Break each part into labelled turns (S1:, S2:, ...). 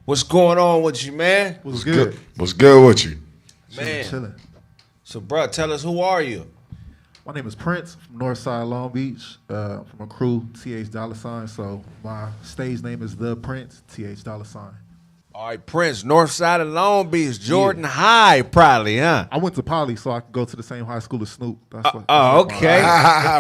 S1: What's going on with you, man?
S2: What's good?
S3: What's good with you?
S1: Man.
S2: Chilling.
S1: So, bro, tell us, who are you?
S2: My name is Prince from Northside Long Beach, from a crew, TH $. So my stage name is The Prince, TH $.
S1: All right, Prince, North Side of Long Beach, Jordan High, probably, huh?
S2: I went to Poly, so I could go to the same high school as Snoop.
S1: Okay.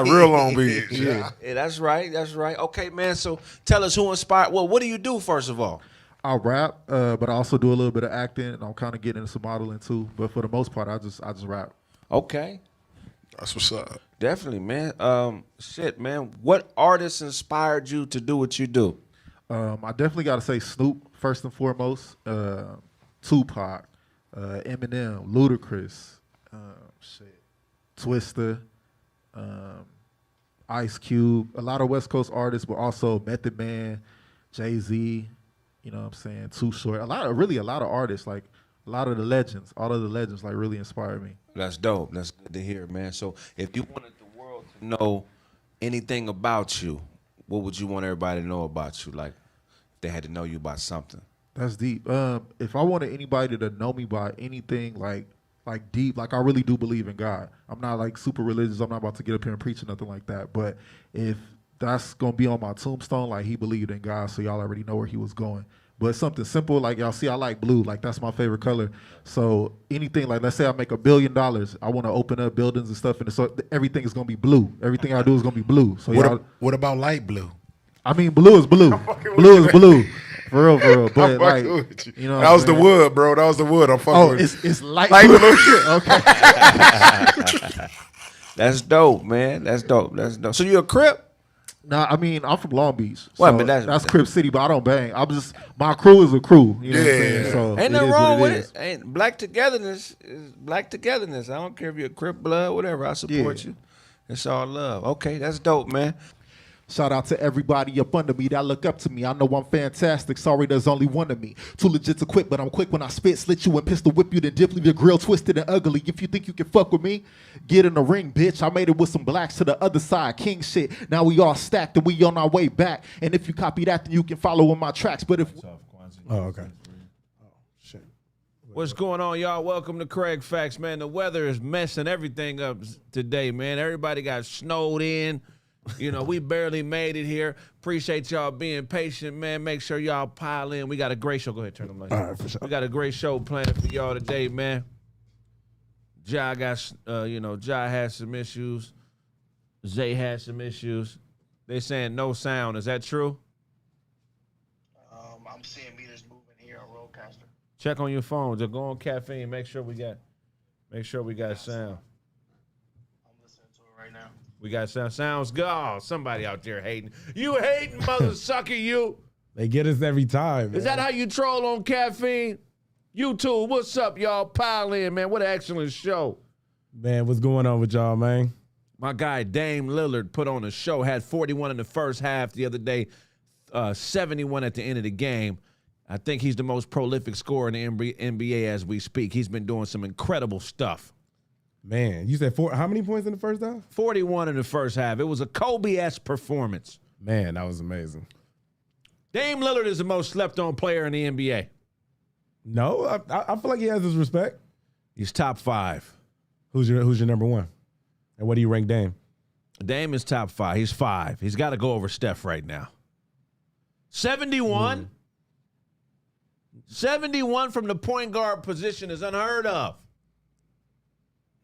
S3: Real Long Beach.
S1: Yeah, that's right. That's right. Okay, man. So tell us who inspired. Well, what do you do, first of all?
S2: I rap, but I also do a little bit of acting, and I'm kind of getting into some modeling too. But for the most part, I just rap.
S1: Okay.
S3: That's what's up.
S1: Definitely, man. Shit, man. What artists inspired you to do what you do?
S2: I definitely got to say Snoop first and foremost. Tupac, Eminem, Ludacris, Twista, Ice Cube. A lot of West Coast artists, but also Method Man, Jay-Z. You know what I'm saying? Too Short. A lot of artists, like a lot of the legends, all of the legends, like really inspired me.
S1: That's dope. That's good to hear, man. So if you wanted the world to know anything about you, what would you want everybody to know about you? Like, if they had to know you about something.
S2: That's deep. If I wanted anybody to know me by anything like deep, like I really do believe in God. I'm not like super religious. I'm not about to get up here and preach or nothing like that. But if that's gonna be on my tombstone, like he believed in God, so y'all already know where he was going. But something simple, like y'all see, I like blue. Like that's my favorite color. So anything, like let's say I make $1 billion, I want to open up buildings and stuff, and so everything is gonna be blue. Everything I do is gonna be blue. So
S3: what about light blue?
S2: I mean, blue is blue. Blue is blue. For real. But like, you know,
S3: that was the wood, bro. That was the wood. I'm fucking with
S2: it's light blue. Okay.
S1: That's dope, man. That's dope. So you a Crip?
S2: Nah, I mean, I'm from Long Beach.
S1: Well,
S2: So
S1: but that's
S2: Crip City, but I don't bang. My crew is a crew. You know what I'm saying?
S3: Yeah.
S2: So
S1: ain't nothing wrong with it. Ain't black togetherness is black togetherness. I don't care if you're a Crip blood, whatever. I support you. It's all love. Okay, that's dope, man.
S2: Shout out to everybody up under me that look up to me. I know I'm fantastic. Sorry, there's only one of me. Too legit to quit, but I'm quick when I spit. Slit you and pistol whip you, then dip leave your grill twisted and ugly. If you think you can fuck with me, get in the ring, bitch. I made it with some blacks to the other side. King shit. Now we all stacked and we on our way back. And if you copy that, then you can follow in my tracks. But if
S3: okay.
S1: What's going on, y'all? Welcome to Kraig Facts, man. The weather is messing everything up today, man. Everybody got snowed in. You know, we barely made it here. Appreciate y'all being patient, man. Make sure y'all pile in. We got a great show. Go ahead, turn them lights.
S3: All right, for sure.
S1: We got a great show planned for y'all today, man. Ja has some issues. Zay has some issues. They saying no sound. Is that true?
S4: I'm seeing meters moving here on Roadcaster.
S1: Check on your phone. Just go on caffeine. Make sure we got sound.
S4: I'm listening to it right now.
S1: We got sound. Sounds good. Oh, somebody out there hating. You hating, mother sucker, you.
S5: They get us every time, man.
S1: Is that how you troll on caffeine? YouTube, what's up, y'all? Pile in, man. What an excellent show.
S5: Man, what's going on with y'all, man?
S1: My guy Dame Lillard put on a show, had 41 in the first half the other day, 71 at the end of the game. I think he's the most prolific scorer in the NBA as we speak. He's been doing some incredible stuff.
S5: Man, you said how many points in the first half?
S1: 41 in the first half. It was a Kobe-esque performance.
S5: Man, that was amazing.
S1: Dame Lillard is the most slept-on player in the NBA.
S5: No, I feel like he has his respect.
S1: He's top 5.
S5: Who's your number one? And what do you rank Dame?
S1: Dame is top 5. He's 5. He's got to go over Steph right now. 71? 71 from the point guard position is unheard of.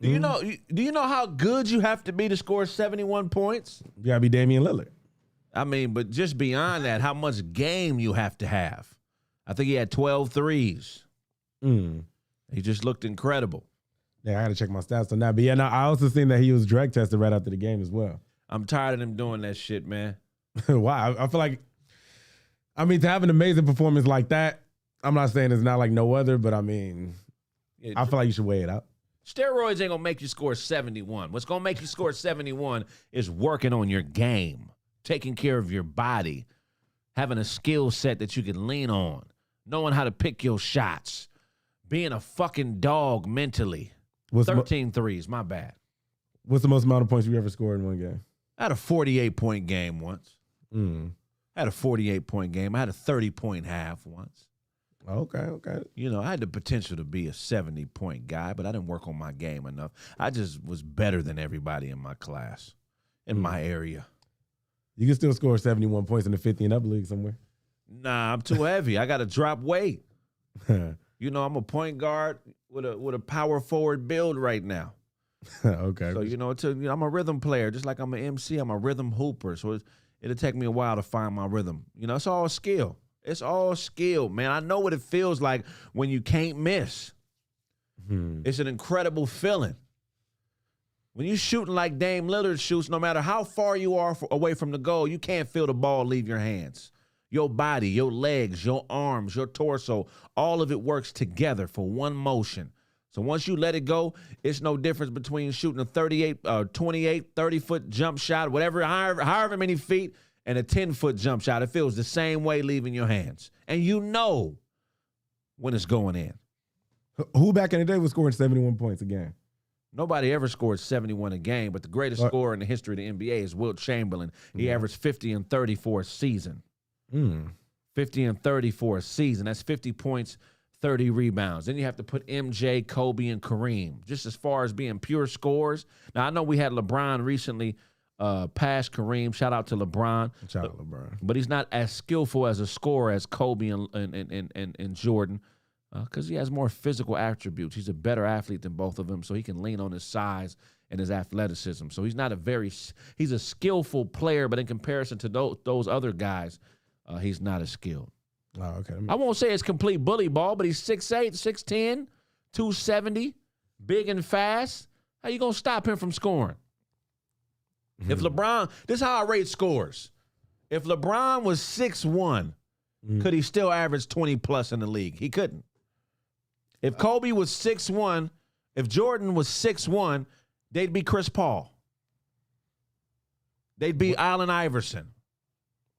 S1: Do you know how good you have to be to score 71 points?
S5: You gotta be Damian Lillard.
S1: I mean, but just beyond that, how much game you have to have. I think he had 12 threes. He just looked incredible.
S5: Yeah, I gotta check my stats on that. But yeah, no, I also seen that he was drug tested right after the game as well.
S1: I'm tired of him doing that shit, man.
S5: Wow. I feel like, to have an amazing performance like that, I'm not saying it's not like no other, but I mean, I feel like you should weigh it out.
S1: Steroids ain't gonna make you score 71. What's gonna make you score 71 is working on your game, taking care of your body, having a skill set that you can lean on, knowing how to pick your shots, being a fucking dog mentally. 13 threes, my bad.
S5: What's the most amount of points you ever scored in one game?
S1: I had a 48-point game once. I had a 48-point game. I had a 30-point half once.
S5: Okay.
S1: You know, I had the potential to be a 70-point guy, but I didn't work on my game enough. I just was better than everybody in my class, in my area.
S5: You can still score 71 points in the 50 and up league somewhere.
S1: Nah, I'm too heavy. I got to drop weight. You know, I'm a point guard with a power forward build right now.
S5: Okay.
S1: So, you know, I'm a rhythm player. Just like I'm an MC, I'm a rhythm hooper. So it'll take me a while to find my rhythm. You know, it's all skill. It's all skill, man. I know what it feels like when you can't miss. It's an incredible feeling. When you're shooting like Dame Lillard shoots, no matter how far you are away from the goal, you can't feel the ball leave your hands. Your body, your legs, your arms, your torso, all of it works together for one motion. So once you let it go, it's no difference between shooting a 28, 28, 30-foot jump shot, whatever, however many feet, and a 10-foot jump shot. It feels the same way leaving your hands. And you know when it's going in.
S5: Who back in the day was scoring 71 points a game?
S1: Nobody ever scored 71 a game, but the greatest scorer in the history of the NBA is Wilt Chamberlain. He averaged 50 and 30 for a season. 50 and 30 for a season. That's 50 points, 30 rebounds. Then you have to put MJ, Kobe, and Kareem. Just as far as being pure scores. Now, I know we had LeBron recently pass Kareem. Shout out to LeBron.
S5: Shout out LeBron.
S1: But he's not as skillful as a scorer as Kobe and Jordan because he has more physical attributes. He's a better athlete than both of them, so he can lean on his size and his athleticism. So he's not he's a skillful player, but in comparison to those other guys, he's not as skilled.
S5: Oh, okay.
S1: I won't say it's complete bully ball, but he's 6'8", 6'10", 270, big and fast. How you going to stop him from scoring? If LeBron, this is how I rate scores. If LeBron was 6'1", could he still average 20-plus in the league? He couldn't. If Kobe was 6'1", if Jordan was 6'1", they'd be Chris Paul. They'd be Allen Iverson.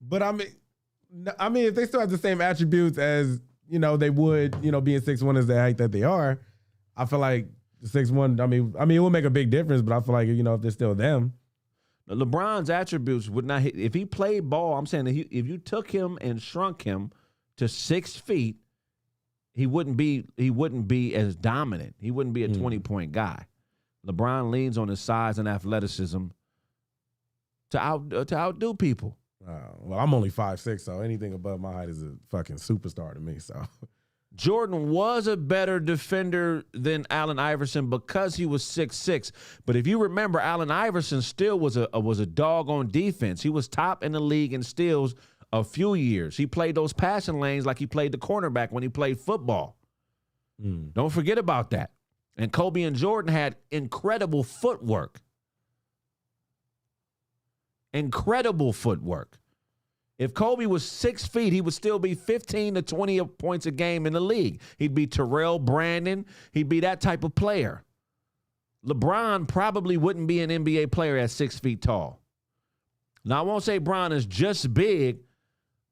S5: But I mean, if they still have the same attributes as, you know, they would, you know, being 6'1" as the height that they are, I feel like 6'1", I mean, it will make a big difference, but I feel like, you know, if they're still them.
S1: LeBron's attributes would not hit. If he played ball, I'm saying that if you took him and shrunk him to 6 feet, he wouldn't be as dominant. He wouldn't be a 20-point guy. LeBron leans on his size and athleticism to outdo people.
S5: Well, I'm only 5'6", so anything above my height is a fucking superstar to me. So
S1: Jordan was a better defender than Allen Iverson because he was 6'6". But if you remember, Allen Iverson still was a dog on defense. He was top in the league in steals a few years. He played those passing lanes like he played the cornerback when he played football. Don't forget about that. And Kobe and Jordan had incredible footwork. Incredible footwork. If Kobe was 6 feet, he would still be 15 to 20 points a game in the league. He'd be Terrell Brandon. He'd be that type of player. LeBron probably wouldn't be an NBA player at 6 feet tall. Now, I won't say Bron is just big,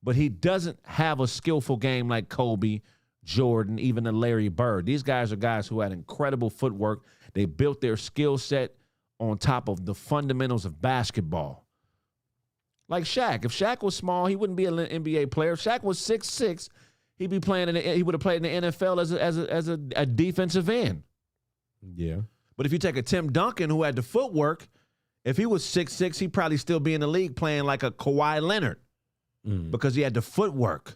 S1: but he doesn't have a skillful game like Kobe, Jordan, even a Larry Bird. These guys are guys who had incredible footwork. They built their skill set on top of the fundamentals of basketball. Like Shaq. If Shaq was small, he wouldn't be an NBA player. If Shaq was 6'6", he would have played in the NFL as a defensive end.
S5: Yeah.
S1: But if you take a Tim Duncan who had the footwork, if he was 6'6", he'd probably still be in the league playing like a Kawhi Leonard because he had the footwork.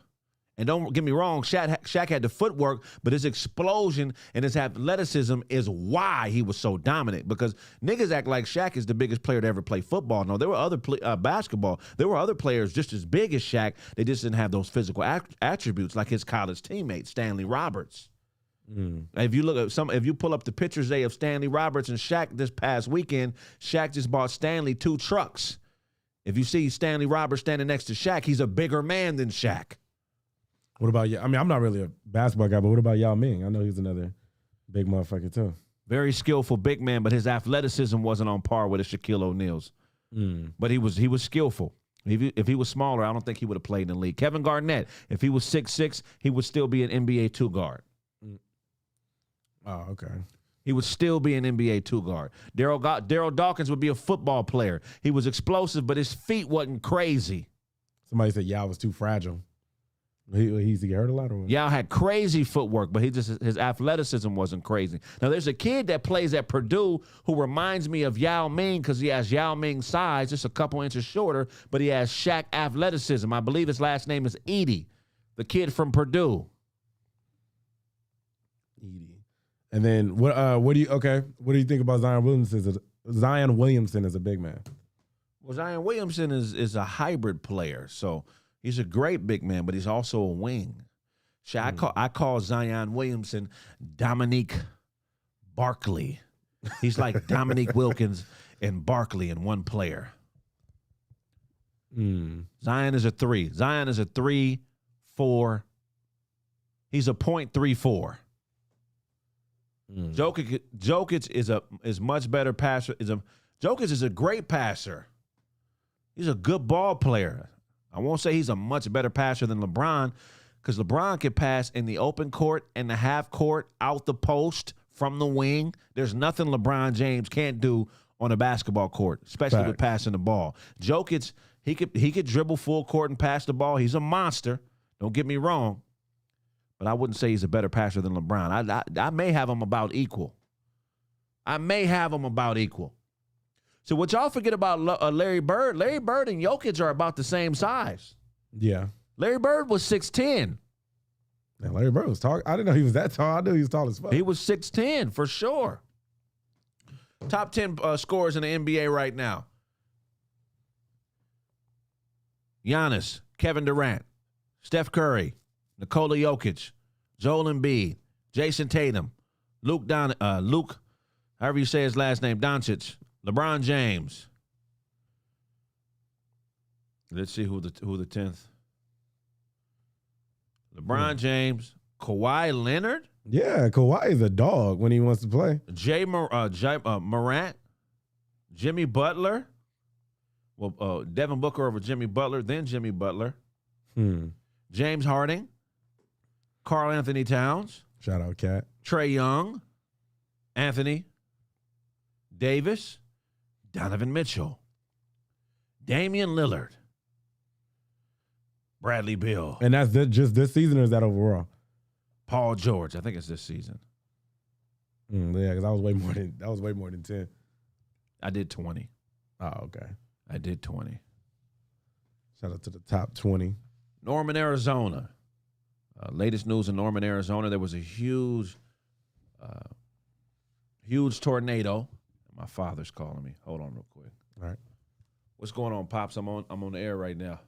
S1: And don't get me wrong, Shaq had the footwork, but his explosion and his athleticism is why he was so dominant. Because niggas act like Shaq is the biggest player to ever play football. No, there were other basketball. There were other players just as big as Shaq. They just didn't have those physical attributes like his college teammate Stanley Roberts. If you look at if you pull up the pictures of Stanley Roberts and Shaq this past weekend, Shaq just bought Stanley 2 trucks. If you see Stanley Roberts standing next to Shaq, he's a bigger man than Shaq.
S5: What about you? I mean, I'm not really a basketball guy, but what about Yao Ming? I know he's another big motherfucker too.
S1: Very skillful big man, but his athleticism wasn't on par with a Shaquille O'Neal's. But he was skillful. If he was smaller, I don't think he would have played in the league. Kevin Garnett, if he was 6'6", he would still be an NBA 2 guard.
S5: Oh, okay.
S1: He would still be an NBA 2 guard. Daryl Dawkins would be a football player. He was explosive, but his feet wasn't crazy.
S5: Somebody said Yao was too fragile. He used to get hurt a lot or what?
S1: Yao had crazy footwork, but his athleticism wasn't crazy. Now, there's a kid that plays at Purdue who reminds me of Yao Ming because he has Yao Ming's size, just a couple inches shorter, but he has Shaq athleticism. I believe his last name is Edie, the kid from Purdue.
S5: Edie. And then what do you think about Zion Williamson as a big man?
S1: Well, Zion Williamson is a hybrid player, so he's a great big man, but he's also a wing. I call Zion Williamson Dominique Barkley. He's like Dominique Wilkins and Barkley in one player. Zion is a 3. Zion is a 3-4. He's a .34. Jokic is much better passer. Jokic is a great passer. He's a good ball player. I won't say he's a much better passer than LeBron because LeBron can pass in the open court and the half court, out the post, from the wing. There's nothing LeBron James can't do on a basketball court, especially with passing the ball. Jokic, he could dribble full court and pass the ball. He's a monster. Don't get me wrong. But I wouldn't say he's a better passer than LeBron. I may have him about equal. So what y'all forget about Larry Bird and Jokic are about the same size.
S5: Yeah.
S1: Larry Bird was 6'10".
S5: Man, Larry Bird was tall. I didn't know he was that tall. I knew he was tall as fuck.
S1: He was 6'10" for sure. Top 10 scorers in the NBA right now. Giannis, Kevin Durant, Steph Curry, Nikola Jokic, Joel Embiid, Jason Tatum, Luke, however you say his last name, Doncic, LeBron James. Let's see who the 10th. LeBron James, Kawhi Leonard.
S5: Yeah, Kawhi is a dog when he wants to play.
S1: Morant, Jimmy Butler. Well, Devin Booker over Jimmy Butler, then Jimmy Butler. James Harden, Karl Anthony Towns.
S5: Shout out, Cat.
S1: Trae Young, Anthony Davis, Donovan Mitchell, Damian Lillard, Bradley Beal.
S5: And that's just this season, or is that overall?
S1: Paul George. I think it's this season.
S5: Yeah, because that was way more than 10.
S1: I did 20.
S5: Oh, okay.
S1: I did 20.
S5: Shout out to the top 20.
S1: Norman, Arizona. Latest news in Norman, Arizona. There was a huge tornado. My father's calling me. Hold on real quick.
S5: All right.
S1: What's going on, Pops? I'm on the air right now.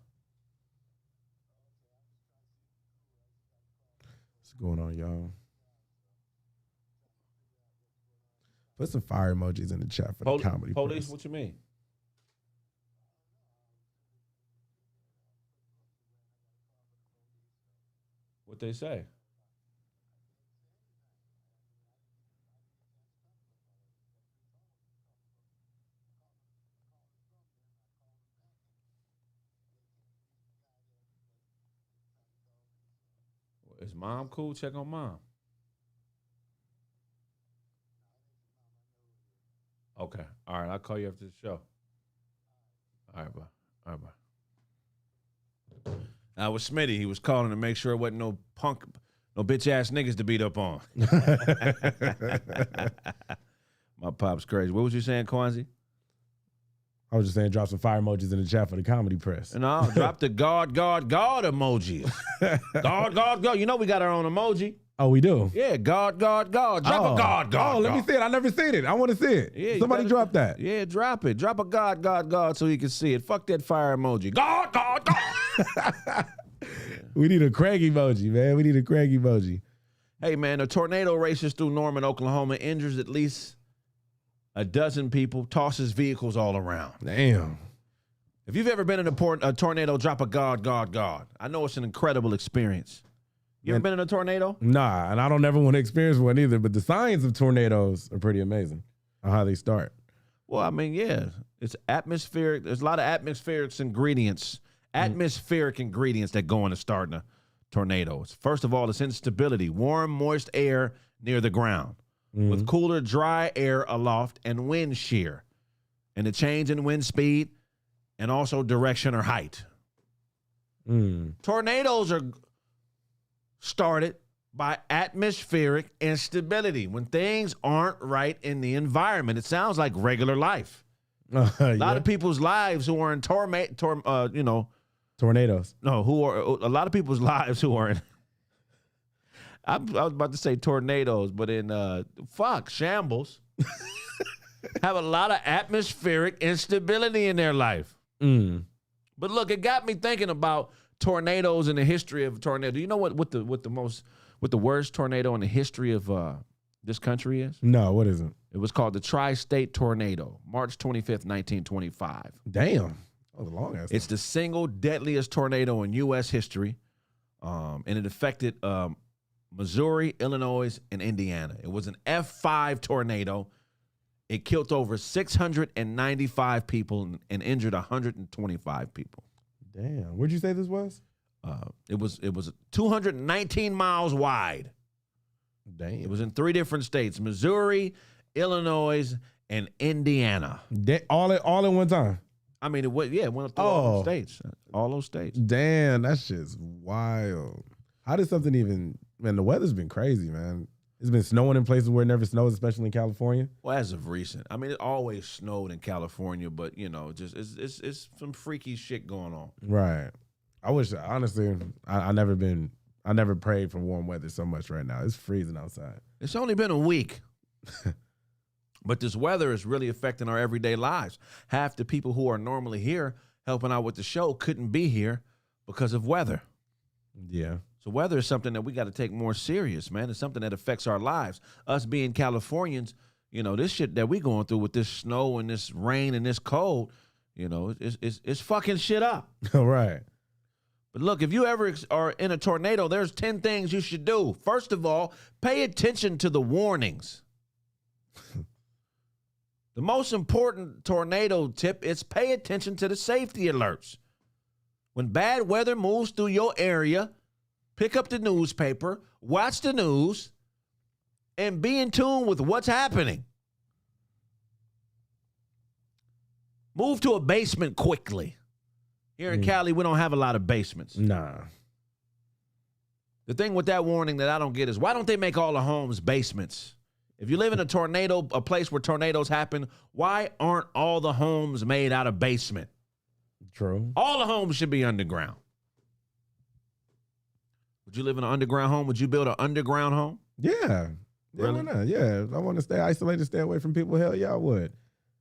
S5: What's going on, y'all? Put some fire emojis in the chat for the comedy.
S1: Police,
S5: press.
S1: what you mean? What they say? Is mom cool? Check on mom. Okay. All right. I'll call you after the show. All right, bye. All right, bye. Now, with Smitty, he was calling to make sure it wasn't no bitch ass niggas to beat up on. My pop's crazy. What was you saying, Kwanzi?
S5: I was just saying drop some fire emojis in the chat for the comedy press.
S1: No, drop the God emoji. God. You know we got our own emoji.
S5: Oh, we do?
S1: Yeah, God. Drop a God.
S5: Oh, let me see it. I never seen it. I want to see it.
S1: Yeah,
S5: somebody drop that.
S1: Yeah, drop it. Drop a God so he can see it. Fuck that fire emoji. God.
S5: We need a Kraig emoji, man. We need a Kraig emoji.
S1: Hey, man, a tornado races through Norman, Oklahoma, injures at least a dozen people, tosses vehicles all around.
S5: Damn.
S1: If you've ever been in a tornado, drop a God. I know it's an incredible experience. You ever been in a tornado?
S5: Nah, and I don't ever want to experience one either, but the signs of tornadoes are pretty amazing on how they start.
S1: Well, I mean, yeah, it's atmospheric. There's a lot of atmospheric ingredients that go into starting a tornado. First of all, it's instability, warm, moist air near the ground with cooler, dry air aloft and wind shear, and a change in wind speed and also direction or height. Tornadoes started by atmospheric instability. When things aren't right in the environment, it sounds like regular life. A lot of people's lives who are in
S5: tornadoes.
S1: No, a lot of people's lives who are in. I was about to say tornadoes, but in shambles. Have a lot of atmospheric instability in their life. But look, it got me thinking about tornadoes and the history of tornado. Do you know what the worst tornado in the history of this country is?
S5: No, what is it?
S1: It was called the Tri-State Tornado, March 25th, 1925.
S5: Damn. That was a long ass.
S1: It's the single deadliest tornado in U.S. history, and it affected Missouri, Illinois, and Indiana. It was an F5 tornado. It killed over 695 people and injured 125 people.
S5: Damn. Where'd you say this was?
S1: It was 219 miles wide.
S5: Damn.
S1: It was in 3 different states: Missouri, Illinois, and Indiana.
S5: All at one time.
S1: I mean, it went through all those states. All those states.
S5: Damn, that shit's wild. How did something even? Man, the weather's been crazy, man. It's been snowing in places where it never snows, especially in California.
S1: Well, as of recent, I mean, it always snowed in California, but just it's some freaky shit going on.
S5: Right. I wish, honestly, I never prayed for warm weather so much right now. It's freezing outside.
S1: It's only been a week, but this weather is really affecting our everyday lives. Half the people who are normally here helping out with the show couldn't be here because of weather.
S5: Yeah.
S1: So weather is something that we got to take more serious, man. It's something that affects our lives. Us being Californians, this shit that we going through with this snow and this rain and this cold, it's fucking shit up.
S5: All right.
S1: But look, if you ever are in a tornado, there's 10 things you should do. First of all, pay attention to the warnings. The most important tornado tip is pay attention to the safety alerts. When bad weather moves through your area, pick up the newspaper, watch the news, and be in tune with what's happening. Move to a basement quickly. Here in Cali, we don't have a lot of basements.
S5: Nah.
S1: The thing with that warning that I don't get is, why don't they make all the homes basements? If you live in a place where tornadoes happen, why aren't all the homes made out of basement?
S5: True.
S1: All the homes should be underground. Would you live in an underground home? Would you build an underground home?
S5: Yeah.
S1: Really?
S5: Why not? Yeah. If I want to stay isolated, stay away from people, hell yeah, I would.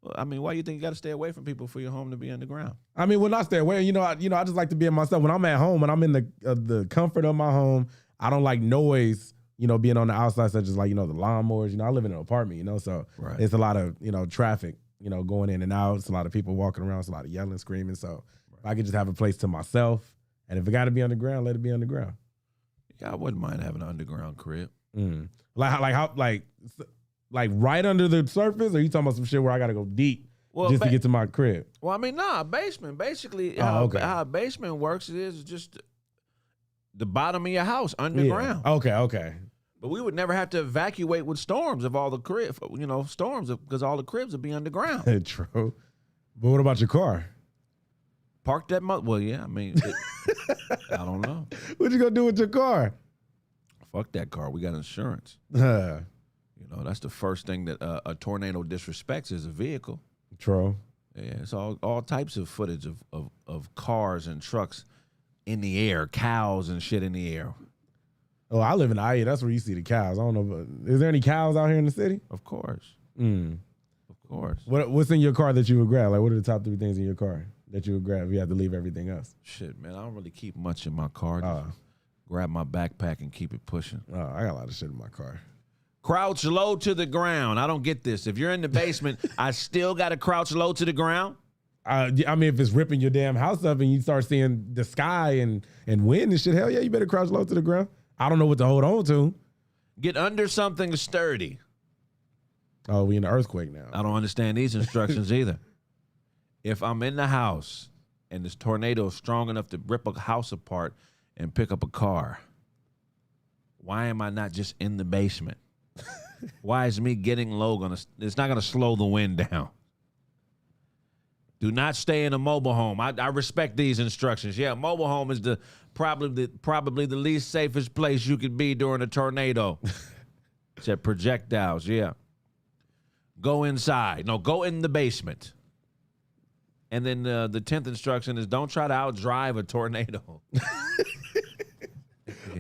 S1: Well, I mean, why do you think you got to stay away from people for your home to be underground?
S5: I mean, when I stay away, I just like to be in myself. When I'm at home, when I'm in the comfort of my home, I don't like noise, being on the outside, such as the lawnmowers. I live in an apartment, so
S1: Right.
S5: It's a lot of, traffic, going in and out. It's a lot of people walking around. It's a lot of yelling, screaming. So if I could just have a place to myself, and if it got to be underground, let it be underground.
S1: Yeah, I wouldn't mind having an underground crib.
S5: Like right under the surface, or you talking about some shit where I got to go deep just to get to my crib?
S1: Well, I mean, basement. Basically,
S5: Oh, okay.
S1: how a basement works is just the bottom of your house underground.
S5: Yeah. Okay.
S1: But we would never have to evacuate with storms if all the storms, because all the cribs would be underground.
S5: True. But what about your car?
S1: Park that well, yeah, I mean, I don't know.
S5: What you gonna do with your car?
S1: Fuck that car. We got insurance. That's the first thing that a tornado disrespects is a vehicle.
S5: True.
S1: Yeah, it's all types of footage of cars and trucks in the air, cows and shit in the air.
S5: Oh, I live in the IE. That's where you see the cows. I don't know, but is there any cows out here in the city?
S1: Of course. Of course.
S5: What's in your car that you would grab? Like, what are the top 3 things in your car that you would grab if you had to leave everything else?
S1: Shit, man, I don't really keep much in my car. Just grab my backpack and keep it pushing.
S5: Oh, I got a lot of shit in my car.
S1: Crouch low to the ground. I don't get this. If you're in the basement, I still got to crouch low to the ground?
S5: I mean, if it's ripping your damn house up and you start seeing the sky and wind and shit, hell yeah, you better crouch low to the ground. I don't know what to hold on to.
S1: Get under something sturdy.
S5: Oh, we in an earthquake now.
S1: I don't understand these instructions either. If I'm in the house and this tornado is strong enough to rip a house apart and pick up a car, why am I not just in the basement? Why is me getting low it's not gonna slow the wind down? Do not stay in a mobile home. I respect these instructions. Yeah, mobile home is probably the least safest place you could be during a tornado. Except projectiles, yeah. Go inside. No, go in the basement. And then the 10th instruction is don't try to outdrive a tornado.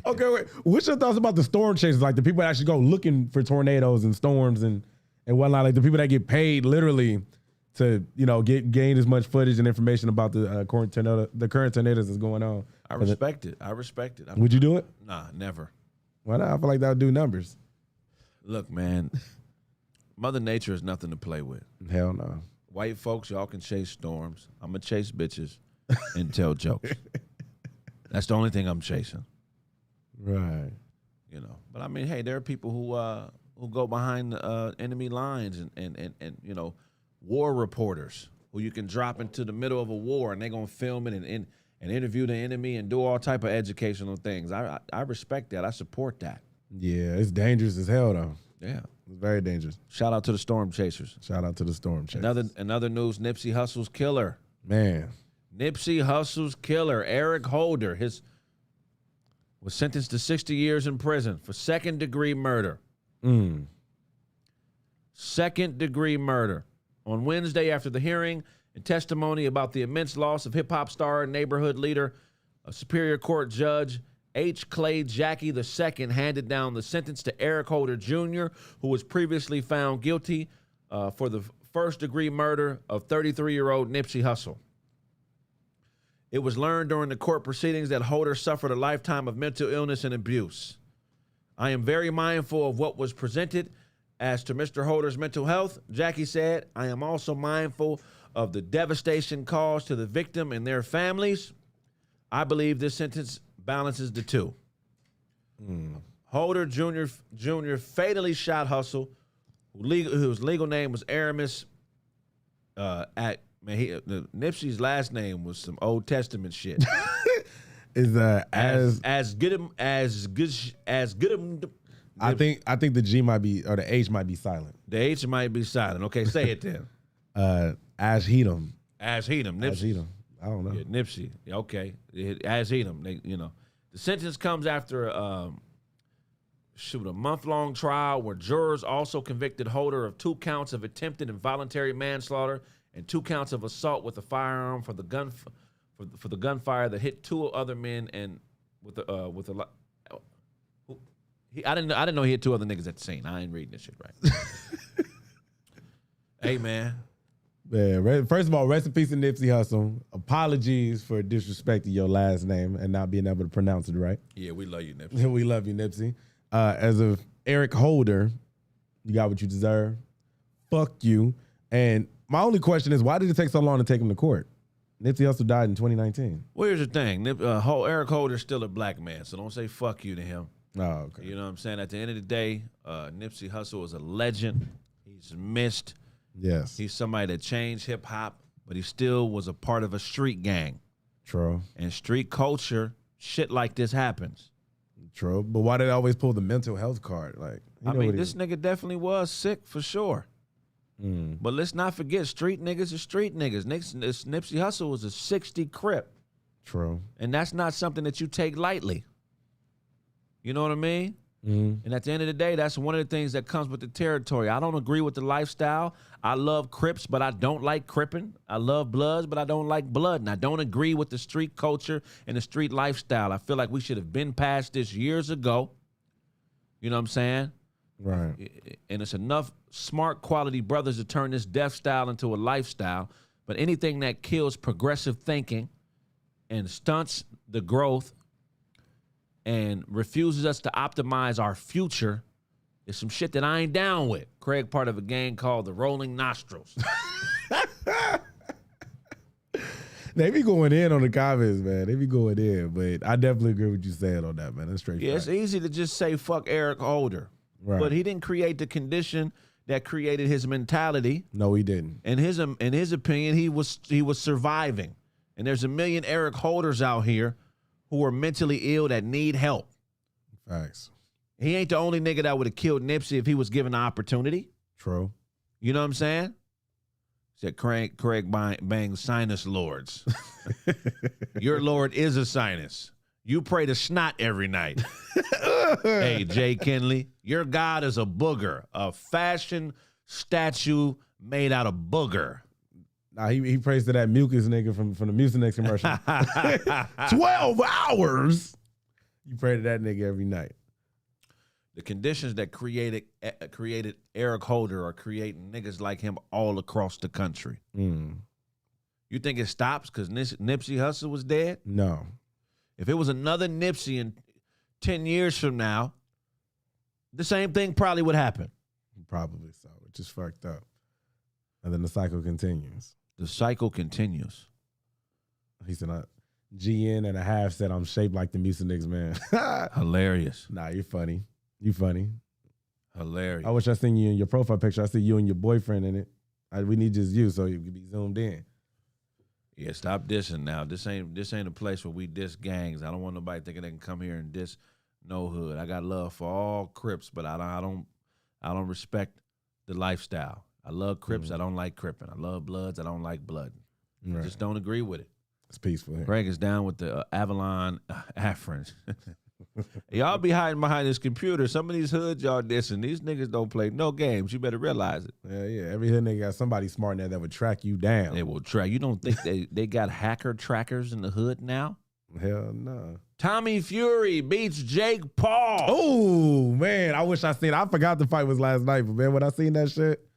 S5: Okay, wait. What's your thoughts about the storm chasers? Like the people that actually go looking for tornadoes and storms and whatnot. Like the people that get paid literally to, you know, gain as much footage and information about the current tornadoes that's going on.
S1: I respect it. I respect it.
S5: Would you do it?
S1: Nah, never.
S5: Why not? I feel like that would do numbers.
S1: Look, man, Mother Nature is nothing to play with.
S5: Hell no.
S1: White folks, y'all can chase storms. I'm going to chase bitches and tell jokes. That's the only thing I'm chasing.
S5: Right.
S1: You know, but I mean, hey, there are people who go behind enemy lines and you know, war reporters who you can drop into the middle of a war and they're going to film it and interview the enemy and do all type of educational things. I respect that. I support that.
S5: Yeah, it's dangerous as hell though.
S1: Yeah.
S5: It's very dangerous.
S1: Shout out to the storm chasers.
S5: Shout out to the storm chasers.
S1: Another news, Nipsey Hussle's killer.
S5: Man.
S1: Nipsey Hussle's killer, Eric Holder, was sentenced to 60 years in prison for second-degree murder. Second-degree murder. On Wednesday, after the hearing and testimony about the immense loss of hip-hop star and neighborhood leader, a Superior Court Judge H. Clay Jackie II handed down the sentence to Eric Holder Jr., who was previously found guilty for the first-degree murder of 33-year-old Nipsey Hussle. It was learned during the court proceedings that Holder suffered a lifetime of mental illness and abuse. I am very mindful of what was presented as to Mr. Holder's mental health, Jackie said. I am also mindful of the devastation caused to the victim and their families. I believe this sentence balances the two. Holder Jr. fatally shot Hussle, whose legal name was Aramis. Nipsey's last name was some Old Testament shit.
S5: Is
S1: as good as
S5: I think the G might be, or the H might be silent.
S1: The H might be silent. Okay, say it then.
S5: Ashedom.
S1: Nipsey.
S5: Ashedom. I don't know.
S1: Yeah, Nipsey. Okay. Ashedom. You know. The sentence comes after a month-long trial where jurors also convicted Holder of 2 counts of attempted involuntary manslaughter and 2 counts of assault with a firearm for the gunfire that hit 2 other men and I didn't know he had 2 other niggas at the scene. I ain't reading this shit right. Hey man.
S5: Man, first of all, rest in peace to Nipsey Hussle. Apologies for disrespecting your last name and not being able to pronounce it right.
S1: Yeah, we love you, Nipsey.
S5: We love you, Nipsey. As of Eric Holder, you got what you deserve. Fuck you. And my only question is, why did it take so long to take him to court? Nipsey Hussle died in 2019.
S1: Well, here's the thing. Eric Holder's still a black man, so don't say fuck you to him.
S5: Oh, okay.
S1: You know what I'm saying? At the end of the day, Nipsey Hussle is a legend. He's missed.
S5: Yes.
S1: He's somebody that changed hip-hop, but he still was a part of a street gang.
S5: True.
S1: And street culture, shit like this happens.
S5: True. But why did they always pull the mental health card? Like,
S1: I mean, this nigga definitely was sick for sure. But let's not forget, street niggas are street niggas. Nipsey Hussle was a 60 Crip.
S5: True.
S1: And that's not something that you take lightly. You know what I mean? And at the end of the day, that's one of the things that comes with the territory. I don't agree with the lifestyle. I love Crips, but I don't like Cripping. I love Bloods, but I don't like Blood. And I don't agree with the street culture and the street lifestyle. I feel like we should have been past this years ago. You know what I'm saying?
S5: Right.
S1: And it's enough smart quality brothers to turn this death style into a lifestyle. But anything that kills progressive thinking and stunts the growth and refuses us to optimize our future is some shit that I ain't down with. Kraig part of a gang called the Rolling Nostrils.
S5: They be going in on the comments, man. They be going in, but I definitely agree with you saying on that, man. That's straight.
S1: Yeah, it's easy to just say fuck Eric Holder.
S5: Right.
S1: But he didn't create the condition that created his mentality.
S5: No, he didn't.
S1: In his opinion, he was surviving. And there's a million Eric Holders out here who are mentally ill that need help.
S5: Facts.
S1: He ain't the only nigga that would have killed Nipsey if he was given the opportunity.
S5: True.
S1: You know what I'm saying? Said Kraig bangs sinus lords. Your lord is a sinus. You pray to snot every night. Hey, Jay Kinley, your God is a booger, a fashion statue made out of booger.
S5: Nah, he prays to that mucus nigga from the Mucinex commercial. 12 hours. You pray to that nigga every night.
S1: The conditions that created Eric Holder are creating niggas like him all across the country. You think it stops because Nipsey Hussle was dead?
S5: No.
S1: If it was another Nipsey in 10 years from now, the same thing probably would happen.
S5: Probably so. It's just fucked up. And then the cycle continues.
S1: The cycle continues.
S5: He said, GN and a half said, I'm shaped like the Mucinex man.
S1: Hilarious.
S5: Nah, you're funny. You funny.
S1: Hilarious.
S5: I wish I seen you in your profile picture. I see you and your boyfriend in it. We need just you so you can be zoomed in.
S1: Yeah, stop dissing now. This ain't a place where we diss gangs. I don't want nobody thinking they can come here and diss no hood. I got love for all Crips, but I don't respect the lifestyle. I love Crips. I don't like Cripping. I love Bloods. I don't like blood.
S5: Right.
S1: I just don't agree with it.
S5: It's peaceful.
S1: Kraig is down with the Avalon Afrins. Y'all be hiding behind this computer. Some of these hoods y'all dissing. These niggas don't play no games. You better realize it.
S5: Yeah. Every hood nigga got somebody smart in there that would track you down.
S1: They will track. You don't think they got hacker trackers in the hood now?
S5: Hell no.
S1: Tommy Fury beats Jake Paul.
S5: Oh, man. I wish I seen it. I forgot the fight was last night, but man, when I seen that shit.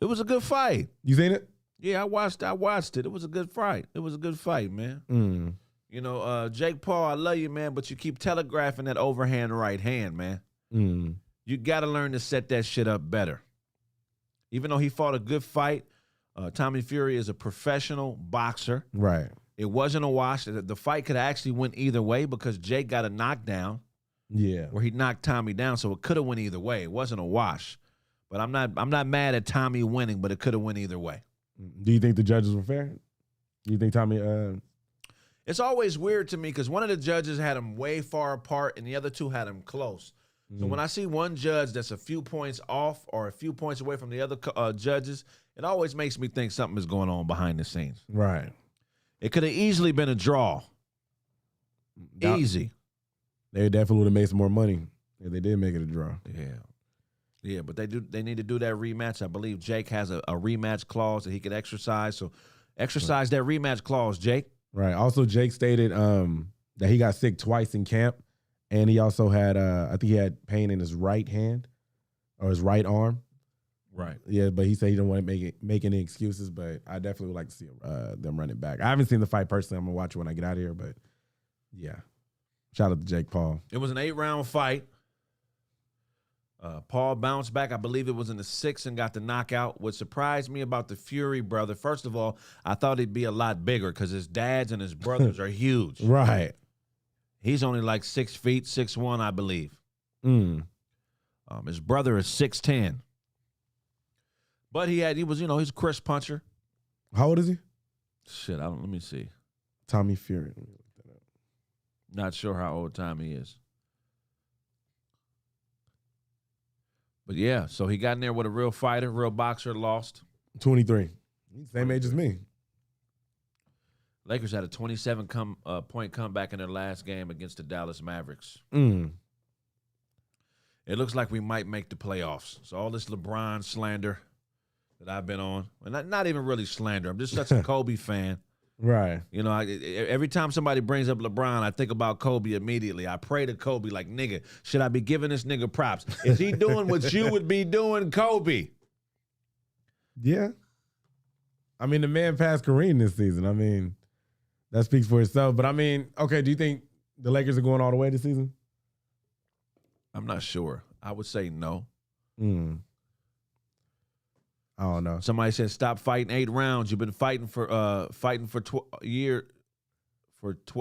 S1: It was a good fight.
S5: You seen it?
S1: Yeah, I watched it. It was a good fight. It was a good fight, man. You know, Jake Paul, I love you, man, but you keep telegraphing that overhand right hand, man. You got to learn to set that shit up better. Even though he fought a good fight, Tommy Fury is a professional boxer.
S5: Right.
S1: It wasn't a wash. The fight could have actually went either way because Jake got a knockdown.
S5: Yeah.
S1: Where he knocked Tommy down, so it could have went either way. It wasn't a wash. But I'm not mad at Tommy winning, but it could have went either way.
S5: Do you think the judges were fair? Do you think Tommy
S1: It's always weird to me because one of the judges had him way far apart and the other two had him close. So when I see one judge that's a few points off or a few points away from the other judges, it always makes me think something is going on behind the scenes.
S5: Right.
S1: It could have easily been a draw. Easy.
S5: They definitely would have made some more money if they did make it a draw.
S1: Yeah, but they need to do that rematch. I believe Jake has a rematch clause that he could exercise. So exercise that rematch clause, Jake.
S5: Right. Also, Jake stated that he got sick twice in camp, and he also had I think he had pain in his right hand or his right arm.
S1: Right.
S5: Yeah, but he said he didn't want to make any excuses. But I definitely would like to see them run it back. I haven't seen the fight personally. I'm gonna watch it when I get out of here. But yeah, shout out to Jake Paul.
S1: It was an 8-round fight. Paul bounced back. I believe it was in the 6th and got the knockout. What surprised me about the Fury brother, first of all, I thought he'd be a lot bigger because his dads and his brothers are huge.
S5: Right.
S1: He's only like 6 feet, 6'1", I believe. His brother is 6'10". But he was, he's a crisp puncher.
S5: How old is he?
S1: Shit, let me see.
S5: Tommy Fury.
S1: Not sure how old Tommy is. But yeah, so he got in there with a real fighter, real boxer, lost.
S5: 23. He's the same age as me.
S1: Lakers had a 27-point comeback in their last game against the Dallas Mavericks.
S5: It
S1: looks like we might make the playoffs. So all this LeBron slander that I've been on, and not even really slander. I'm just such a Kobe fan.
S5: Right.
S1: Every time somebody brings up LeBron, I think about Kobe immediately. I pray to Kobe like, nigga, should I be giving this nigga props? Is he doing what you would be doing, Kobe?
S5: Yeah. I mean, the man passed Kareem this season. I mean, that speaks for itself. But I mean, okay, do you think the Lakers are going all the way this season?
S1: I'm not sure. I would say no.
S5: I don't know.
S1: Somebody said stop fighting 8 rounds. You've been fighting for year.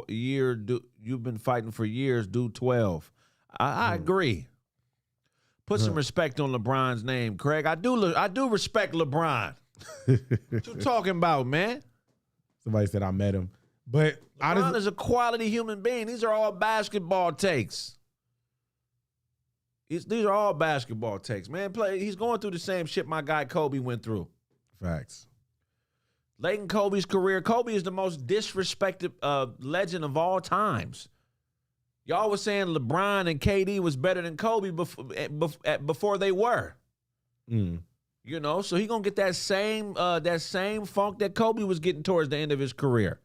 S1: You've been fighting for years. Do 12. I agree. Put some respect on LeBron's name, Kraig. I do respect LeBron. What you talking about, man?
S5: Somebody said I met him, but
S1: LeBron is a quality human being. These are all basketball takes. These are all basketball takes, man. He's going through the same shit my guy Kobe went through.
S5: Facts.
S1: Late in Kobe's career, Kobe is the most disrespected legend of all times. Y'all was saying LeBron and KD was better than Kobe before they were.
S5: Mm.
S1: You know, so he gonna get that same funk that Kobe was getting towards the end of his career.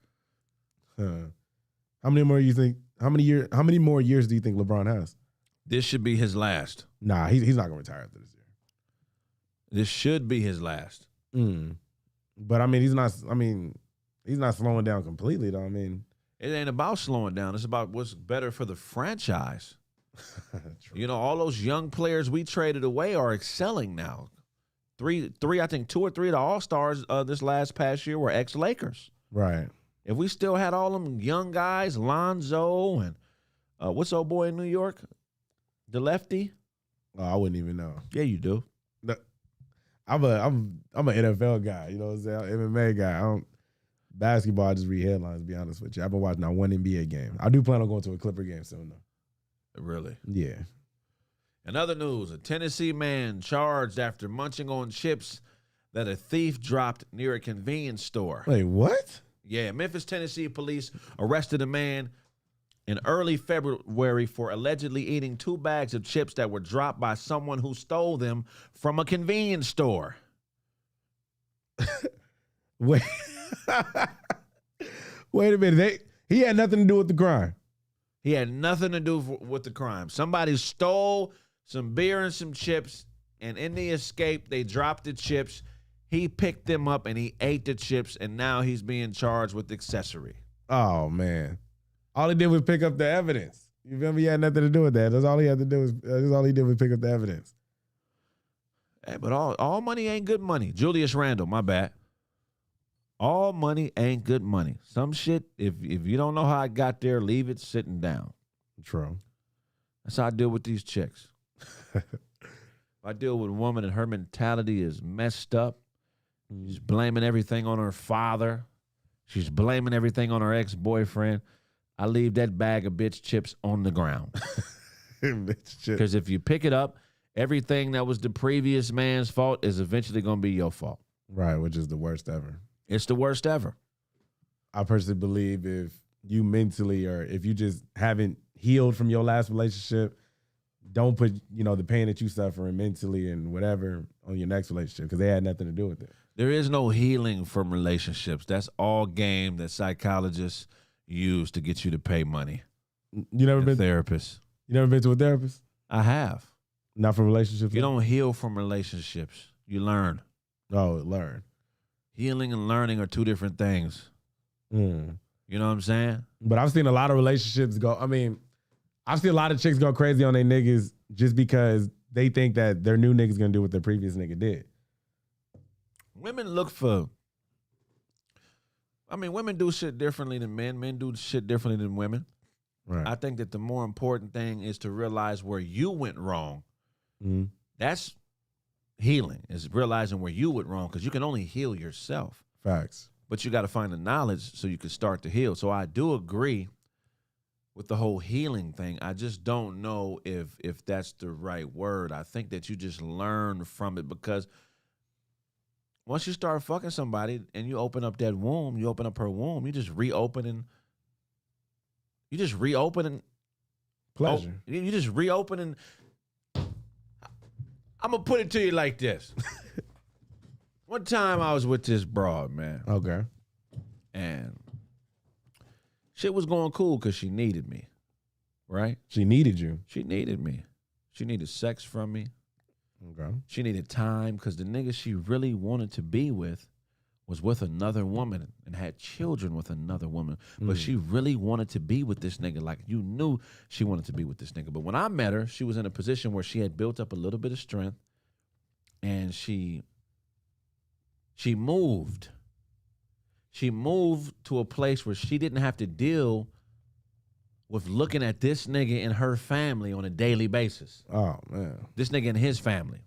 S5: How many more years do you think LeBron has?
S1: This should be his last.
S5: Nah, he's not gonna retire after this year.
S1: This should be his last.
S5: But I mean, he's not slowing down completely, though. I mean,
S1: it ain't about slowing down. It's about what's better for the franchise. You know, all those young players we traded away are excelling now. I think 2 or 3 of the All-Stars this last past year were ex-Lakers.
S5: Right.
S1: If we still had all them young guys, Lonzo and what's old boy in New York? The lefty?
S5: Oh, I wouldn't even know.
S1: Yeah, you do.
S5: I'm an NFL guy, you know what I'm saying? I'm an MMA guy. Basketball, I just read headlines, to be honest with you. I've been watching that one NBA game. I do plan on going to a Clipper game soon, though.
S1: Really?
S5: Yeah.
S1: In other news, a Tennessee man charged after munching on chips that a thief dropped near a convenience store.
S5: Wait, what?
S1: Yeah, Memphis, Tennessee police arrested a man in early February for allegedly eating 2 bags of chips that were dropped by someone who stole them from a convenience store.
S5: Wait. Wait a minute. He had nothing to do with the crime.
S1: He had nothing to do with the crime. Somebody stole some beer and some chips, and in the escape, they dropped the chips. He picked them up, and he ate the chips, and now he's being charged with accessory.
S5: Oh, man. All he did was pick up the evidence. You feel me? He had nothing to do with that. That's all he had to do. That's all he did was pick up the evidence.
S1: Hey, but all money ain't good money. Julius Randle, my bad. All money ain't good money. Some shit, if you don't know how I got there, leave it sitting down.
S5: True.
S1: That's how I deal with these chicks. If I deal with a woman and her mentality is messed up, she's blaming everything on her father, she's blaming everything on her ex-boyfriend, I leave that bag of bitch chips on the ground. Because if you pick it up, everything that was the previous man's fault is eventually going to be your fault.
S5: Right, which is the worst ever.
S1: It's the worst ever.
S5: I personally believe if you mentally or if you just haven't healed from your last relationship, don't put, the pain that you suffering mentally and whatever on your next relationship because they had nothing to do with it.
S1: There is no healing from relationships. That's all game that psychologists use to get you to pay money.
S5: You never been
S1: therapist?
S5: You never been to a therapist?
S1: I have.
S5: Not from relationships?
S1: You don't heal from relationships. You learn.
S5: Oh, learn.
S1: Healing and learning are 2 different things. You know what I'm saying?
S5: But I've seen a lot of relationships go. I mean, I've seen a lot of chicks go crazy on their niggas just because they think that their new nigga's gonna do what their previous nigga did.
S1: Women do shit differently than men. Men do shit differently than women.
S5: Right.
S1: I think that the more important thing is to realize where you went wrong. That's healing, is realizing where you went wrong, because you can only heal yourself.
S5: Facts.
S1: But you got to find the knowledge so you can start to heal. So I do agree with the whole healing thing. I just don't know if that's the right word. I think that you just learn from it, because once you start fucking somebody and you open up that womb, you open up her womb, you just reopening
S5: pleasure.
S1: You just reopening. I'm going to put it to you like this. One time I was with this broad, man.
S5: Okay.
S1: And shit was going cool because she needed me, right?
S5: She needed you?
S1: She needed me. She needed sex from me.
S5: Okay.
S1: She needed time because the nigga she really wanted to be with was with another woman and had children with another woman. But she really wanted to be with this nigga. Like, you knew she wanted to be with this nigga. But when I met her, she was in a position where she had built up a little bit of strength, and she moved. She moved to a place where she didn't have to deal with looking at this nigga and her family on a daily basis.
S5: Oh, man.
S1: This nigga and his family.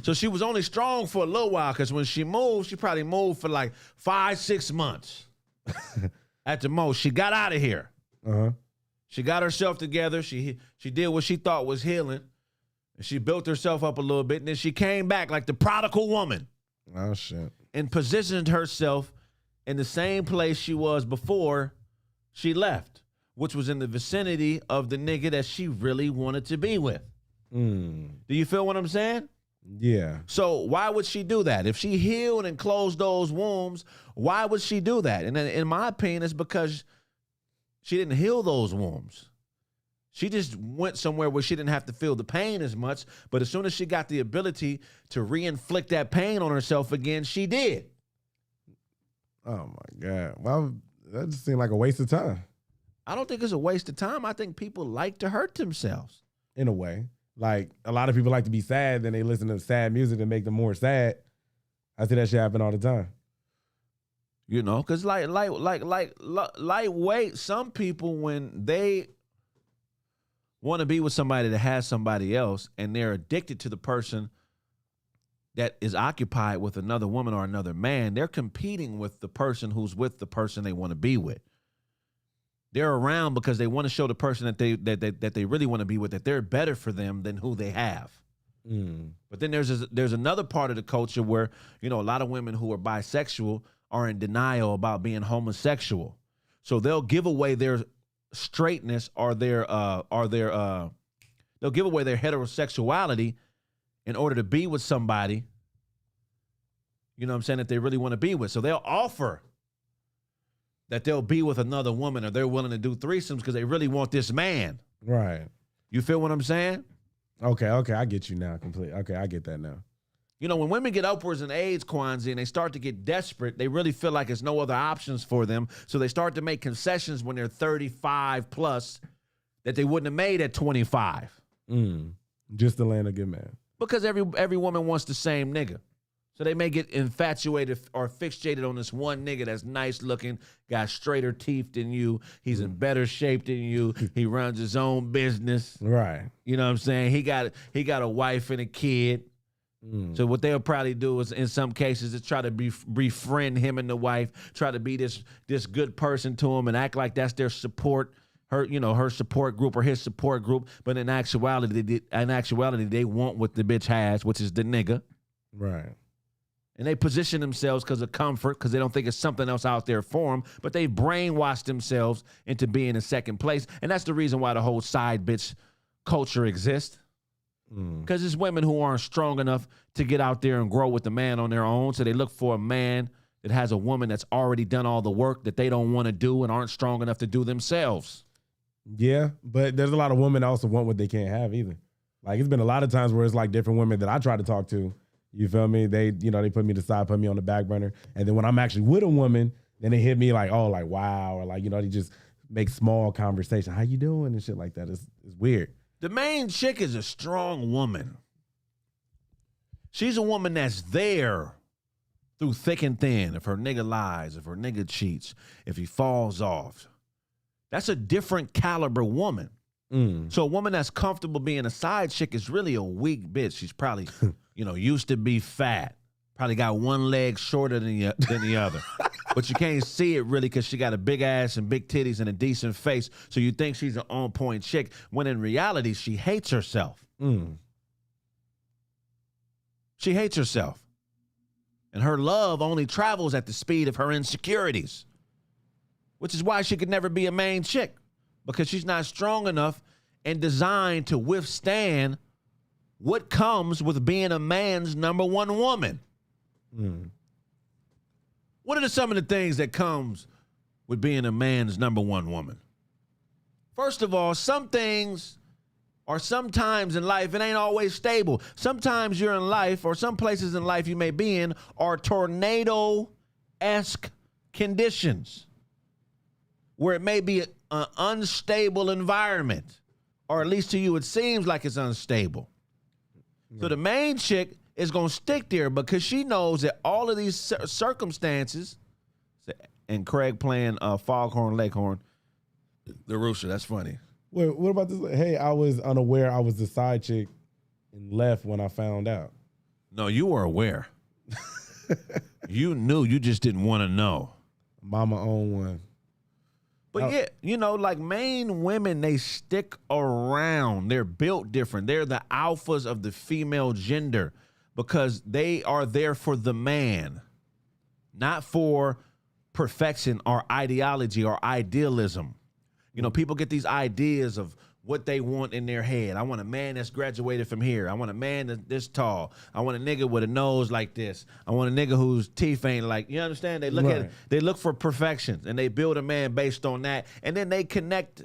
S1: So she was only strong for a little while, because when she moved, she probably moved for like 5-6 months. At the most. She got out of here. She got herself together. She did what she thought was healing. And she built herself up a little bit. And then she came back like the prodigal woman.
S5: Oh shit.
S1: And positioned herself in the same place she was before she left, which was in the vicinity of the nigga that she really wanted to be with. Do you feel what I'm saying?
S5: Yeah.
S1: So why would she do that? If she healed and closed those wombs, why would she do that? And in my opinion, it's because she didn't heal those wombs. She just went somewhere where she didn't have to feel the pain as much. But as soon as she got the ability to re-inflict that pain on herself again, she did.
S5: Oh my God. Well, that just seemed like a waste of time.
S1: I don't think it's a waste of time. I think people like to hurt themselves.
S5: In a way. Like, a lot of people like to be sad, then they listen to sad music to make them more sad. I see that shit happen all the time.
S1: You know, because lightweight, some people, when they want to be with somebody that has somebody else and they're addicted to the person that is occupied with another woman or another man, they're competing with the person who's with the person they want to be with. They're around because they want to show the person that they really want to be with that they're better for them than who they have. But then there's another part of the culture where, you know, a lot of women who are bisexual are in denial about being homosexual. So they'll give away their straightness or they'll give away their heterosexuality in order to be with somebody, you know what I'm saying, that they really want to be with. So they'll offer that they'll be with another woman or they're willing to do threesomes because they really want this man.
S5: Right.
S1: You feel what I'm saying?
S5: Okay, I get you now completely. Okay, I get that now.
S1: You know, when women get upwards in age, Kwanzaa, and they start to get desperate, they really feel like there's no other options for them. So they start to make concessions when they're 35 plus that they wouldn't have made at 25.
S5: Just to land a good man.
S1: Because every woman wants the same nigga. So they may get infatuated or fixated on this one nigga that's nice looking, got straighter teeth than you. He's in better shape than you. He runs his own business.
S5: Right.
S1: You know what I'm saying? He got a wife and a kid. So what they'll probably do is, in some cases, is try to befriend him and the wife, try to be this good person to him and act like that's their support, her support group or his support group. But in actuality, they want what the bitch has, which is the nigga.
S5: Right.
S1: And they position themselves because of comfort, because they don't think it's something else out there for them. But they brainwashed themselves into being in second place. And that's the reason why the whole side bitch culture exists. Because it's women who aren't strong enough to get out there and grow with the man on their own. So they look for a man that has a woman that's already done all the work that they don't want to do and aren't strong enough to do themselves.
S5: Yeah, but there's a lot of women that also want what they can't have either. Like, it's been a lot of times where it's like different women that I try to talk to. You feel me? They put me to the side, put me on the back burner. And then when I'm actually with a woman, then they hit me like, oh, like, wow. Or like, they just make small conversation. How you doing? And shit like that. It's weird.
S1: The main chick is a strong woman. She's a woman that's there through thick and thin. If her nigga lies, if her nigga cheats, if he falls off. That's a different caliber woman. So a woman that's comfortable being a side chick is really a weak bitch. She's probably, used to be fat. Probably got one leg shorter than the other. But you can't see it really because she got a big ass and big titties and a decent face. So you think she's an on-point chick, when in reality, she hates herself. She hates herself. And her love only travels at the speed of her insecurities, which is why she could never be a main chick, because she's not strong enough and designed to withstand what comes with being a man's number one woman. What are some of the things that comes with being a man's number one woman? First of all, some things or sometimes in life, it ain't always stable. Sometimes you're in life, or some places in life you may be in, are tornado-esque conditions where it may be an unstable environment, or at least to you it seems like it's unstable. So the main chick is going to stick there because she knows that all of these circumstances, and Kraig playing Foghorn Leghorn, the rooster, that's funny.
S5: Wait, what about this? Hey, I was unaware I was the side chick and left when I found out.
S1: No, you were aware. You knew, you just didn't want to know.
S5: Mama owned one.
S1: But yeah, like main women, they stick around. They're built different. They're the alphas of the female gender. because they are there for the man, not for perfection or ideology or idealism. You know, people get these ideas of what they want in their head. I want a man that's graduated from here. I want a man that's this tall. I want a nigga with a nose like this. I want a nigga whose teeth ain't like, you understand? They look at it, they look for perfection, and they build a man based on that. And then they connect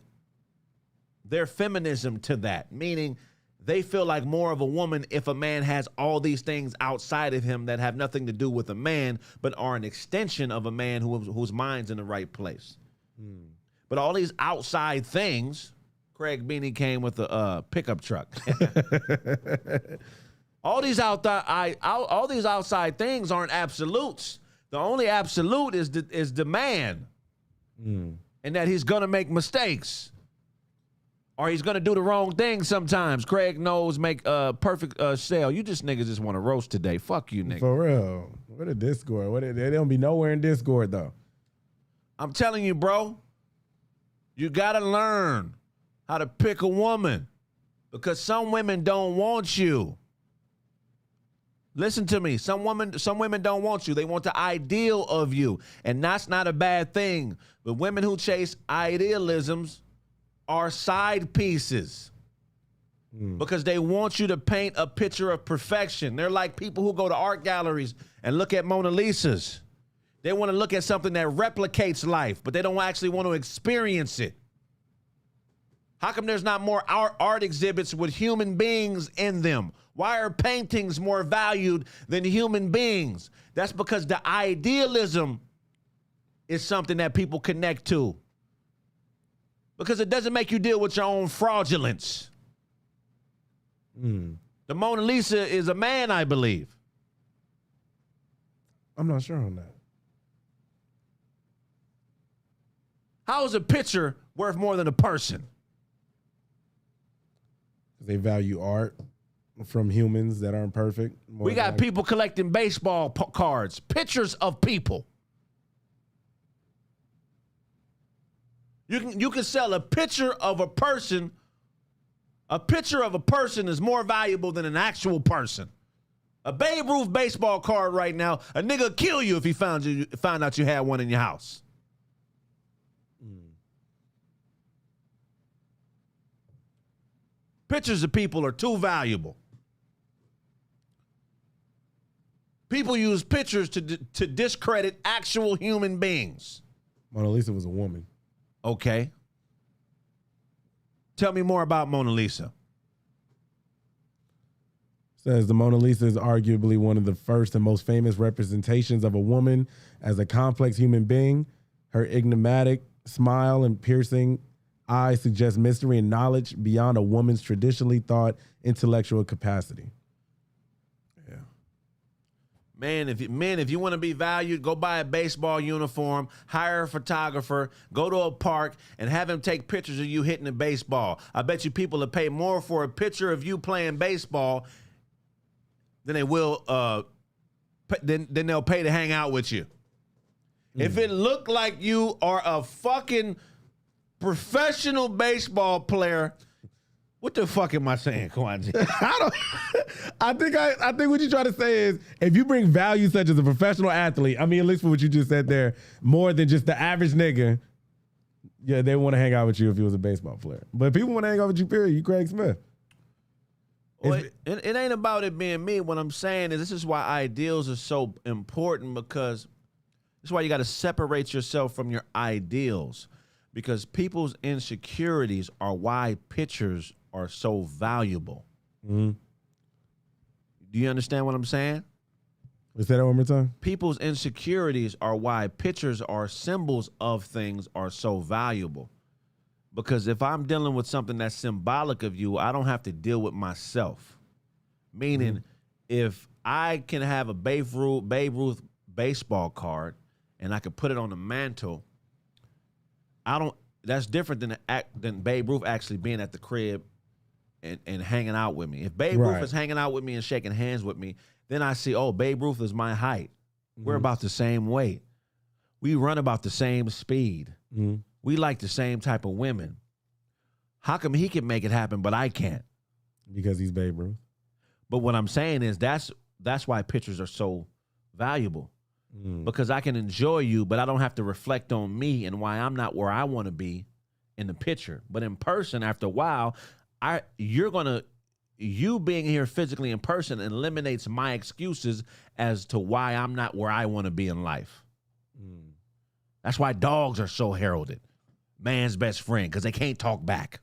S1: their feminism to that, meaning they feel like more of a woman if a man has all these things outside of him that have nothing to do with a man, but are an extension of a man whose mind's in the right place. But all these outside things, Kraig Beanie came with a pickup truck. all these outside things aren't absolutes. The only absolute is the man, and that he's gonna make mistakes. Or he's gonna do the wrong thing sometimes. Kraig knows make a perfect sale. You niggas just want to roast today. Fuck you, nigga.
S5: For real. What a Discord. They don't be nowhere in Discord though.
S1: I'm telling you, bro. You gotta learn how to pick a woman, because some women don't want you. Listen to me. Some women don't want you. They want the ideal of you, and that's not a bad thing. But women who chase idealisms are side pieces because they want you to paint a picture of perfection. They're like people who go to art galleries and look at Mona Lisas. They want to look at something that replicates life, but they don't actually want to experience it. How come there's not more art exhibits with human beings in them? Why are paintings more valued than human beings? That's because the idealism is something that people connect to. Because it doesn't make you deal with your own fraudulence. The Mona Lisa is a man, I believe.
S5: I'm not sure on that.
S1: How is a picture worth more than a person?
S5: They value art from humans that aren't perfect.
S1: We got people collecting baseball cards, pictures of people. You can sell a picture of a person. A picture of a person is more valuable than an actual person. A Babe Ruth baseball card right now, a nigga would kill you if he found out you had one in your house. Pictures of people are too valuable. People use pictures to discredit actual human beings.
S5: Mona Lisa was a woman.
S1: Okay. Tell me more about Mona Lisa.
S5: Says the Mona Lisa is arguably one of the first and most famous representations of a woman as a complex human being. Her enigmatic smile and piercing eyes suggest mystery and knowledge beyond a woman's traditionally thought intellectual capacity. Yeah.
S1: Man, if you want to be valued, go buy a baseball uniform, hire a photographer, go to a park, and have him take pictures of you hitting a baseball. I bet you people will pay more for a picture of you playing baseball than they will than they'll pay to hang out with you. If it looked like you are a fucking professional baseball player, what the fuck am I saying, Kwanji?
S5: I think what you're trying to say is if you bring value such as a professional athlete, I mean, at least for what you just said there, more than just the average nigga, yeah, they want to hang out with you if you was a baseball player. But people want to hang out with you, period. You Kraig Smith.
S1: Well, it ain't about it being me. What I'm saying is this is why ideals are so important, because this is why you got to separate yourself from your ideals. Because people's insecurities are why pictures are so valuable. Do you understand what I'm saying?
S5: Let's say that one more time.
S1: People's insecurities are why pictures or symbols of things are so valuable. Because if I'm dealing with something that's symbolic of you, I don't have to deal with myself. Meaning, if I can have a Babe Ruth baseball card and I could put it on the mantle, that's different than Babe Ruth actually being at the crib and hanging out with me. If Babe Ruth is hanging out with me and shaking hands with me, then I see, oh, Babe Ruth is my height. We're about the same weight. We run about the same speed. We like the same type of women. How come he can make it happen, but I can't?
S5: Because he's Babe Ruth.
S1: But what I'm saying is that's that's why pictures are so valuable. Because I can enjoy you, but I don't have to reflect on me and why I'm not where I want to be in the picture. But in person, after a while, you being here physically in person eliminates my excuses as to why I'm not where I want to be in life. That's why dogs are so heralded. Man's best friend, because they can't talk back.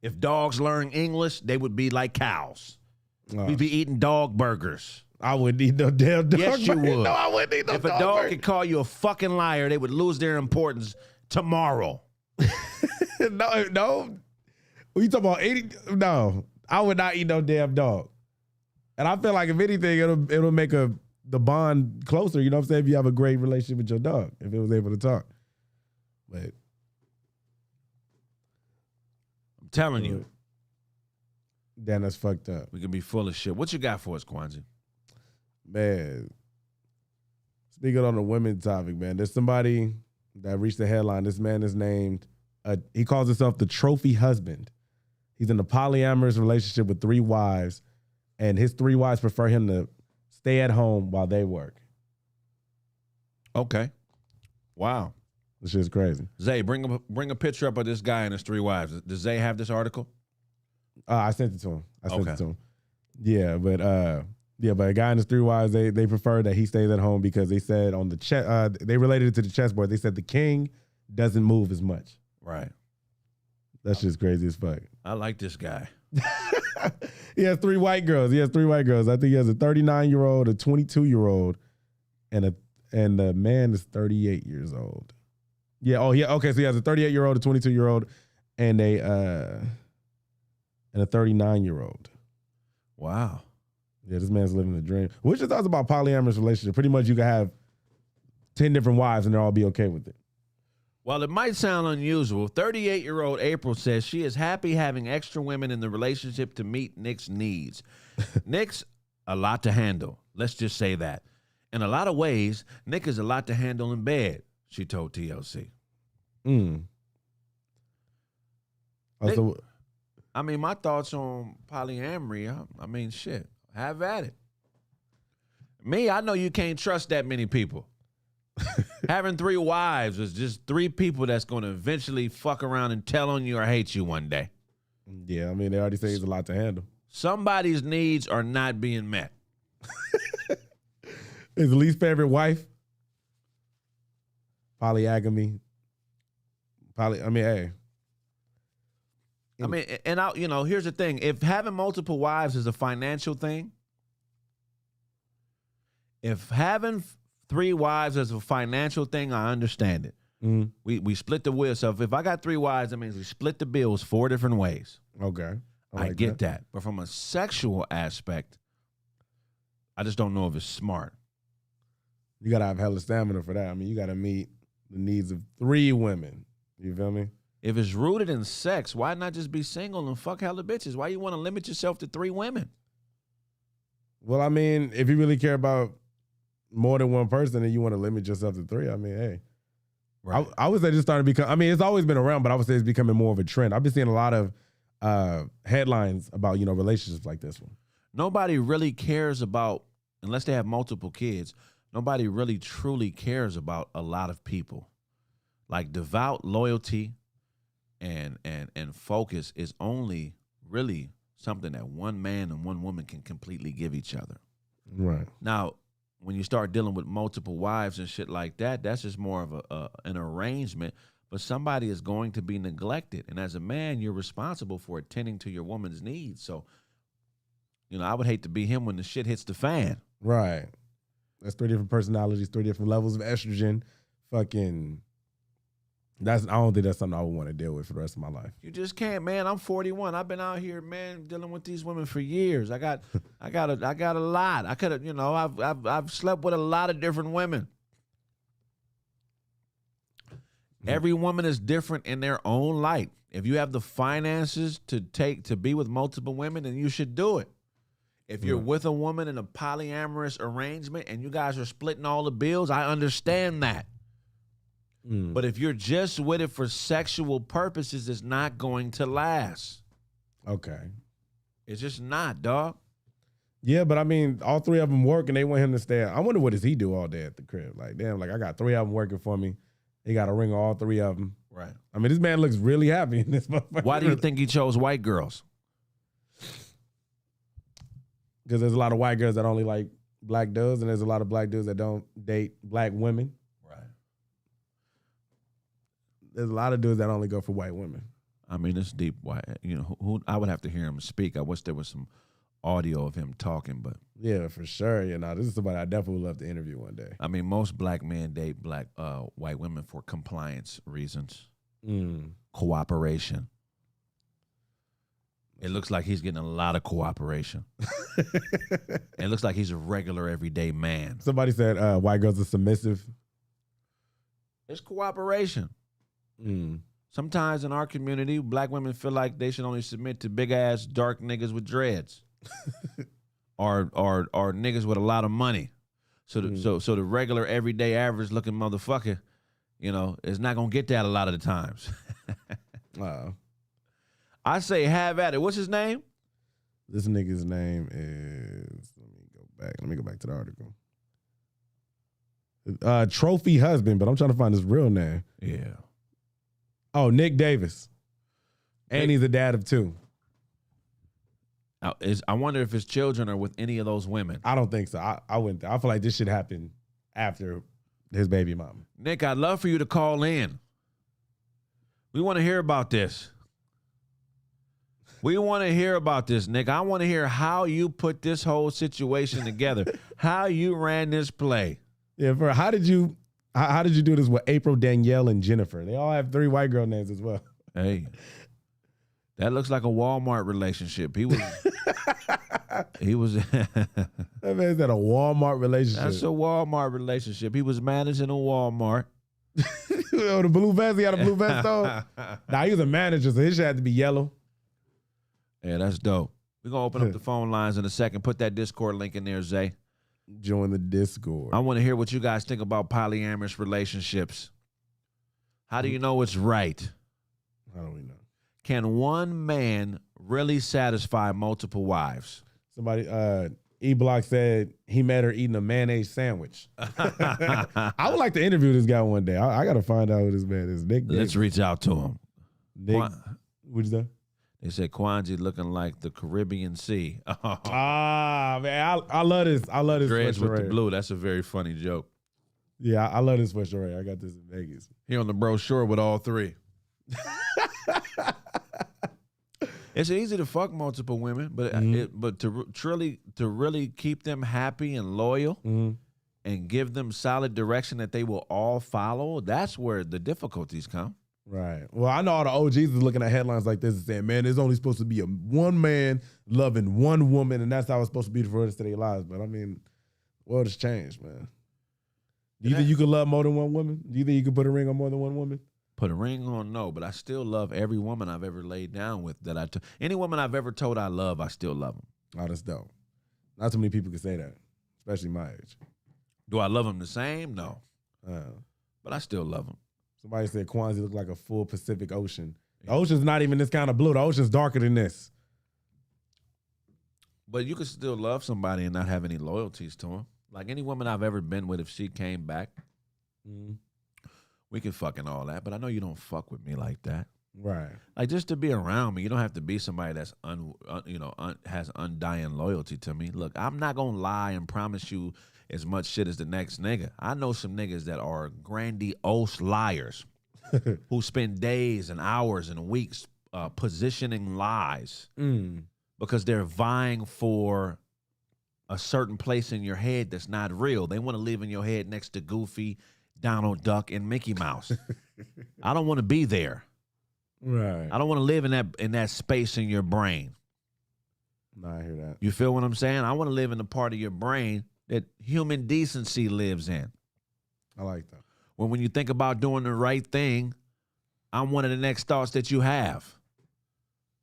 S1: If dogs learn English, they would be like cows. We'd be eating dog burgers.
S5: I wouldn't eat no damn dog.
S1: Yes, you would.
S5: No, I wouldn't eat no
S1: If a
S5: dog
S1: dog
S5: burger.
S1: could call you a fucking liar, they would lose their importance tomorrow.
S5: No. When you talking about eating? No, I would not eat no damn dog. And I feel like if anything, it'll make the bond closer. You know what I'm saying? If you have a great relationship with your dog, if it was able to talk. But
S1: I'm telling you,
S5: damn, that's fucked up.
S1: we can be full of shit. What you got for us, Kwanzi?
S5: Man, speaking on the women topic, man, there's somebody that reached the headline. This man is named, he calls himself the trophy husband. He's in a polyamorous relationship with 3 wives, and his 3 wives prefer him to stay at home while they work.
S1: Okay. Wow.
S5: This shit's crazy.
S1: Zay, bring a picture up of this guy and his 3 wives. Does Zay have this article?
S5: I sent it to him.
S1: Okay.
S5: Yeah, but a guy and his 3 wives, they prefer that he stays at home because they said on the they related it to the chessboard. They said the king doesn't move as much.
S1: Right.
S5: That's just crazy as fuck.
S1: I like this guy.
S5: He has 3 white girls. I think he has a 39-year-old, a 22-year-old, and the man is 38 years old. Yeah. Oh, yeah. Okay. So he has a 38-year-old, a 22-year-old, and a 39-year-old.
S1: Wow.
S5: Yeah, this man's living the dream. What's your thoughts about polyamorous relationship? Pretty much you can have 10 different wives and they'll all be okay with it.
S1: Well, it might sound unusual. 38-year-old April says she is happy having extra women in the relationship to meet Nick's needs. Nick's a lot to handle. Let's just say that. In a lot of ways, Nick is a lot to handle in bed, she told TLC. Nick, I mean, my thoughts on polyamory, I mean, shit, have at it. Me, I know you can't trust that many people. Having 3 wives is just 3 people that's going to eventually fuck around and tell on you or hate you one day.
S5: Yeah, I mean, they already say he's a lot to handle.
S1: Somebody's needs are not being met.
S5: His least favorite wife? Polyagamy. Hey.
S1: I mean, and here's the thing. If having multiple wives is a financial thing, if having 3 wives is a financial thing, I understand it.
S5: Mm-hmm.
S1: We split the bill. So if I got 3 wives, that means we split the bills 4 different ways.
S5: Okay.
S1: I get that. But from a sexual aspect, I just don't know if it's smart.
S5: You got to have hella stamina for that. I mean, you got to meet the needs of 3 women. You feel me?
S1: If it's rooted in sex, why not just be single and fuck hella bitches? Why you want to limit yourself to 3 women?
S5: Well, I mean, if you really care about more than one person and you want to limit yourself to 3, I mean, hey.
S1: Right.
S5: I would say it's starting to become, I mean, it's always been around, but I would say it's becoming more of a trend. I've been seeing a lot of headlines about, relationships like this one.
S1: Nobody really cares about, unless they have multiple kids, nobody really truly cares about a lot of people. Like devout loyalty and focus is only really something that one man and one woman can completely give each other.
S5: Right.
S1: Now, when you start dealing with multiple wives and shit like that, that's just more of an arrangement. But somebody is going to be neglected. And as a man, you're responsible for attending to your woman's needs. So, I would hate to be him when the shit hits the fan.
S5: Right. That's 3 different personalities, 3 different levels of estrogen. I don't think that's something I would want to deal with for the rest of my life.
S1: You just can't, man. I'm 41. I've been out here, man, dealing with these women for years. I got a lot. I could have, I've slept with a lot of different women. Every woman is different in their own light. If you have the finances to be with multiple women, then you should do it. If you're with a woman in a polyamorous arrangement and you guys are splitting all the bills, I understand that. But if you're just with it for sexual purposes, it's not going to last.
S5: Okay.
S1: It's just not, dog.
S5: Yeah, but I mean, all three of them work and they want him to stay. I wonder what does he do all day at the crib? Like, damn, like I got three of them working for me. He got a ring on all three of them.
S1: Right.
S5: I mean, this man looks really happy in this motherfucker.
S1: Why do you think he chose white girls?
S5: Because there's a lot of white girls that only like black dudes, and there's a lot of black dudes that don't date black women.
S1: Right.
S5: There's a lot of dudes that only go for white women.
S1: I mean, it's deep. White. You know, who I would have to hear him speak. I wish there was some audio of him talking, but
S5: Yeah, for sure. You know, this is somebody I definitely would love to interview one day.
S1: I mean, most black men date white women for compliance reasons, cooperation. It looks like he's getting a lot of cooperation. It looks like he's a regular, everyday man.
S5: Somebody said white girls are submissive.
S1: It's cooperation. Sometimes in our community, black women feel like they should only submit to big ass dark niggas with dreads, or niggas with a lot of money. So the regular, everyday, average looking motherfucker, you know, is not gonna get that a lot of the times. I say have at it. What's his name?
S5: This nigga's name is. Let me go back to the article. Trophy husband, but I'm trying to find his real name.
S1: Yeah.
S5: Oh, Nick Davis. And he's a dad of two.
S1: I wonder if his children are with any of those women.
S5: I don't think so. I wouldn't. I feel like this should happen after his baby mama.
S1: Nick, I'd love for you to call in. We want to hear about this. We want to hear about this, Nick. I want to hear how you put this whole situation together, how you ran this play.
S5: Yeah, how did you do this with April, Danielle, and Jennifer? They all have 3 white girl names as well.
S1: Hey, that looks like a Walmart relationship. He was
S5: That man's at a Walmart relationship.
S1: That's a Walmart relationship. He was managing a Walmart.
S5: Oh, the blue vest, he had a blue vest on? Nah, he was a manager, so his shit had to be yellow.
S1: Yeah, that's dope. We're going to open up the phone lines in a second. Put that Discord link in there, Zay.
S5: Join the Discord.
S1: I want to hear what you guys think about polyamorous relationships. How do you know it's right?
S5: How do we know?
S1: Can one man really satisfy multiple wives?
S5: Somebody, E-Block said he met her eating a mayonnaise sandwich. I would like to interview this guy one day. I got to find out who this man is. Nick.
S1: Let's reach out to him.
S5: Nick, what'd you say?
S1: They said Kwanzi looking like the Caribbean Sea.
S5: Man, I love this. I love this.
S1: Dreads with the blue. That's a very funny joke.
S5: Yeah, I love this for sure. I got this in Vegas.
S1: He on the brochure with all 3. It's easy to fuck multiple women, but but to really keep them happy and loyal and give them solid direction that they will all follow, that's where the difficulties come.
S5: Right. Well, I know all the OGs is looking at headlines like this and saying, man, there's only supposed to be one man loving one woman, and that's how it's supposed to be for the rest of their lives. But I mean, the world has changed, man. Do you think you could love more than one woman? Do you think you could put a ring on more than one woman?
S1: Put a ring on, no, but I still love every woman I've ever laid down with. Any woman I've ever told I love, I still love them.
S5: Oh, that's dope. Not too many people can say that, especially my age.
S1: Do I love them the same? No. But I still love them.
S5: Somebody said Kwanzi looked like a full Pacific Ocean. The ocean's not even this kind of blue. The ocean's darker than this.
S1: But you can still love somebody and not have any loyalties to them. Like any woman I've ever been with, if she came back, we can fucking all that. But I know you don't fuck with me like that.
S5: Right.
S1: Like just to be around me, you don't have to be somebody that's has undying loyalty to me. Look, I'm not gonna lie and promise you as much shit as the next nigga. I know some niggas that are grandiose liars who spend days and hours and weeks positioning lies because they're vying for a certain place in your head that's not real. They want to live in your head next to Goofy, Donald Duck, and Mickey Mouse. I don't want to be there.
S5: Right.
S1: I don't want to live in that space in your brain.
S5: No, I hear that.
S1: You feel what I'm saying? I want to live in the part of your brain that human decency lives in.
S5: I like that.
S1: When you think about doing the right thing, I'm one of the next thoughts that you have.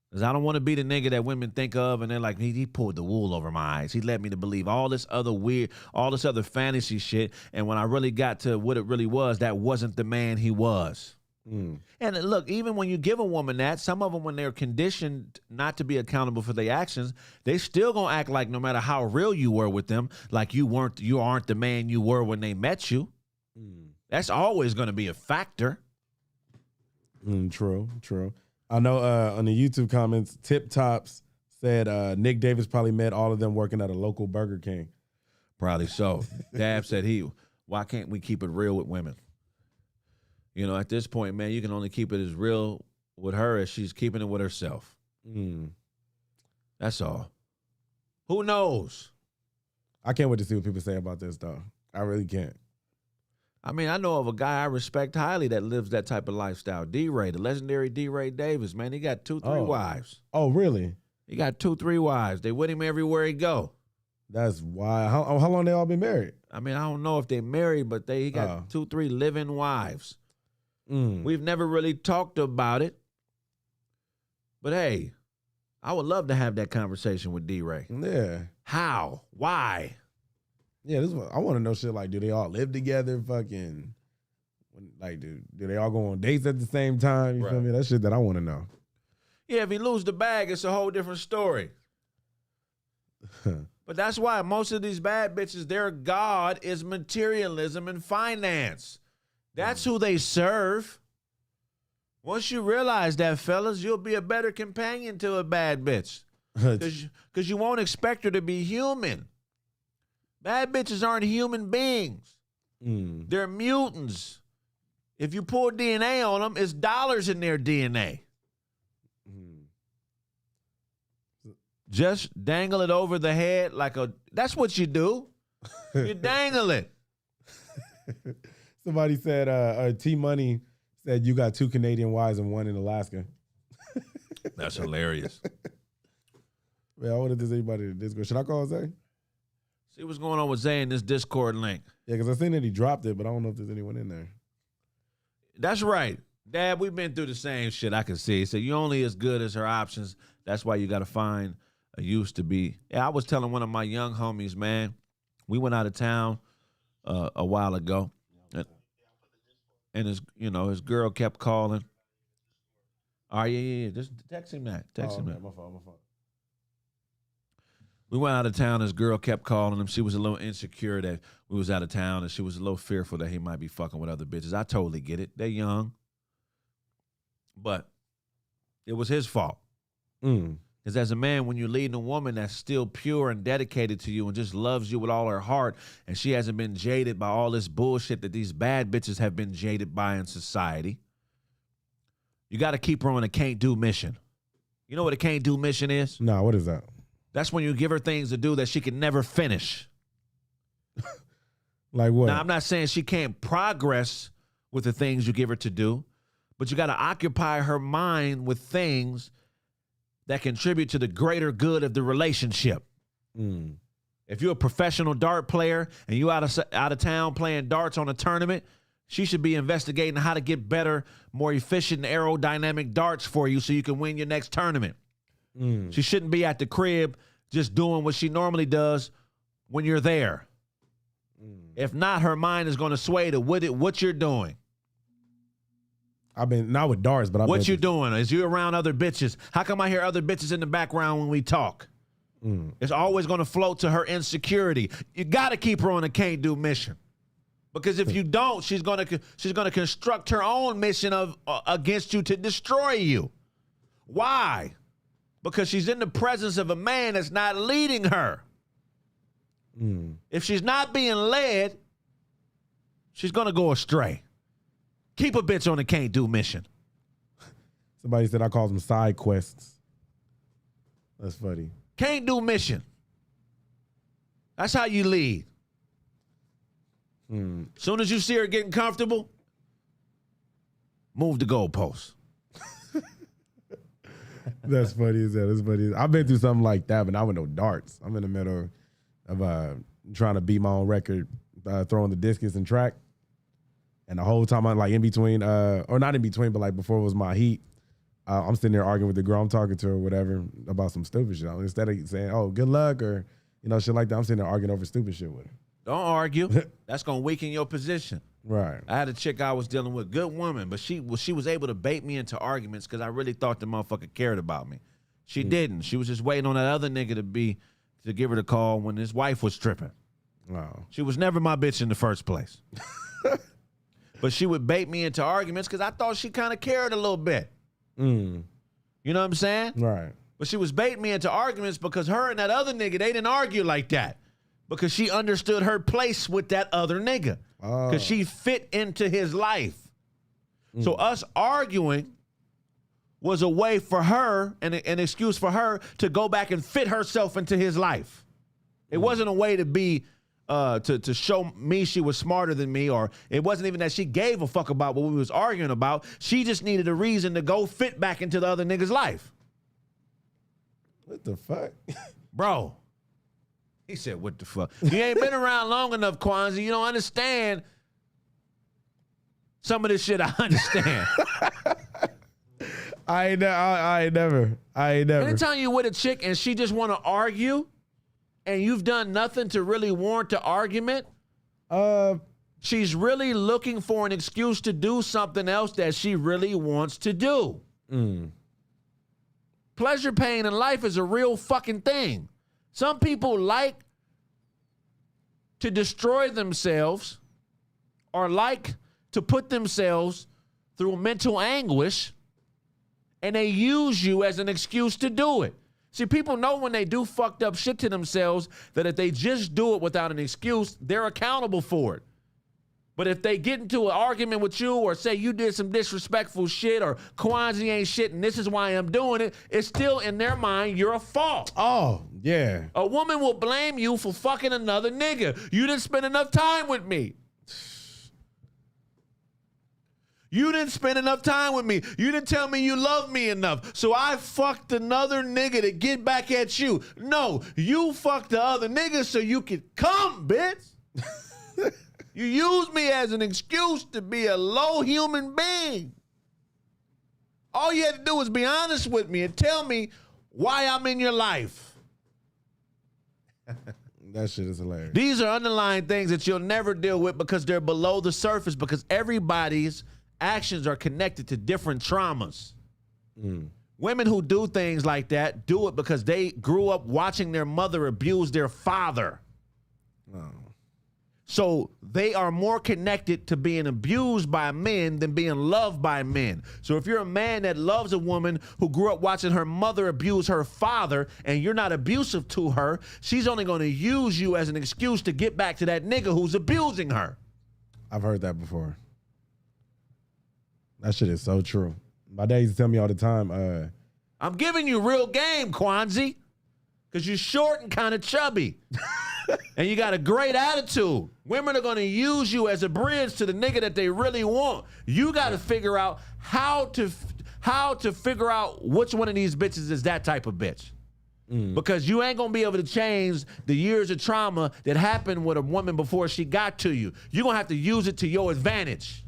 S1: Because I don't want to be the nigga that women think of and they're like, he pulled the wool over my eyes. He led me to believe all this other weird, all this other fantasy shit. And when I really got to what it really was, that wasn't the man he was. And look, even when you give a woman that, some of them, when they're conditioned not to be accountable for their actions, they still gonna act like no matter how real you were with them, like you aren't the man you were when they met you. That's always gonna be a factor.
S5: True. I know on the YouTube comments, Tip Tops said Nick Davis probably met all of them working at a local Burger King.
S1: Probably so. Dab said why can't we keep it real with women? You know, at this point, man, you can only keep it as real with her as she's keeping it with herself. That's all. Who knows?
S5: I can't wait to see what people say about this, though. I really can't.
S1: I mean, I know of a guy I respect highly that lives that type of lifestyle. D-Ray, the legendary D-Ray Davis, man. He got 2-3 wives.
S5: Oh, really?
S1: He got 2-3 wives. They with him everywhere he go.
S5: That's why. How long they all been married?
S1: I mean, I don't know if they married, but he got 2-3 living wives. We've never really talked about it. But hey, I would love to have that conversation with D-Ray.
S5: Yeah.
S1: How? Why?
S5: Yeah, this is what I want to know. Shit like, do they all live together? Fucking, like, do they all go on dates at the same time? You feel me? That shit that I want to know.
S1: Yeah, if he lose the bag, it's a whole different story. But that's why most of these bad bitches, their God is materialism and finance. That's who they serve. Once you realize that, fellas, you'll be a better companion to a bad bitch. Because you won't expect her to be human. Bad bitches aren't human beings. They're mutants. If you pull DNA on them, it's dollars in their DNA. Just dangle it over the head that's what you do. You dangle it.
S5: Somebody said, T-Money said you got 2 Canadian wives and 1 in Alaska.
S1: That's hilarious.
S5: Man, I wonder if there's anybody in the Discord. Should I call Zay?
S1: See what's going on with Zay in this Discord link.
S5: Yeah, because I seen that he dropped it, but I don't know if there's anyone in there.
S1: That's right. Dad, we've been through the same shit, I can see. So you're only as good as her options. That's why you got to find a use to be. Yeah, I was telling one of my young homies, man, we went out of town a while ago. And his girl kept calling. All right, yeah. Just text him that. Text him that.
S5: My fault.
S1: We went out of town. His girl kept calling him. She was a little insecure that we was out of town, and she was a little fearful that he might be fucking with other bitches. I totally get it. They're young. But it was his fault. Because as a man, when you're leading a woman that's still pure and dedicated to you and just loves you with all her heart, and she hasn't been jaded by all this bullshit that these bad bitches have been jaded by in society, you got to keep her on a can't-do mission. You know what a can't-do mission is?
S5: Nah, what is that?
S1: That's when you give her things to do that she can never finish.
S5: Like what?
S1: Now, I'm not saying she can't progress with the things you give her to do, but you got to occupy her mind with things that contribute to the greater good of the relationship. If you're a professional dart player and you out of town playing darts on a tournament, she should be investigating how to get better, more efficient aerodynamic darts for you so you can win your next tournament. She shouldn't be at the crib just doing what she normally does when you're there. If not, her mind is going to sway to what you're doing.
S5: I've been, not with darts, but
S1: what you doing? Is you around other bitches? How come I hear other bitches in the background when we talk? It's always going to float to her insecurity. You got to keep her on a can't-do mission. Because if you don't, she's going to construct her own mission against you to destroy you. Why? Because she's in the presence of a man that's not leading her. If she's not being led, she's going to go astray. Keep a bitch on a can't-do mission.
S5: Somebody said I call them side quests. That's funny.
S1: Can't-do mission. That's how you lead. Soon as you see her getting comfortable, move the goalposts.
S5: That's funny as that. That's funny. I've been through something like that, but not with no darts. I'm in the middle of trying to beat my own record, throwing the discus and track. And the whole time I'm like in between, or not in between, but like before it was my heat, I'm sitting there arguing with the girl I'm talking to or whatever about some stupid shit. Instead of saying, oh, good luck or, shit like that, I'm sitting there arguing over stupid shit with her.
S1: Don't argue. That's gonna weaken your position.
S5: Right.
S1: I had a chick I was dealing with, good woman, but she was able to bait me into arguments because I really thought the motherfucker cared about me. She didn't. She was just waiting on that other nigga to give her the call when his wife was tripping.
S5: Wow.
S1: She was never my bitch in the first place. But she would bait me into arguments because I thought she kind of cared a little bit. You know what I'm saying?
S5: Right.
S1: But she was baiting me into arguments because her and that other nigga, they didn't argue like that. Because she understood her place with that other nigga. Because she fit into his life. So us arguing was a way for her, and an excuse for her to go back and fit herself into his life. It wasn't a way to be, to show me she was smarter than me, or it wasn't even that she gave a fuck about what we was arguing about. She just needed a reason to go fit back into the other nigga's life.
S5: What the fuck?
S1: Bro. He said, what the fuck? You ain't been around long enough, Kwanzaa. You don't understand some of this shit I understand.
S5: I ain't never.
S1: Anytime you with a chick and she just want to argue and you've done nothing to really warrant the argument, she's really looking for an excuse to do something else that she really wants to do. Pleasure, pain, and life is a real fucking thing. Some people like to destroy themselves or like to put themselves through mental anguish, and they use you as an excuse to do it. See, people know when they do fucked up shit to themselves that if they just do it without an excuse, they're accountable for it. But if they get into an argument with you or say you did some disrespectful shit or Kwanzaa ain't shit and this is why I'm doing it, it's still in their mind you're a fault.
S5: Oh, yeah.
S1: A woman will blame you for fucking another nigga. You didn't spend enough time with me. You didn't spend enough time with me. You didn't tell me you loved me enough. So I fucked another nigga to get back at you. No, you fucked the other nigga so you could come, bitch. You use me as an excuse to be a low human being. All you had to do was be honest with me and tell me why I'm in your life.
S5: That shit is hilarious.
S1: These are underlying things that you'll never deal with because they're below the surface, because everybody's actions are connected to different traumas. Women who do things like that do it because they grew up watching their mother abuse their father. So they are more connected to being abused by men than being loved by men. So if you're a man that loves a woman who grew up watching her mother abuse her father and you're not abusive to her, she's only going to use you as an excuse to get back to that nigga who's abusing her.
S5: I've heard that before. That shit is so true. My dad used to tell me all the time,
S1: I'm giving you real game, Kwanzaa, because you're short and kind of chubby. And you got a great attitude. Women are going to use you as a bridge to the nigga that they really want. You got to figure out how to figure out which one of these bitches is that type of bitch. Because you ain't going to be able to change the years of trauma that happened with a woman before she got to you. You're going to have to use it to your advantage.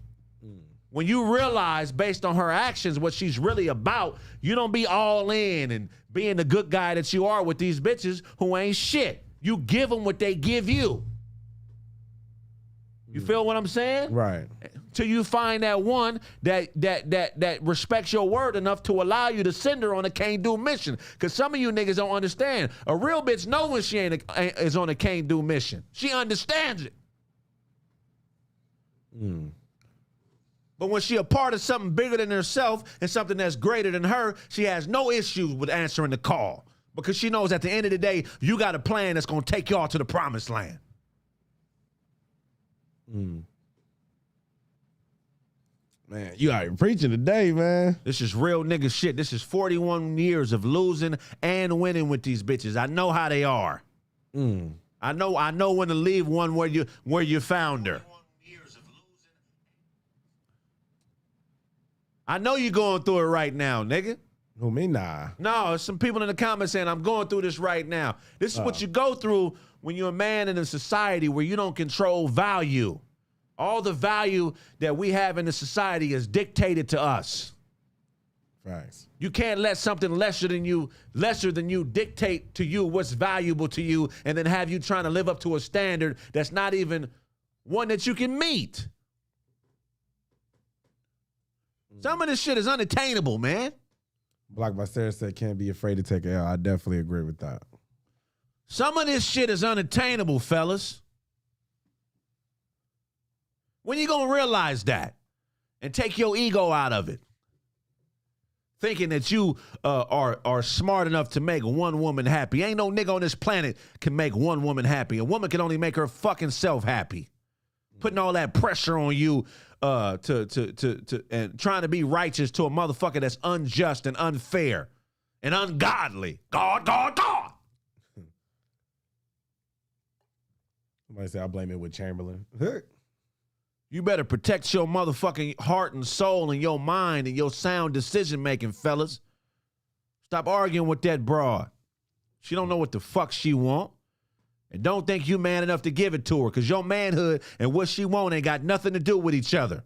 S1: When you realize based on her actions what she's really about, you don't be all in and being the good guy that you are with these bitches who ain't shit. You give them what they give you. You feel what I'm saying?
S5: right.
S1: Till you find that one that respects your word enough to allow you to send her on a can't-do mission. Because some of you niggas don't understand. A real bitch knows when she is on a can't-do mission. She understands it. But when she a part of something bigger than herself and something that's greater than her, she has no issues with answering the call. Because she knows at the end of the day, you got a plan that's going to take y'all to the promised land.
S5: Man, you out here preaching today, man.
S1: This is real nigga shit. This is 41 years of losing and winning with these bitches. I know how they are. I know when to leave one where you found her. I know you're going through it right now, nigga.
S5: Who, me? Nah.
S1: No, there's some people in the comments saying, I'm going through this right now. This is what you go through when you're a man in a society where you don't control value. All the value that we have in the society is dictated to us.
S5: Facts.
S1: You can't let something lesser than you dictate to you what's valuable to you and then have you trying to live up to a standard that's not even one that you can meet. Some of this shit is unattainable, man.
S5: Block by Sarah said, can't be afraid to take a L. I definitely agree with that.
S1: Some of this shit is unattainable, fellas. When you gonna realize that and take your ego out of it? Thinking that you are smart enough to make one woman happy. Ain't no nigga on this planet can make one woman happy. A woman can only make her fucking self happy. Putting all that pressure on you to and trying to be righteous to a motherfucker that's unjust and unfair and ungodly. God.
S5: Somebody say I blame it with Chamberlain.
S1: You better protect your motherfucking heart and soul and your mind and your sound decision making, fellas. Stop arguing with that broad. She don't know what the fuck she want. And don't think you man enough to give it to her, because your manhood and what she want ain't got nothing to do with each other.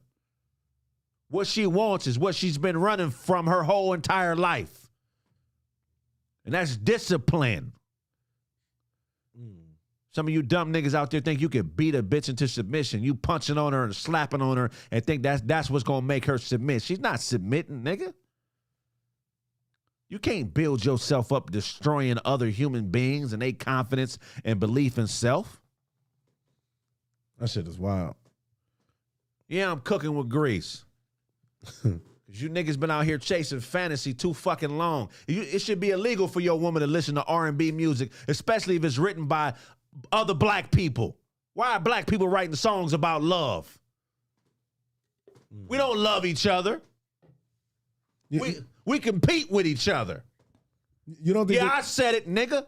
S1: What she wants is what she's been running from her whole entire life. And that's discipline. Some of you dumb niggas out there think you can beat a bitch into submission. You punching on her and slapping on her and think that's what's going to make her submit. She's not submitting, nigga. You can't build yourself up destroying other human beings and their confidence and belief in self.
S5: That shit is wild.
S1: Yeah, I'm cooking with grease. Because you niggas been out here chasing fantasy too fucking long. It should be illegal for your woman to listen to R&B music, especially if it's written by other black people. Why are black people writing songs about love? We don't love each other. We compete with each other.
S5: You don't think?
S1: Yeah, I said it, nigga.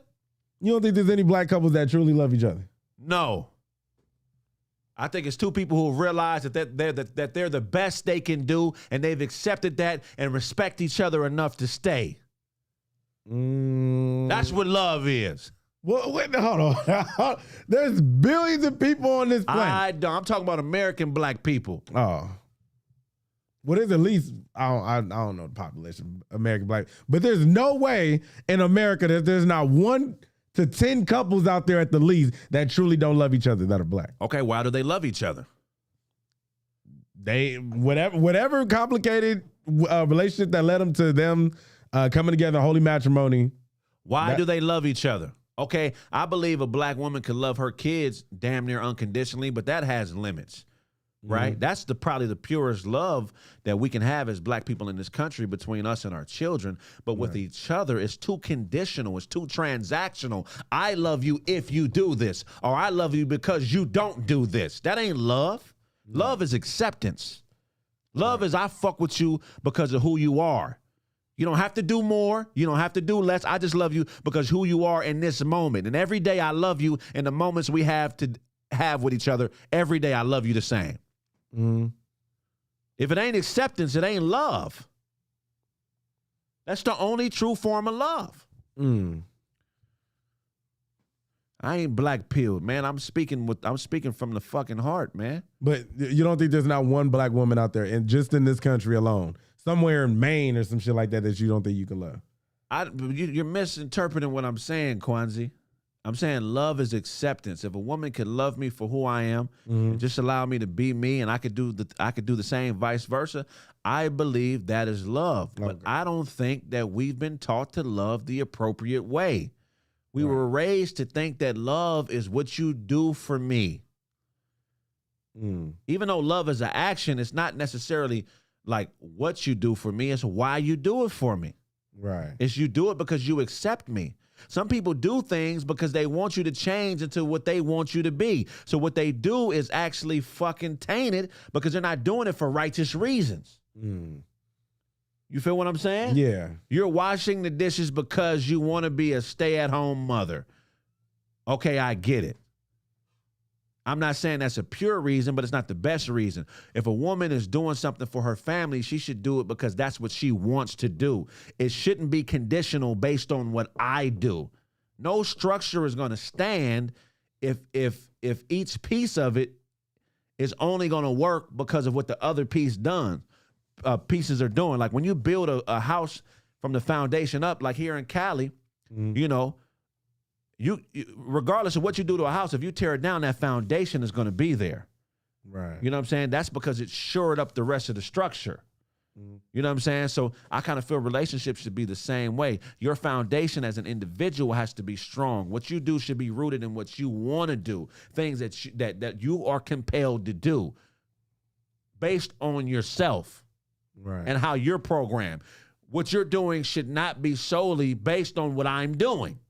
S5: You don't think there's any black couples that truly love each other?
S1: No. I think it's two people who realize that they're the best they can do, and they've accepted that and respect each other enough to stay. That's what love is.
S5: Well, wait, hold on. There's billions of people on this planet.
S1: I'm talking about American black people.
S5: Oh. Well, there's at least, I don't know the population, American black, but there's no way in America that there's not 1 to 10 couples out there at the least that truly don't love each other that are black.
S1: Okay, why do they love each other?
S5: They, whatever complicated relationship that led them to them coming together in holy matrimony.
S1: Why do they love each other? Okay, I believe a black woman can love her kids damn near unconditionally, but that has limits. Right? That's probably the purest love that we can have as black people in this country between us and our children. But with each other, it's too conditional. It's too transactional. I love you if you do this, or I love you because you don't do this. That ain't love. Love is acceptance. Love is I fuck with you because of who you are. You don't have to do more. You don't have to do less. I just love you because who you are in this moment. And every day I love you in the moments we have to have with each other. Every day I love you the same. If it ain't acceptance, it ain't love. That's the only true form of love. I ain't black pilled, man. I'm speaking from the fucking heart, man.
S5: But you don't think there's not one black woman out there, and just in this country alone, somewhere in Maine or some shit like that you don't think you can love?
S1: You're misinterpreting what I'm saying, Kwanzi. I'm saying love is acceptance. If a woman could love me for who I am, and just allow me to be me, and I could do the same, vice versa, I believe that is love. Okay. But I don't think that we've been taught to love the appropriate way. We were raised to think that love is what you do for me. Even though love is an action, it's not necessarily like what you do for me, it's why you do it for me.
S5: Right.
S1: It's you do it because you accept me. Some people do things because they want you to change into what they want you to be. So what they do is actually fucking tainted because they're not doing it for righteous reasons. You feel what I'm saying?
S5: Yeah.
S1: You're washing the dishes because you want to be a stay-at-home mother. Okay, I get it. I'm not saying that's a pure reason, but it's not the best reason. If a woman is doing something for her family, she should do it because that's what she wants to do. It shouldn't be conditional based on what I do. No structure is going to stand if each piece of it is only going to work because of what the other piece done. pieces are doing. Like when you build a house from the foundation up, like here in Cali, you know, you regardless of what you do to a house, if you tear it down, that foundation is going to be there.
S5: Right.
S1: You know what I'm saying? That's because it shored up the rest of the structure. You know what I'm saying? So I kind of feel relationships should be the same way. Your foundation as an individual has to be strong. What you do should be rooted in what you want to do, things that you are compelled to do based on yourself and how you're programmed. What you're doing should not be solely based on what I'm doing.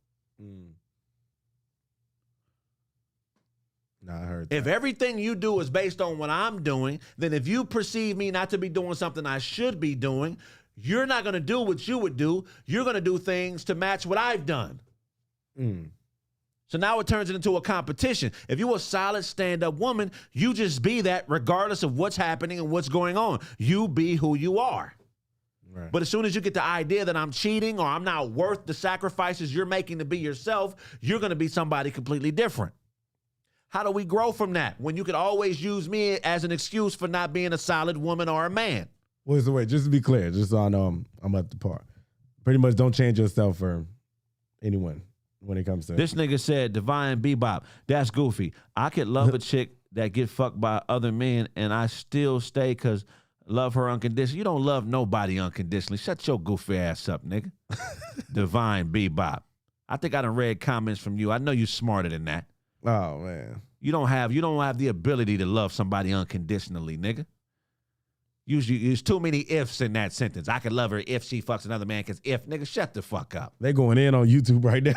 S5: No, I heard that.
S1: If everything you do is based on what I'm doing, then if you perceive me not to be doing something I should be doing, you're not going to do what you would do. You're going to do things to match what I've done. So now it turns it into a competition. If you're a solid stand-up woman, you just be that regardless of what's happening and what's going on. You be who you are.
S5: Right.
S1: But as soon as you get the idea that I'm cheating or I'm not worth the sacrifices you're making to be yourself, you're going to be somebody completely different. How do we grow from that when you could always use me as an excuse for not being a solid woman or a man?
S5: Wait, so wait, just to be clear, just so I know I'm at the part. Pretty much don't change yourself for anyone when it comes to
S1: This nigga said, Divine Bebop, that's goofy. I could love a chick that get fucked by other men and I still stay because love her unconditionally. You don't love nobody unconditionally. Shut your goofy ass up, nigga. Divine Bebop. I think I done read comments from you. I know you smarter than that.
S5: Oh man.
S1: You don't have the ability to love somebody unconditionally, nigga. Use too many ifs in that sentence. I could love her if she fucks another man because if, nigga, shut the fuck up.
S5: They going in on YouTube right now.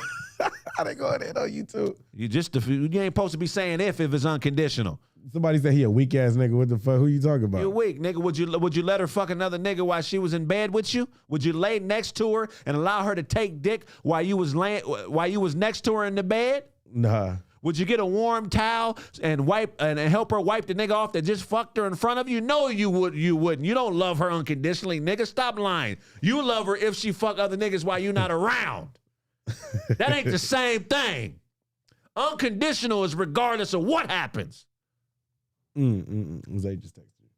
S5: They going in on YouTube.
S1: You ain't supposed to be saying if it's unconditional.
S5: Somebody said he a weak ass nigga. What the fuck? Who you talking about?
S1: You're weak, nigga. Would you let her fuck another nigga while she was in bed with you? Would you lay next to her and allow her to take dick while you was next to her in the bed?
S5: Nah.
S1: Would you get a warm towel and help her wipe the nigga off that just fucked her in front of you? No, you wouldn't. You don't love her unconditionally, nigga. Stop lying. You love her if she fuck other niggas while you not around. That ain't the same thing. Unconditional is regardless of what happens.
S5: Zay just texted you.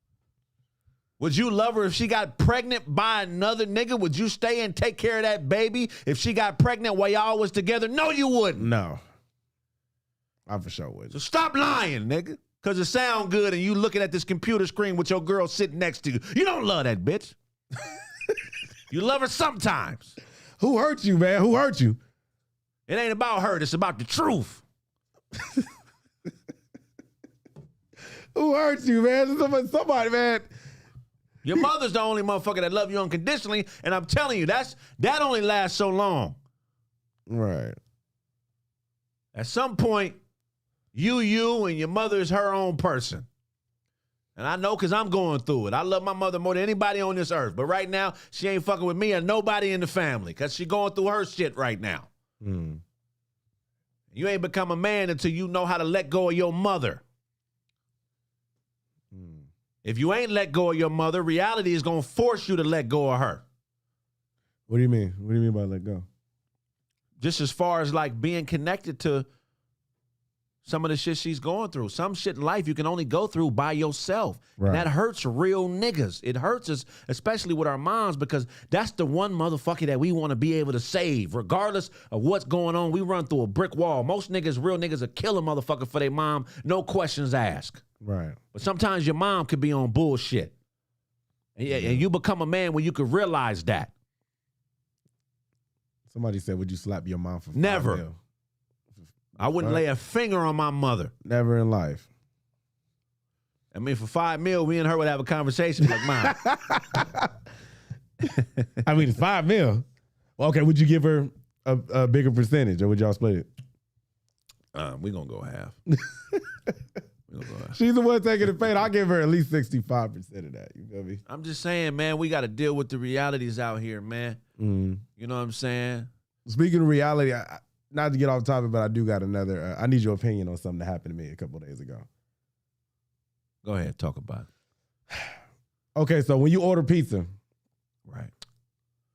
S1: Would you love her if she got pregnant by another nigga? Would you stay and take care of that baby if she got pregnant while y'all was together? No, you wouldn't.
S5: No. I for sure would.
S1: So stop lying, nigga. Because it sound good and you looking at this computer screen with your girl sitting next to you. You don't love that bitch. You love her sometimes.
S5: Who hurt you, man? Who hurt you?
S1: It ain't about her. It's about the truth.
S5: Who hurt you, man? Somebody, man.
S1: Your mother's the only motherfucker that love you unconditionally, and I'm telling you, that only lasts so long.
S5: Right.
S1: At some point, you and your mother is her own person. And I know because I'm going through it. I love my mother more than anybody on this earth. But right now, she ain't fucking with me or nobody in the family because she going through her shit right now. You ain't become a man until you know how to let go of your mother. If you ain't let go of your mother, reality is going to force you to let go of her.
S5: What do you mean? What do you mean by let go?
S1: Just as far as like being connected to some of the shit she's going through. Some shit in life you can only go through by yourself.
S5: Right.
S1: And that hurts real niggas. It hurts us, especially with our moms, because that's the one motherfucker that we want to be able to save. Regardless of what's going on, we run through a brick wall. Most niggas, real niggas, will kill a motherfucker for their mom, no questions asked.
S5: Right.
S1: But sometimes your mom could be on bullshit. And you become a man when you could realize that.
S5: Somebody said, would you slap your mom for $5
S1: Never.
S5: million?
S1: I wouldn't lay a finger on my mother.
S5: Never in life.
S1: I mean, for $5 million, me and her would have a conversation like mine.
S5: I mean, it's $5 million. Okay, would you give her a bigger percentage, or would y'all split it?
S1: We gonna go half.
S5: She's the one taking the pain. I'll give her at least 65% of that. You feel me?
S1: I'm just saying, man, we got to deal with the realities out here, man. You know what I'm saying?
S5: Speaking of reality, not to get off topic, but I do got another. I need your opinion on something that happened to me a couple of days ago.
S1: Go ahead, talk about it.
S5: Okay, so when you order pizza,
S1: Right.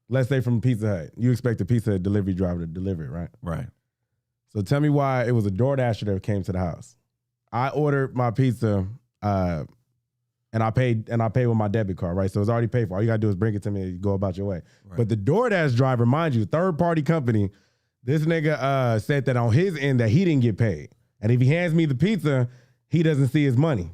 S5: let's say from Pizza Hut, you expect the pizza delivery driver to deliver it, right?
S1: Right.
S5: So tell me why it was a DoorDasher that came to the house. I ordered my pizza and I paid with my debit card, right? So it's already paid for. All you gotta do is bring it to me and you go about your way. Right. But the DoorDash driver, mind you, third party company, this nigga said that on his end that he didn't get paid. And if he hands me the pizza, he doesn't see his money.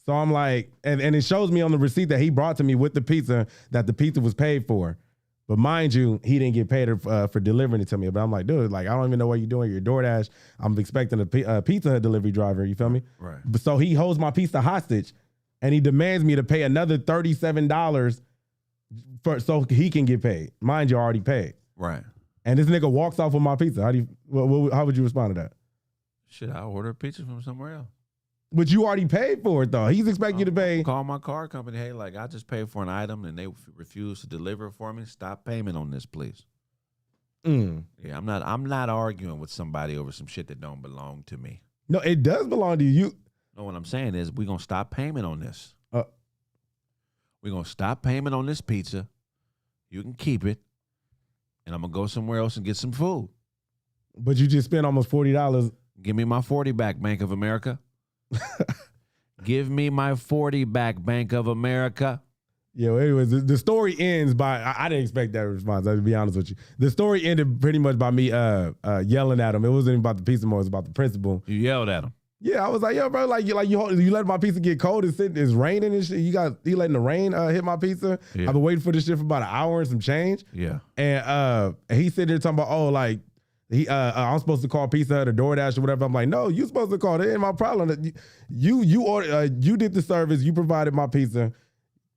S5: So I'm like, and it shows me on the receipt that he brought to me with the pizza that the pizza was paid for. But mind you, he didn't get paid for delivering it to me. But I'm like, dude, like, I don't even know what you're doing. You're DoorDash. I'm expecting a pizza delivery driver. You feel me?
S1: Right.
S5: But so he holds my pizza hostage, and he demands me to pay another $37 so he can get paid. Mind you, already paid.
S1: Right.
S5: And this nigga walks off with my pizza. How would you respond to that?
S1: Shit, I'll order a pizza from somewhere else.
S5: But you already paid for it, though. He's expecting you to pay.
S1: Call my car company. Hey, like, I just paid for an item and they refuse to deliver it for me. Stop payment on this, please. Yeah, I'm not arguing with somebody over some shit that don't belong to me.
S5: No, it does belong to you.
S1: No, what I'm saying is we're going to stop payment on this. We're going to stop payment on this pizza. You can keep it. And I'm going to go somewhere else and get some food.
S5: But you just spent almost $40.
S1: Give me my 40 back, Bank of America. Give me my 40 back, Bank of America.
S5: Yeah, well, anyways, the story ends by, I didn't expect that response, to be honest with you. The story ended pretty much by me yelling at him. It wasn't even about the pizza more, it was about the principal.
S1: You yelled at him?
S5: Yeah, I was like, yo, bro, you let my pizza get cold and it's raining and shit. You letting the rain hit my pizza. Yeah. I've been waiting for this shit for about an hour and some change.
S1: Yeah.
S5: And he sitting there talking about, oh, like, I'm supposed to call Pizza Hut or DoorDash or whatever. I'm like, no, you supposed to call. That ain't my problem. You did the service. You provided my pizza.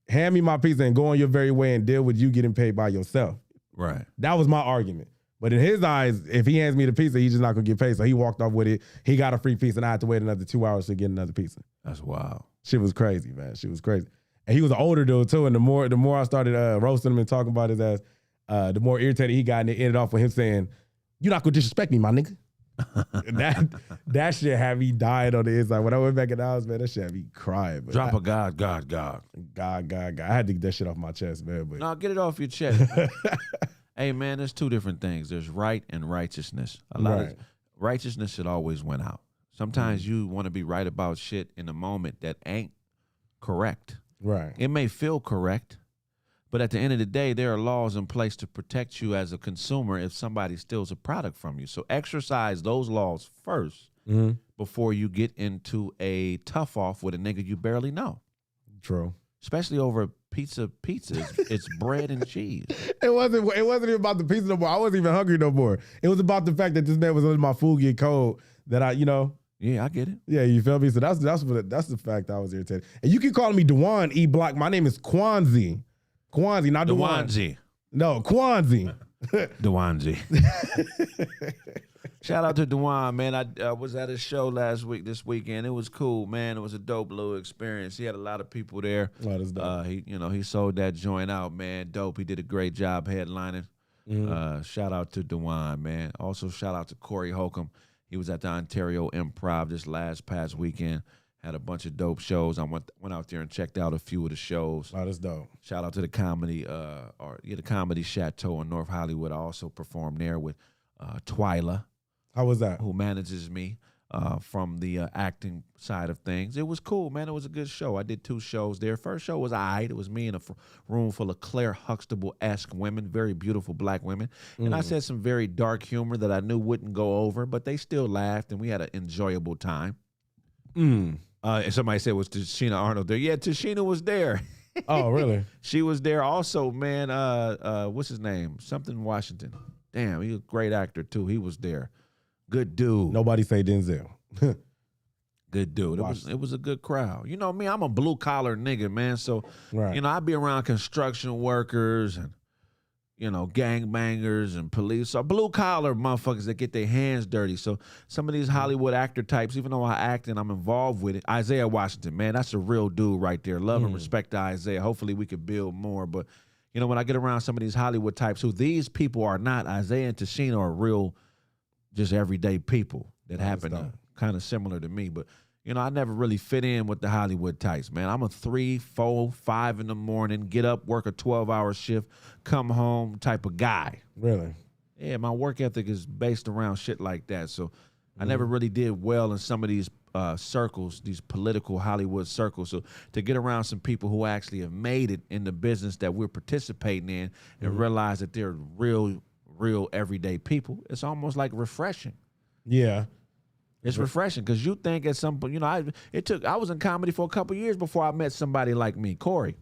S5: Hand me my pizza and go on your very way and deal with you getting paid by yourself.
S1: Right.
S5: That was my argument. But in his eyes, if he hands me the pizza, he's just not gonna get paid. So he walked off with it. He got a free pizza, and I had to wait another 2 hours to get another pizza.
S1: That's wild.
S5: Shit was crazy, man. Shit was crazy. And he was an older dude too. And the more I started roasting him and talking about his ass, the more irritated he got. And it ended off with him saying, "You're not gonna disrespect me, my nigga." that shit had me dying on the inside. When I went back in the house, man, that shit had me crying. But
S1: Drop a God.
S5: God. I had to get that shit off my chest, man. But
S1: no, get it off your chest. Hey, man, there's two different things. There's right and righteousness. Righteousness should always win out. Sometimes you want to be right about shit in a moment that ain't correct.
S5: Right.
S1: It may feel correct, but at the end of the day, there are laws in place to protect you as a consumer if somebody steals a product from you. So exercise those laws first before you get into a tough off with a nigga you barely know.
S5: True.
S1: Especially over pizza. It's bread and cheese.
S5: It wasn't even about the pizza no more. I wasn't even hungry no more. It was about the fact that this man was letting my food get cold. That
S1: Yeah, I get it.
S5: Yeah, you feel me? So that's the fact I was irritated. And you can call me Dewan E Block. My name is Kwanzi. Kwanzi, not Dewan.
S1: Dewanzi.
S5: No, Kwanzi.
S1: Dewanzi. Shout out to Dewan, man. I was at a show this weekend. It was cool, man. It was a dope little experience. He had a lot of people there.
S5: Oh, that's dope.
S1: He sold that joint out, man. Dope. He did a great job headlining. Shout out to Dewan, man. Also, shout out to Corey HOLCOMB. He was at the Ontario Improv this past weekend. Had a bunch of dope shows. I went out there and checked out a few of the shows.
S5: Oh, that's dope.
S1: Shout out to the comedy Chateau in North Hollywood. I also performed there with Twyla.
S5: How was that?
S1: Who manages me from the acting side of things. It was cool, man. It was a good show. I did 2 shows there. First show was all right. It was me in a room full of Claire Huxtable-esque women, very beautiful black women. And I said some very dark humor that I knew wouldn't go over, but they still laughed, and we had an enjoyable time. And somebody said, was Tashina Arnold there? Yeah, Tashina was there.
S5: Oh, really?
S1: She was there also, man. What's his name? Something Washington. Damn, he was a great actor, too. He was there. Good dude.
S5: Nobody say Denzel.
S1: Good dude. It was a good crowd. You know me, I'm a blue collar nigga, man. So, I be around construction workers and, gangbangers and police. So blue collar motherfuckers that get their hands dirty. So some of these Hollywood actor types, even though I act and I'm involved with it, Isaiah Washington, man, that's a real dude right there. Love and respect to Isaiah. Hopefully we could build more. But, when I get around some of these Hollywood types who these people are not, Isaiah and Tashina are real, just everyday people that happen to kind of similar to me. But, I never really fit in with the Hollywood types, man. I'm a 3, 4, 5 in the morning, get up, work a 12-hour shift, come home type of guy.
S5: Really?
S1: Yeah, my work ethic is based around shit like that. So I never really did well in some of these circles, these political Hollywood circles. So to get around some people who actually have made it in the business that we're participating in and realize that they're real everyday people, it's almost like refreshing.
S5: Yeah.
S1: It's refreshing because you think at some point, I was in comedy for a couple years before I met somebody like me, Corey.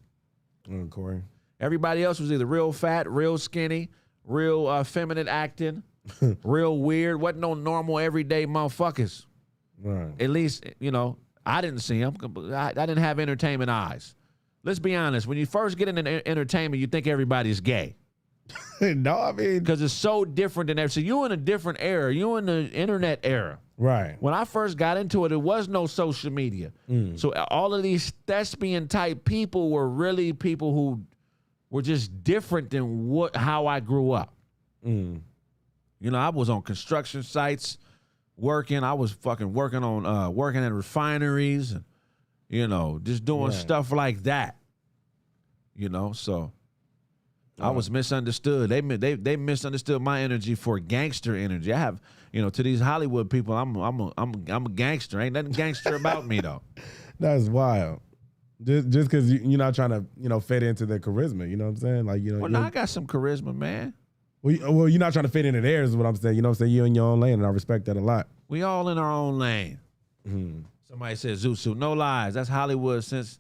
S5: Corey.
S1: Everybody else was either real fat, real skinny, real feminine acting, real weird. Wasn't no normal everyday motherfuckers.
S5: Right.
S1: At least, I didn't see them. I didn't have entertainment eyes. Let's be honest. When you first get into entertainment, you think everybody's gay.
S5: No, I mean,
S1: because it's so different than ever. So you in a different era. You in the internet era.
S5: Right.
S1: When I first got into it, there was no social media. So all of these thespian type people were really people who were just different than how I grew up. I was on construction sites working. I was fucking working on working at refineries and just doing stuff like that. So I was misunderstood. They misunderstood my energy for gangster energy. I have, to these Hollywood people, I'm a gangster. Ain't nothing gangster about me though.
S5: That's wild. Just because you're not trying to fit into their charisma. You know what I'm saying? Like
S1: Well, I got some charisma, man.
S5: Well, you're not trying to fit into theirs. Is what I'm saying. You know what I'm saying? You're in your own lane, and I respect that a lot.
S1: We all in our own lane. Somebody said Zusu. No lies. That's Hollywood since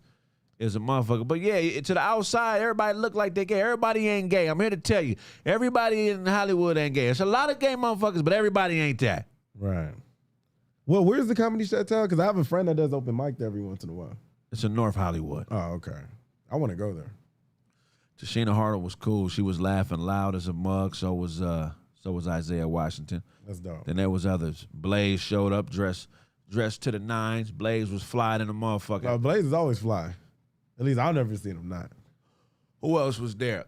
S1: is a motherfucker. But yeah, to the outside, everybody look like they gay. Everybody ain't gay. I'm here to tell you. Everybody in Hollywood ain't gay. There's a lot of gay motherfuckers, but everybody ain't that.
S5: Right. Well, where's the Comedy Chateau? Because I have a friend that does open mic there every once in a while.
S1: It's in North Hollywood.
S5: Oh, okay. I want to go there.
S1: Tashina Hartle was cool. She was laughing loud as a mug. So was Isaiah Washington.
S5: That's dope.
S1: Then there was others. Blaze showed up dressed to the nines. Blaze was fly than a motherfucker.
S5: No, Blaze is always fly. At least I've never seen him not.
S1: Who else was there?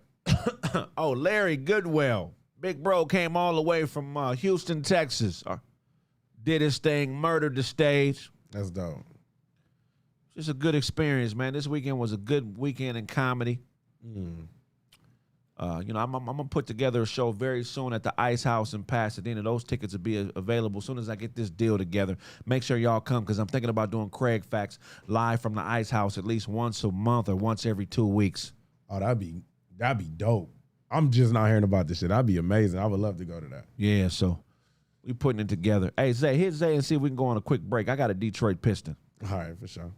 S1: Oh, Larry Goodwell. Big bro came all the way from Houston, Texas. Did his thing, murdered the stage.
S5: That's dope.
S1: Just a good experience, man. This weekend was a good weekend in comedy. I'm gonna put together a show very soon at the Ice House in Pasadena. Those tickets will be available as soon as I get this deal together. Make sure y'all come because I'm thinking about doing Kraig Facts live from the Ice House at least once a month or once every 2 weeks.
S5: Oh, that'd be dope. I'm just not hearing about this shit. That'd be amazing. I would love to go to that.
S1: Yeah, so we putting it together. Hey, Zay, hit Zay and see if we can go on a quick break. I got a Detroit Piston.
S5: All right, for sure.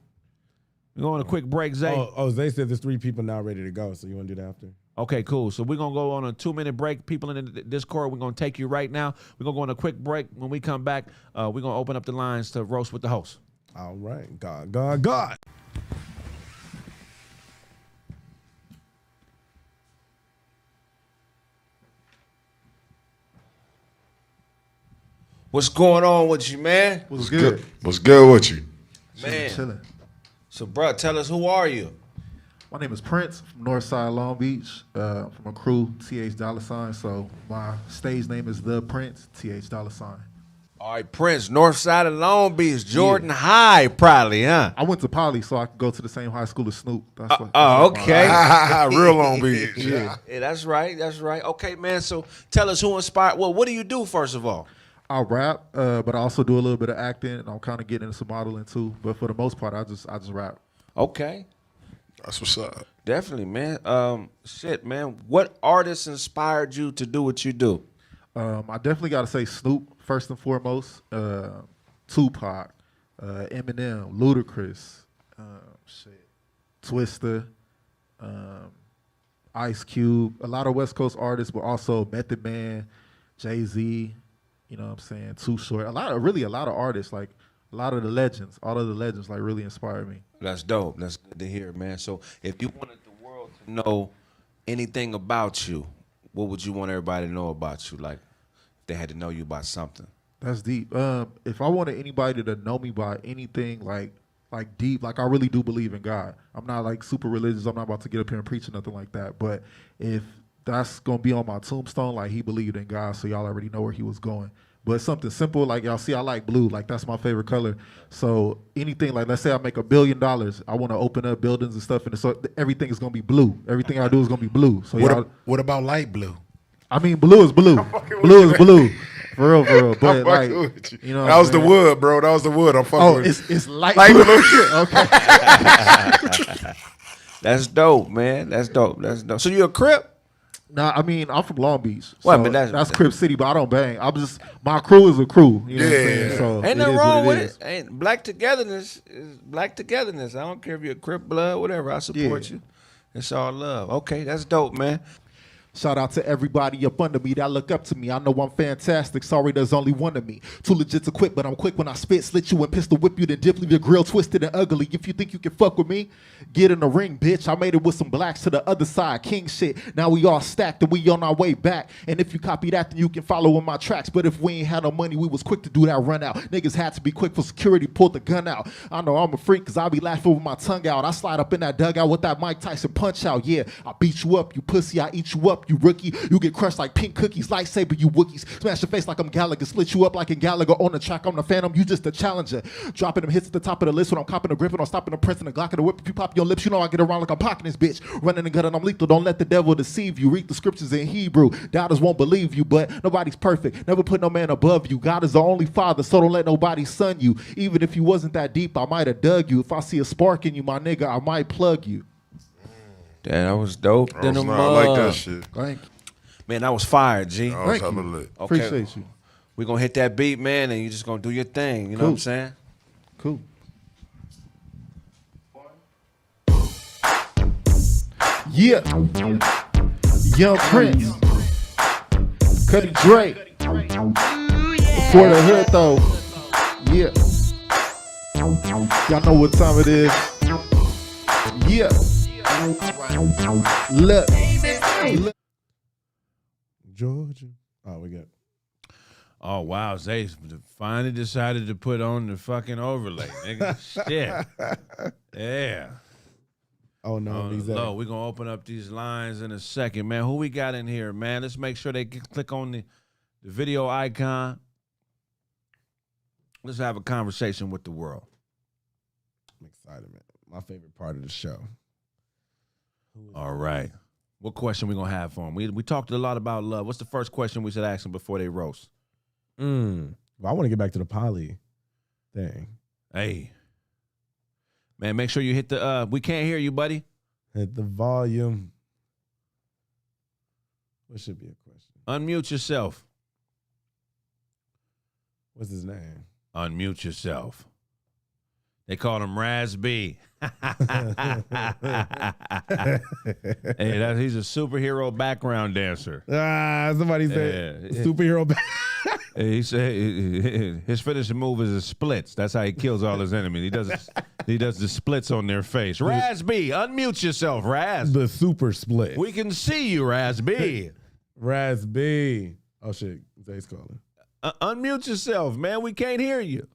S1: We go on a quick break, Zay.
S5: Oh, Zay said there's 3 people now ready to go, so you want to do that after?
S1: Okay, cool. So we're going to go on a 2-minute break. People in the Discord, we're going to take you right now. We're going to go on a quick break. When we come back, we're going to open up the lines to roast with the host.
S5: All right. God.
S1: What's going on with you, man?
S2: What's good?
S3: What's good with you?
S1: Man.
S2: Chilling.
S1: So, bro, tell us, who are you?
S2: My name is Prince from Northside Long Beach, from a crew, TH $. So my stage name is The Prince, TH $.
S1: All right, Prince, North Side of Long Beach, Jordan High, probably, huh?
S2: I went to Poly, so I could go to the same high school as Snoop.
S1: Okay.
S3: Real Long Beach.
S1: Yeah, that's right. Okay, man, so tell us who inspired. Well, what do you do, first of all?
S2: I rap, but I also do a little bit of acting, and I'm kind of getting into some modeling too. But for the most part, I just rap.
S1: Okay.
S3: That's what's up.
S1: Definitely, man. Shit, man. What artists inspired you to do what you do?
S2: I definitely got to say Snoop first and foremost. Tupac, Eminem, Ludacris, Twista, Ice Cube. A lot of West Coast artists, but also Method Man, Jay-Z. You know what I'm saying? Too Short. A lot of artists, like a lot of the legends, all of the legends, like really inspired me.
S1: That's dope. That's good to hear, man. So if you wanted the world to know anything about you, what would you want everybody to know about you? Like, if they had to know you about something.
S2: That's deep. If I wanted anybody to know me by anything like deep, like I really do believe in God. I'm not like super religious. I'm not about to get up here and preach or nothing like that. But if that's gonna be on my tombstone, like he believed in God, so y'all already know where he was going. But something simple, like y'all see, I like blue. Like that's my favorite color. So anything, like let's say I make $1 billion, I want to open up buildings and stuff, and so everything is gonna be blue. Everything I do is gonna be blue. So
S3: What about light blue?
S2: I mean, blue is blue. Blue is blue. For real.
S3: I'm
S2: But like,
S3: fucking with you.
S2: you know,
S3: That was the
S2: man.
S3: wood, bro. That was the wood. I'm fucking
S2: Oh,
S3: with
S2: it's light.
S3: Light
S2: blue.
S3: blue.
S2: Okay.
S6: That's dope, man. That's dope. So you a Crip?
S2: Nah, I mean, I'm from Long Beach.
S6: Well,
S2: So
S6: but
S2: that's Crip City, but I don't bang. my crew is a crew. You know what I'm saying?
S3: Yeah.
S2: So
S6: Ain't
S2: it
S6: nothing
S2: is
S6: wrong
S2: what
S6: with
S2: is.
S6: it. Ain't black togetherness is black togetherness. I don't care if you're a Crip blood, whatever. I support you. It's all love. Okay, that's dope, man.
S2: Shout out to everybody up under me that look up to me. I know I'm fantastic. Sorry, there's only one of me. Too legit to quit, but I'm quick when I spit. Slit you and pistol whip you, then dip, leave your grill twisted and ugly. If you think you can fuck with me, get in the ring, bitch. I made it with some blacks to the other side. King shit. Now we all stacked and we on our way back. And if you copy that, then you can follow in my tracks. But if we ain't had no money, we was quick to do that run out. Niggas had to be quick for security, pulled the gun out. I know I'm a freak because I be laughing with my tongue out. I slide up in that dugout with that Mike Tyson punch out. Yeah, I beat you up, you pussy. I eat you up, you rookie. You get crushed like pink cookies, lightsaber, you Wookiees. Smash your face like I'm Gallagher, split you up like in Gallagher on the track. I'm the Phantom, you just a challenger. Dropping them hits at the top of the list when I'm copping a grip and I'm stopping the press and the Glock and the whip. If you pop your lips, you know I get around like I'm pocketing this bitch. Running and gunning, I'm lethal. Don't let the devil deceive you. Read the scriptures in Hebrew. Doubters won't believe you, but nobody's perfect. Never put no man above you. God is the only father, so don't let nobody son you. Even if you wasn't that deep, I might have dug you. If I see a spark in you, my nigga, I might plug you.
S6: Damn, that was dope.
S3: I like that shit.
S2: Thank you.
S6: Man, that was fire, G.
S3: That was
S2: Thank
S3: hella
S2: you.
S3: lit.
S6: Okay.
S2: Appreciate you.
S6: We're going to hit that beat, man, and you just going to do your thing. You know what I'm saying?
S2: Cool. Yeah. Young Prince. Cuddy Drake. For the hood, though. Yeah. Y'all know what time it is. Yeah. Look.
S5: Georgia. Oh, we got.
S1: Oh wow, they finally decided to put on the fucking overlay, nigga. Shit. Yeah.
S5: Oh no,
S1: Low. We're gonna open up these lines in a second, man. Who we got in here, man? Let's make sure they click on the video icon. Let's have a conversation with the world.
S5: I'm excited, man. My favorite part of the show.
S1: All right. What question we gonna have for them? We talked a lot about love. What's the first question we should ask them before they roast?
S5: Well, I want to get back to the poly thing.
S1: Hey, man, make sure you hit the. We can't hear you, buddy.
S5: Hit the volume. What should be a question?
S1: Unmute yourself.
S5: What's his name?
S1: Unmute yourself. They call him Raz B. Hey, he's a superhero background dancer.
S5: Somebody said superhero.
S1: He said his finishing move is his splits. That's how he kills all his enemies. He does the splits on their face. Raz B, unmute yourself, Raz.
S5: The super split.
S1: We can see you, Raz B.
S5: Raz B. Oh shit, Zay's calling.
S1: Unmute yourself, man. We can't hear you.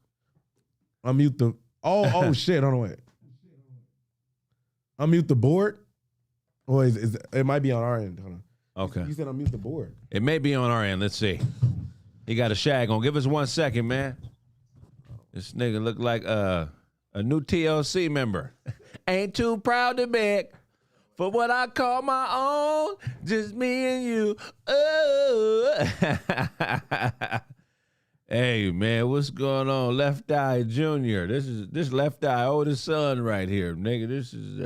S5: Unmute the. Oh shit. Hold on, wait. Unmute the board. Oh, it might be on our end. Hold on.
S1: Okay.
S5: You said unmute the board.
S1: It may be on our end. Let's see. He got a shag on. Give us 1 second, man. This nigga look like a new TLC member. Ain't too proud to beg for what I call my own. Just me and you. Oh. Hey, man, what's going on? Left Eye Junior. This Left Eye oldest son right here, nigga. This is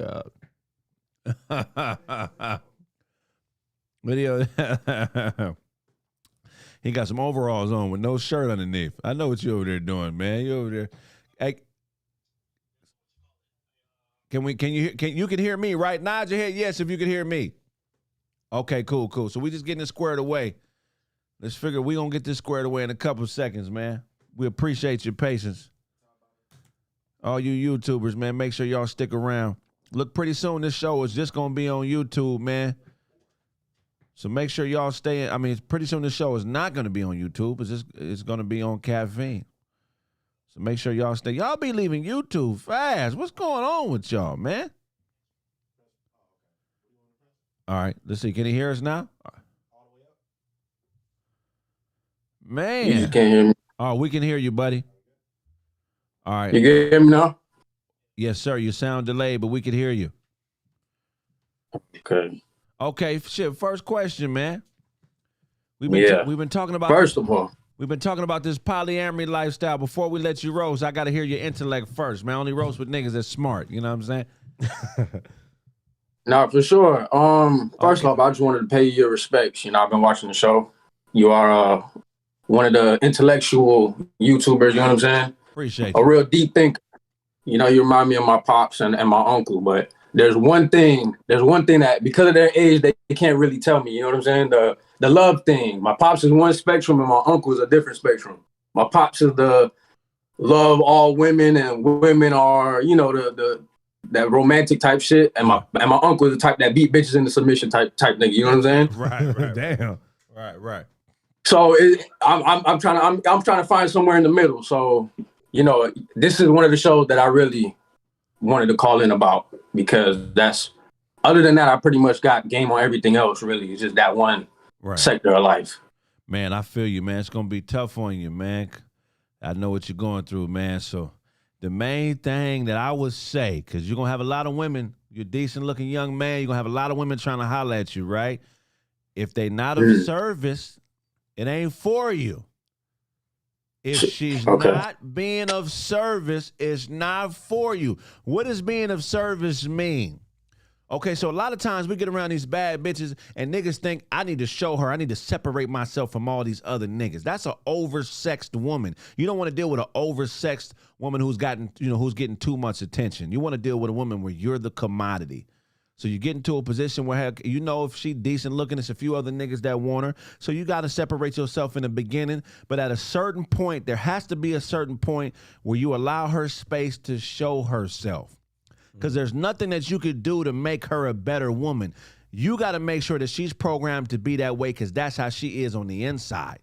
S1: video. He got some overalls on with no shirt underneath. I know what you over there doing, man. You over there. Hey, you can hear me, right? Nod your head yes if you can hear me. Okay, cool. So we just getting it squared away. Let's figure we gonna get this squared away in a couple of seconds, man. We appreciate your patience. All you YouTubers, man, make sure y'all stick around. Look, pretty soon this show is just gonna be on YouTube, man. So make sure y'all stay. I mean, pretty soon this show is not gonna be on YouTube. It's gonna be on Caffeine. So make sure y'all stay. Y'all be leaving YouTube fast. What's going on with y'all, man? All right, let's see. Can he hear us now? Man.
S7: You just can't hear me.
S1: Oh, we can hear you, buddy. All right.
S7: You can hear me now?
S1: Yes, sir. You sound delayed, but we can hear you.
S7: Okay.
S1: Shit. First question, man. We've been talking about.
S7: First of all,
S1: We've been talking about this polyamory lifestyle. Before we let you roast, I got to hear your intellect first, man. I only roast with niggas that's smart. You know what I'm saying?
S7: Nah, for sure. First off, I just wanted to pay you your respects. You know, I've been watching the show. You are one of the intellectual YouTubers, you know what I'm saying?
S1: Appreciate
S7: A
S1: you.
S7: real deep thinker. You know, you remind me of my pops and my uncle, but there's one thing that because of their age, they can't really tell me, you know what I'm saying? The love thing. My pops is one spectrum and my uncle is a different spectrum. My pops is the love all women and women are, you know, that romantic type shit. And my uncle is the type that beat bitches into submission type nigga, you know what I'm saying?
S1: Right.
S5: Damn.
S1: Right.
S7: So I'm trying to find somewhere in the middle. So, you know, this is one of the shows that I really wanted to call in about because other than that, I pretty much got game on everything else, really. It's just that one sector of life.
S1: Man, I feel you, man. It's going to be tough on you, man. I know what you're going through, man. So the main thing that I would say, because you're going to have a lot of women, you're a decent-looking young man, you're going to have a lot of women trying to holler at you, right? If they not of service, it ain't for you. If she's not being of service, it's not for you. What does being of service mean? Okay, so a lot of times we get around these bad bitches and niggas think I need to show her, I need to separate myself from all these other niggas. That's an oversexed woman. You don't want to deal with an oversexed woman who's getting too much attention. You want to deal with a woman where you're the commodity. So you get into a position where, you know, if she decent looking, it's a few other niggas that want her. So you got to separate yourself in the beginning. But at a certain point, there has to be a certain point where you allow her space to show herself. Because there's nothing that you could do to make her a better woman. You got to make sure that she's programmed to be that way because that's how she is on the inside.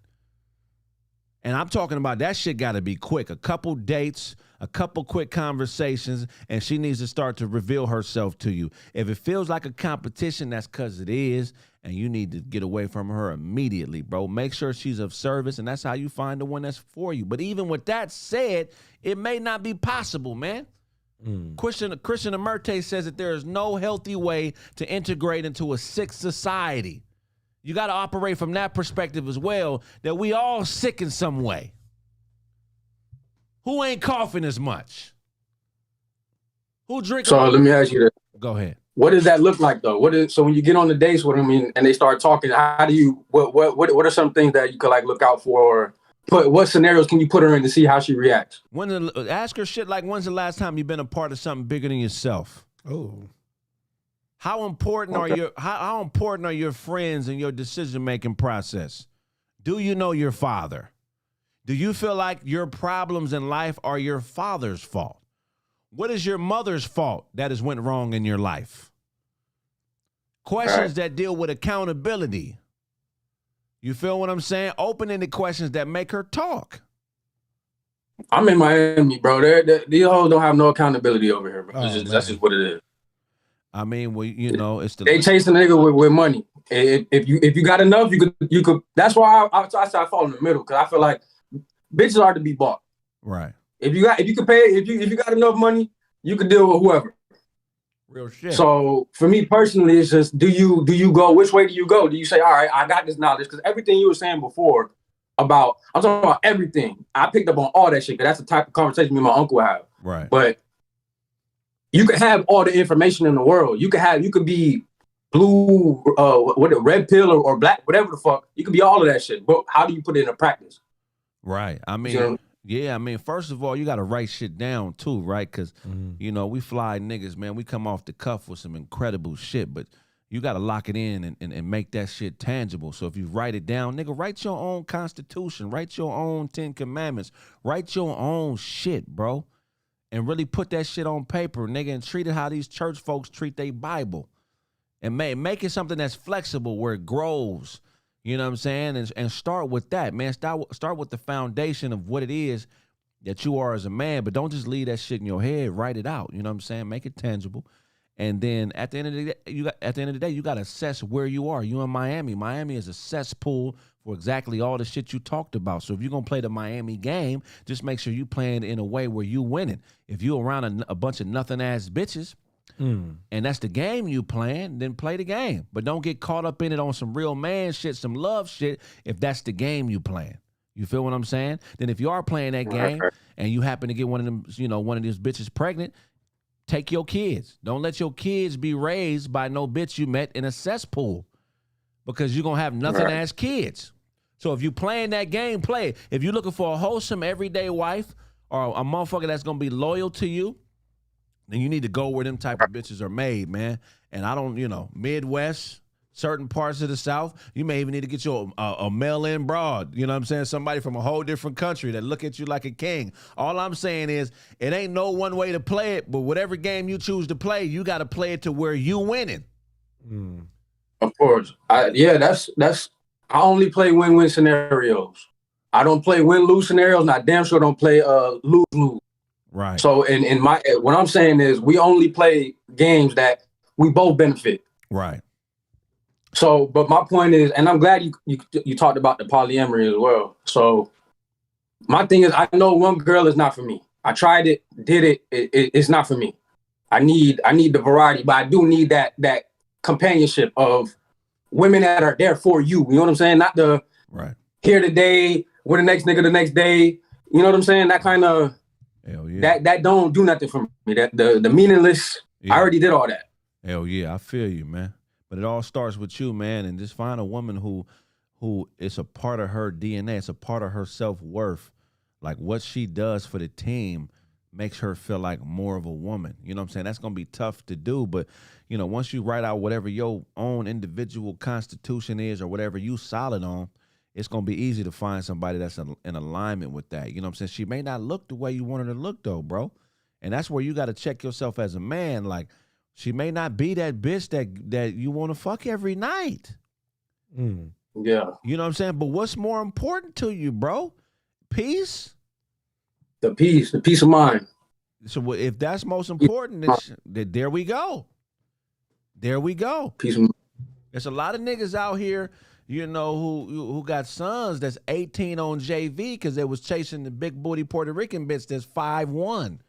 S1: And I'm talking about that shit got to be quick. A couple dates, a couple quick conversations, and she needs to start to reveal herself to you. If it feels like a competition, that's because it is, and you need to get away from her immediately, bro. Make sure she's of service, and that's how you find the one that's for you. But even with that said, it may not be possible, man. Christian Amerte says that there is no healthy way to integrate into a sick society. You got to operate from that perspective as well, that we all sick in some way. Who ain't coughing as much? Who drinking?
S7: So let me ask you this.
S1: Go ahead.
S7: What does that look like though? So when you get on the dates with them and they start talking, how do you what are some things that you could like look out for? Or what scenarios can you put her in to see how she reacts?
S1: Ask her shit like, when's the last time you've been a part of something bigger than yourself?
S5: Oh.
S1: How important how important are your friends in your decision-making process? Do you know your father? Do you feel like your problems in life are your father's fault? What is your mother's fault that has went wrong in your life? Questions that deal with accountability. You feel what I'm saying? Open-ended questions that make her talk.
S7: I'm in Miami, bro. These hoes don't have no accountability over here, bro. That's just what it is.
S1: I mean, well, you know, it's
S7: they chasing a nigga with money. If you got enough, you could. That's why I fall in the middle because I feel like bitches are to be bought.
S1: Right.
S7: If you got enough money, you can deal with whoever.
S1: Real shit.
S7: So for me personally, it's just do you go? Which way do you go? Do you say, all right, I got this knowledge? Because everything you were saying before I'm talking about everything. I picked up on all that shit because that's the type of conversation me and my uncle have.
S1: Right.
S7: But you could have all the information in the world. You could be blue, red pill or black, whatever the fuck. You could be all of that shit. But how do you put it into practice?
S1: Right. I mean, yeah, I mean, first of all, you got to write shit down too, right? Because, you know, we fly niggas, man. We come off the cuff with some incredible shit, but you got to lock it in and make that shit tangible. So if you write it down, nigga, write your own constitution. Write your own 10 commandments. Write your own shit, bro. And really put that shit on paper, nigga, and treat it how these church folks treat their Bible. And make it something that's flexible where it grows. You know what I'm saying? And start with that, man. Start with the foundation of what it is that you are as a man, but don't just leave that shit in your head. Write it out. You know what I'm saying? Make it tangible. And then at the end of the day, you got to assess where you are. You in Miami. Miami is a cesspool for exactly all the shit you talked about. So if you're going to play the Miami game, just make sure you playing in a way where you winning. If you around a bunch of nothing-ass bitches, and that's the game you playing, then play the game. But don't get caught up in it on some real man shit, some love shit, if that's the game you playing. You feel what I'm saying? Then if you are playing that game and you happen to get one of them, one of these bitches pregnant, take your kids. Don't let your kids be raised by no bitch you met in a cesspool, because you're going to have nothing as kids. So if you playing that game, play it. If you're looking for a wholesome everyday wife or a motherfucker that's going to be loyal to you, then you need to go where them type of bitches are made, man. And I don't, Midwest, certain parts of the South, you may even need to get you a mail-in broad. You know what I'm saying? Somebody from a whole different country that look at you like a king. All I'm saying is it ain't no one way to play it, but whatever game you choose to play, you got to play it to where you winning.
S7: Of course. I only play win-win scenarios. I don't play win-lose scenarios, and I damn sure don't play lose-lose.
S1: Right.
S7: So what I'm saying is we only play games that we both benefit.
S1: Right.
S7: So, but my point is, and I'm glad you talked about the polyamory as well. So my thing is, I know one girl is not for me. I tried it, did it, it's not for me. I need the variety, but I do need that companionship of women that are there for you. You know what I'm saying? Not the here today, with the next nigga the next day. You know what I'm saying? That kind of that don't do nothing for me. That the meaningless. Yeah. I already did all that.
S1: Hell yeah, I feel you, man. But it all starts with you, man, and just find a woman who it's a part of her DNA, it's a part of her self-worth. Like what she does for the team makes her feel like more of a woman. You know what I'm saying? That's gonna be tough to do, but once you write out whatever your own individual constitution is or whatever you solid on, it's going to be easy to find somebody that's in alignment with that. You know what I'm saying? She may not look the way you want her to look, though, bro. And that's where you got to check yourself as a man. Like, she may not be that bitch that you want to fuck every night.
S7: Yeah.
S1: You know what I'm saying? But what's more important to you, bro? Peace?
S7: The peace of mind.
S1: So if that's most important, then there we go. There we go.
S7: Peace of mind.
S1: There's a lot of niggas out here, who got sons that's 18 on JV because they was chasing the big booty Puerto Rican bitch that's 5'1".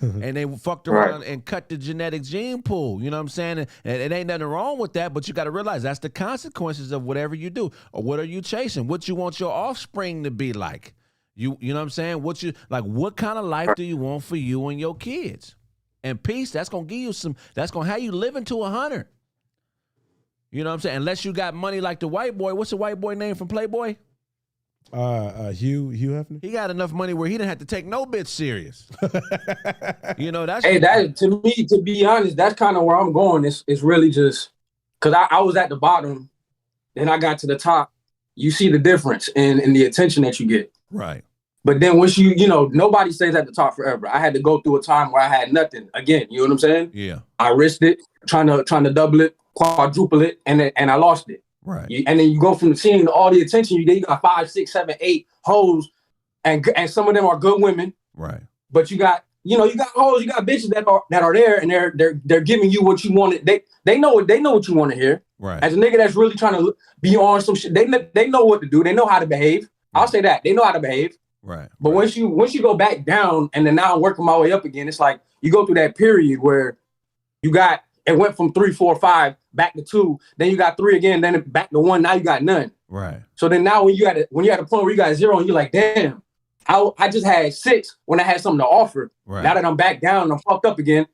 S1: And they fucked around and cut the genetic gene pool. You know what I'm saying? And it ain't nothing wrong with that, but you got to realize that's the consequences of whatever you do. Or what are you chasing? What you want your offspring to be like? You know what I'm saying? What kind of life do you want for you and your kids? And peace, that's going to give you that's going to have you living to 100. You know what I'm saying? Unless you got money like the white boy. What's the white boy name from Playboy?
S5: Hugh Hefner.
S1: He got enough money where he didn't have to take no bitch serious. That's
S7: that to me, to be honest, that's kind of where I'm going. It's really just because I was at the bottom, then I got to the top. You see the difference in the attention that you get.
S1: Right.
S7: But then once nobody stays at the top forever. I had to go through a time where I had nothing again. You know what I'm saying?
S1: Yeah.
S7: I risked it, trying to double it, quadruple it, and I lost it.
S1: Right.
S7: And then you go from seeing all the attention you get. You got 5, 6, 7, 8 hoes, and some of them are good women.
S1: Right.
S7: But you got hoes, you got bitches that are there, and they're giving you what you wanted. They know what you want to hear.
S1: Right.
S7: As a nigga that's really trying to be on some shit, they know what to do. They know how to behave. Right. I'll say that they know how to behave.
S1: Right.
S7: But once you go back down, and then now I'm working my way up again, it's like you go through that period where it went from 3, 4, 5 back to 2, then you got 3 again, then back to 1. Now you got none.
S1: Right.
S7: So then now when you're at a point where you got 0, and you're like, damn, I just had 6 when I had something to offer.
S5: Right.
S7: Now that I'm back down and I'm fucked up again,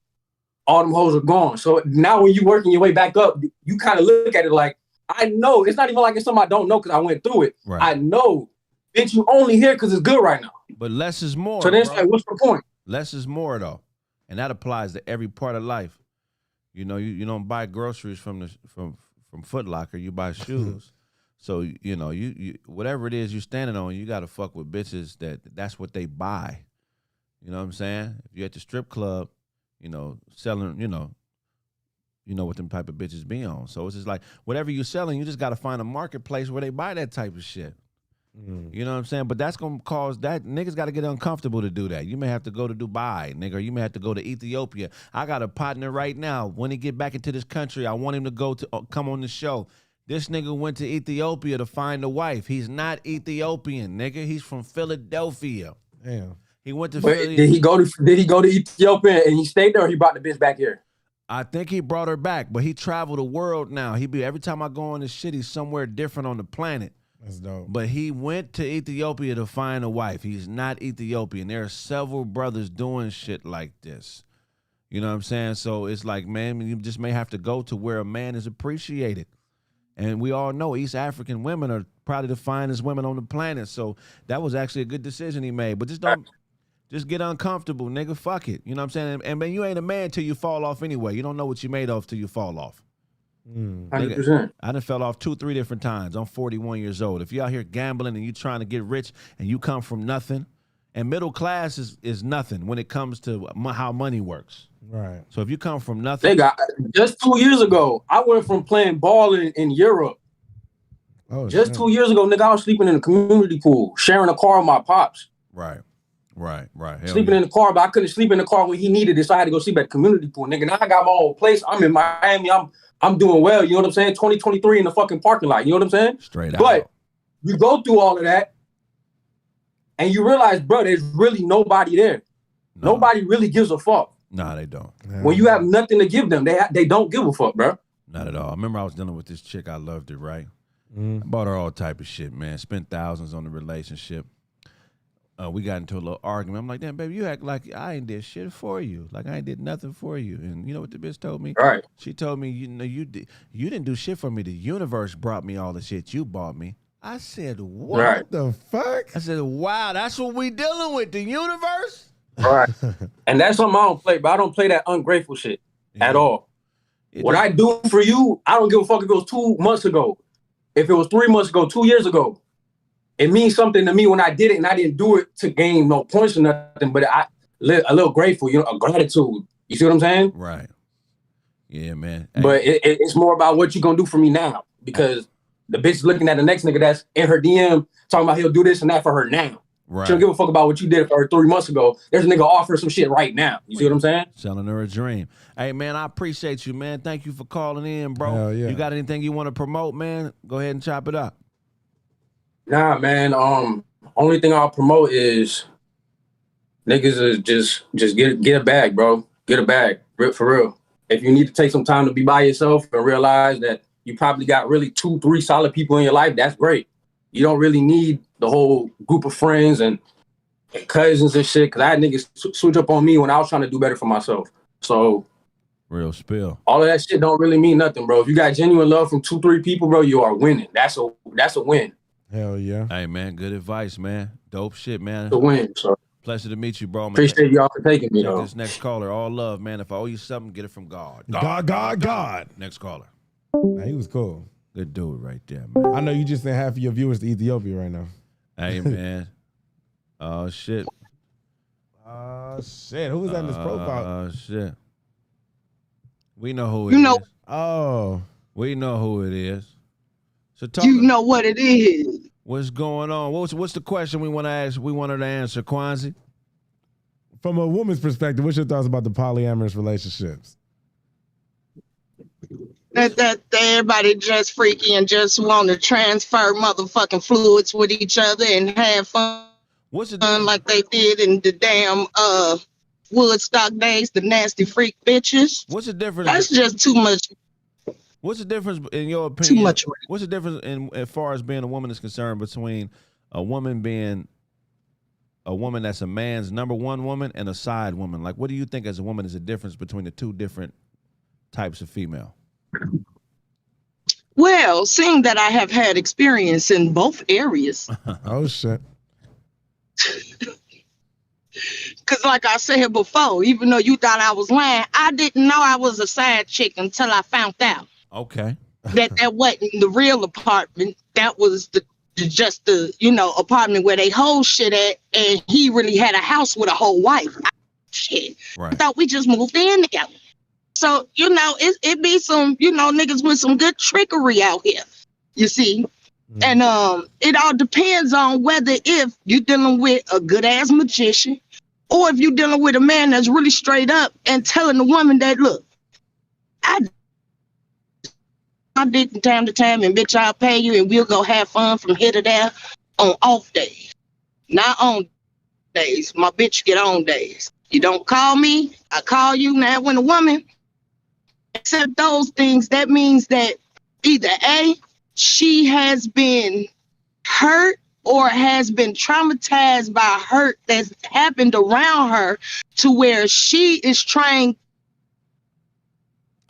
S7: all them hoes are gone. So now when you working your way back up, you kind of look at it like, I know it's not even like it's something I don't know because I went through it.
S1: Right.
S7: I know, bitch, you only here because it's good right now.
S1: But less is more.
S7: So then it's like, what's the point?
S1: Less is more though, and that applies to every part of life. You don't buy groceries from Foot Locker. You buy shoes. So you whatever it is you're standing on, you got to fuck with bitches that's what they buy. You know what I'm saying? If you're at the strip club, selling, what them type of bitches be on. So it's just like whatever you're selling, you just got to find a marketplace where they buy that type of shit. You know what I'm saying? But that's going to cause that niggas got to get uncomfortable to do that. You may have to go to Dubai, nigga. Or you may have to go to Ethiopia. I got a partner right now. When he get back into this country, I want him to come on the show. This nigga went to Ethiopia to find a wife. He's not Ethiopian, nigga. He's from Philadelphia.
S5: Damn.
S1: He went to
S7: Philly. Did he go to Ethiopia and he stayed there, or he brought the bitch back here?
S1: I think he brought her back, but he traveled the world now. Every time I go on this shit, he's somewhere different on the planet.
S5: That's dope.
S1: But he went to Ethiopia to find a wife. He's not Ethiopian. There are several brothers doing shit like this. You know what I'm saying? So it's like, man, you just may have to go to where a man is appreciated. And we all know East African women are probably the finest women on the planet. So that was actually a good decision he made. But just get uncomfortable, nigga. Fuck it. You know what I'm saying? And man, you ain't a man till you fall off anyway. You don't know what you made of till you fall off.
S7: 100%.
S1: I done fell off 2-3 different times. I'm 41 years old. If you out here gambling and you trying to get rich and you come from nothing, and middle class is nothing when it comes to how money works.
S5: Right.
S1: So if you come from nothing.
S7: Nigga, just 2 years ago, I went from playing ball in Europe. Just 2 years ago, nigga, I was sleeping in a community pool, sharing a car with my pops.
S1: Right. Hell
S7: Sleeping in the car, but I couldn't sleep in the car when he needed it, so I had to go sleep at the community pool. Nigga, now I got my own place. I'm in Miami. I'm doing well. You know what I'm saying? 2023 in the fucking parking lot. You know what I'm saying?
S1: Straight out.
S7: But you go through all of that, and you realize, bro, there's really nobody there.
S1: No.
S7: Nobody really gives a fuck.
S1: Nah, they don't.
S7: When you have nothing to give them, they don't give a fuck, bro.
S1: Not at all. I remember I was dealing with this chick. I loved it, right? I bought her all type of shit, man. Spent thousands on the relationship. We got into a little argument. I'm like, damn, baby, you act like I ain't did shit for you. Like I ain't did nothing for you. And you know what the bitch told me?
S7: Right.
S1: She told me, you didn't do shit for me. The universe brought me all the shit you bought me. I said, what
S7: Right.
S5: the fuck?
S1: I said, wow, that's what we dealing with, the universe?
S7: Right. And that's something I don't play, but I don't play that ungrateful shit at all. What I do for you, I don't give a fuck if it was 2 months ago. If it was 3 months ago, 2 years ago. It means something to me when I did it, and I didn't do it to gain no points or nothing, but a little grateful, a gratitude. You see what I'm saying?
S1: Right. Yeah, man.
S7: But it's more about what you gonna do for me now, because the bitch looking at the next nigga that's in her DM talking about he'll do this and that for her now.
S1: Right.
S7: She don't give a fuck about what you did for her 3 months ago. There's a nigga offering some shit right now. You see what I'm saying?
S1: Selling her a dream. Hey, man, I appreciate you, man. Thank you for calling in, bro.
S5: Hell yeah.
S1: You got anything you want to promote, man? Go ahead and chop it up.
S7: Nah, man. Only thing I'll promote is niggas is just get a bag, bro. Get a bag, for real. If you need to take some time to be by yourself and realize that you probably got really 2-3 solid people in your life, that's great. You don't really need the whole group of friends and cousins and shit, because I had niggas switch up on me when I was trying to do better for myself. So
S1: real spill.
S7: All of that shit don't really mean nothing, bro. If you got genuine love from 2-3 people, bro, you are winning. That's a win.
S5: Hell yeah.
S1: Hey, man, good advice, man. Dope shit, man.
S7: It's a win. So
S1: pleasure to meet you, bro, man.
S7: Appreciate y'all for taking me,
S1: Check
S7: though.
S1: this next caller. All love, man. If I owe you something, get it from God.
S5: God.
S1: Next caller.
S5: Nah, he was cool.
S1: Good dude right there, man.
S5: I know you just sent half of your viewers to Ethiopia right now.
S1: Hey, man. Oh, shit.
S5: Shit. Who was that in this profile?
S1: Oh, shit. We know who it is.
S5: Oh.
S1: We know who it is. So talk.
S8: You know what it is.
S1: What's going on? What's the question we want to ask? We want her to answer, Kwanzi.
S5: From a woman's perspective, what's your thoughts about the polyamorous relationships?
S8: That everybody just freaky and just want to transfer motherfucking fluids with each other and have fun.
S1: What's the difference?
S8: Like they did in the damn Woodstock days, the nasty freak bitches.
S1: What's the difference?
S8: That's just too much.
S1: What's the difference in your opinion?
S8: Too much.
S1: What's the difference in as far as being a woman is concerned between a woman being a woman that's a man's number one woman and a side woman? Like, what do you think as a woman is the difference between the two different types of female?
S8: Well, seeing that I have had experience in both areas.
S5: Oh, shit.
S8: Because like I said before, even though you thought I was lying, I didn't know I was a side chick until I found out.
S1: Okay.
S8: That wasn't the real apartment. That was the apartment where they hold shit at, and he really had a house with a whole wife. Shit.
S1: Right.
S8: I thought we just moved in together. So, it be some, niggas with some good trickery out here. You see? And it all depends on whether if you're dealing with a good ass magician or if you're dealing with a man that's really straight up and telling the woman that, look, I did from time to time, and bitch, I'll pay you and we'll go have fun from here to there on off days. Not on days. My bitch get on days. You don't call me, I call you. Now when a woman accept those things, that means that either A, she has been hurt or has been traumatized by hurt that's happened around her to where she is trying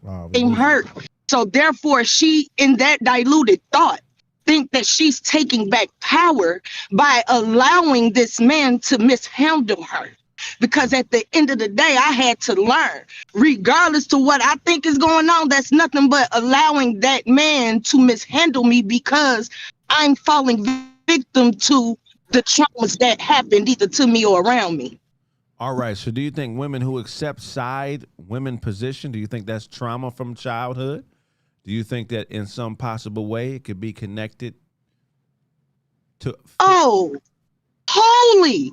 S8: hurt. So therefore she, in that diluted thought, think that she's taking back power by allowing this man to mishandle her. Because at the end of the day, I had to learn, regardless to what I think is going on, that's nothing but allowing that man to mishandle me because I'm falling victim to the traumas that happened either to me or around me.
S1: All right. So do you think women who accept side women position, do you think that's trauma from childhood? Do you think that in some possible way it could be connected to?
S8: Oh, holy.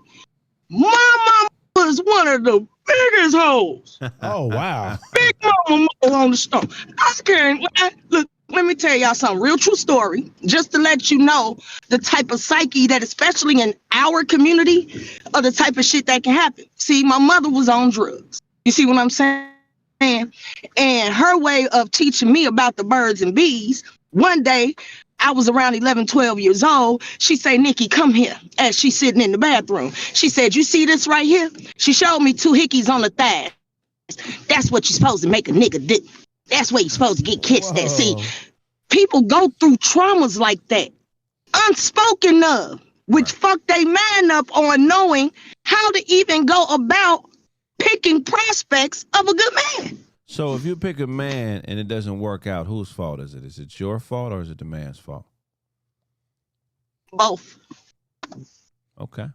S8: My mama was one of the biggest hoes.
S5: Oh, wow.
S8: Big mama on the stone. I was carrying, look, let me tell y'all something, real true story, just to let you know the type of psyche that, especially in our community, or the type of shit that can happen. See, my mother was on drugs. You see what I'm saying? And her way of teaching me about the birds and bees, one day, I was around 11, 12 years old. She said, Nikki, come here. As she's sitting in the bathroom. She said, you see this right here? She showed me 2 hickeys on the thighs. That's what you're supposed to make a nigga do. That's where you're supposed to get kissed at. See, people go through traumas like that, unspoken of, which fuck they man up on knowing how to even go about picking prospects of a good man.
S1: So if you pick a man and it doesn't work out, whose fault is it? Is it your fault or is it the man's fault?
S8: Both.
S1: Okay.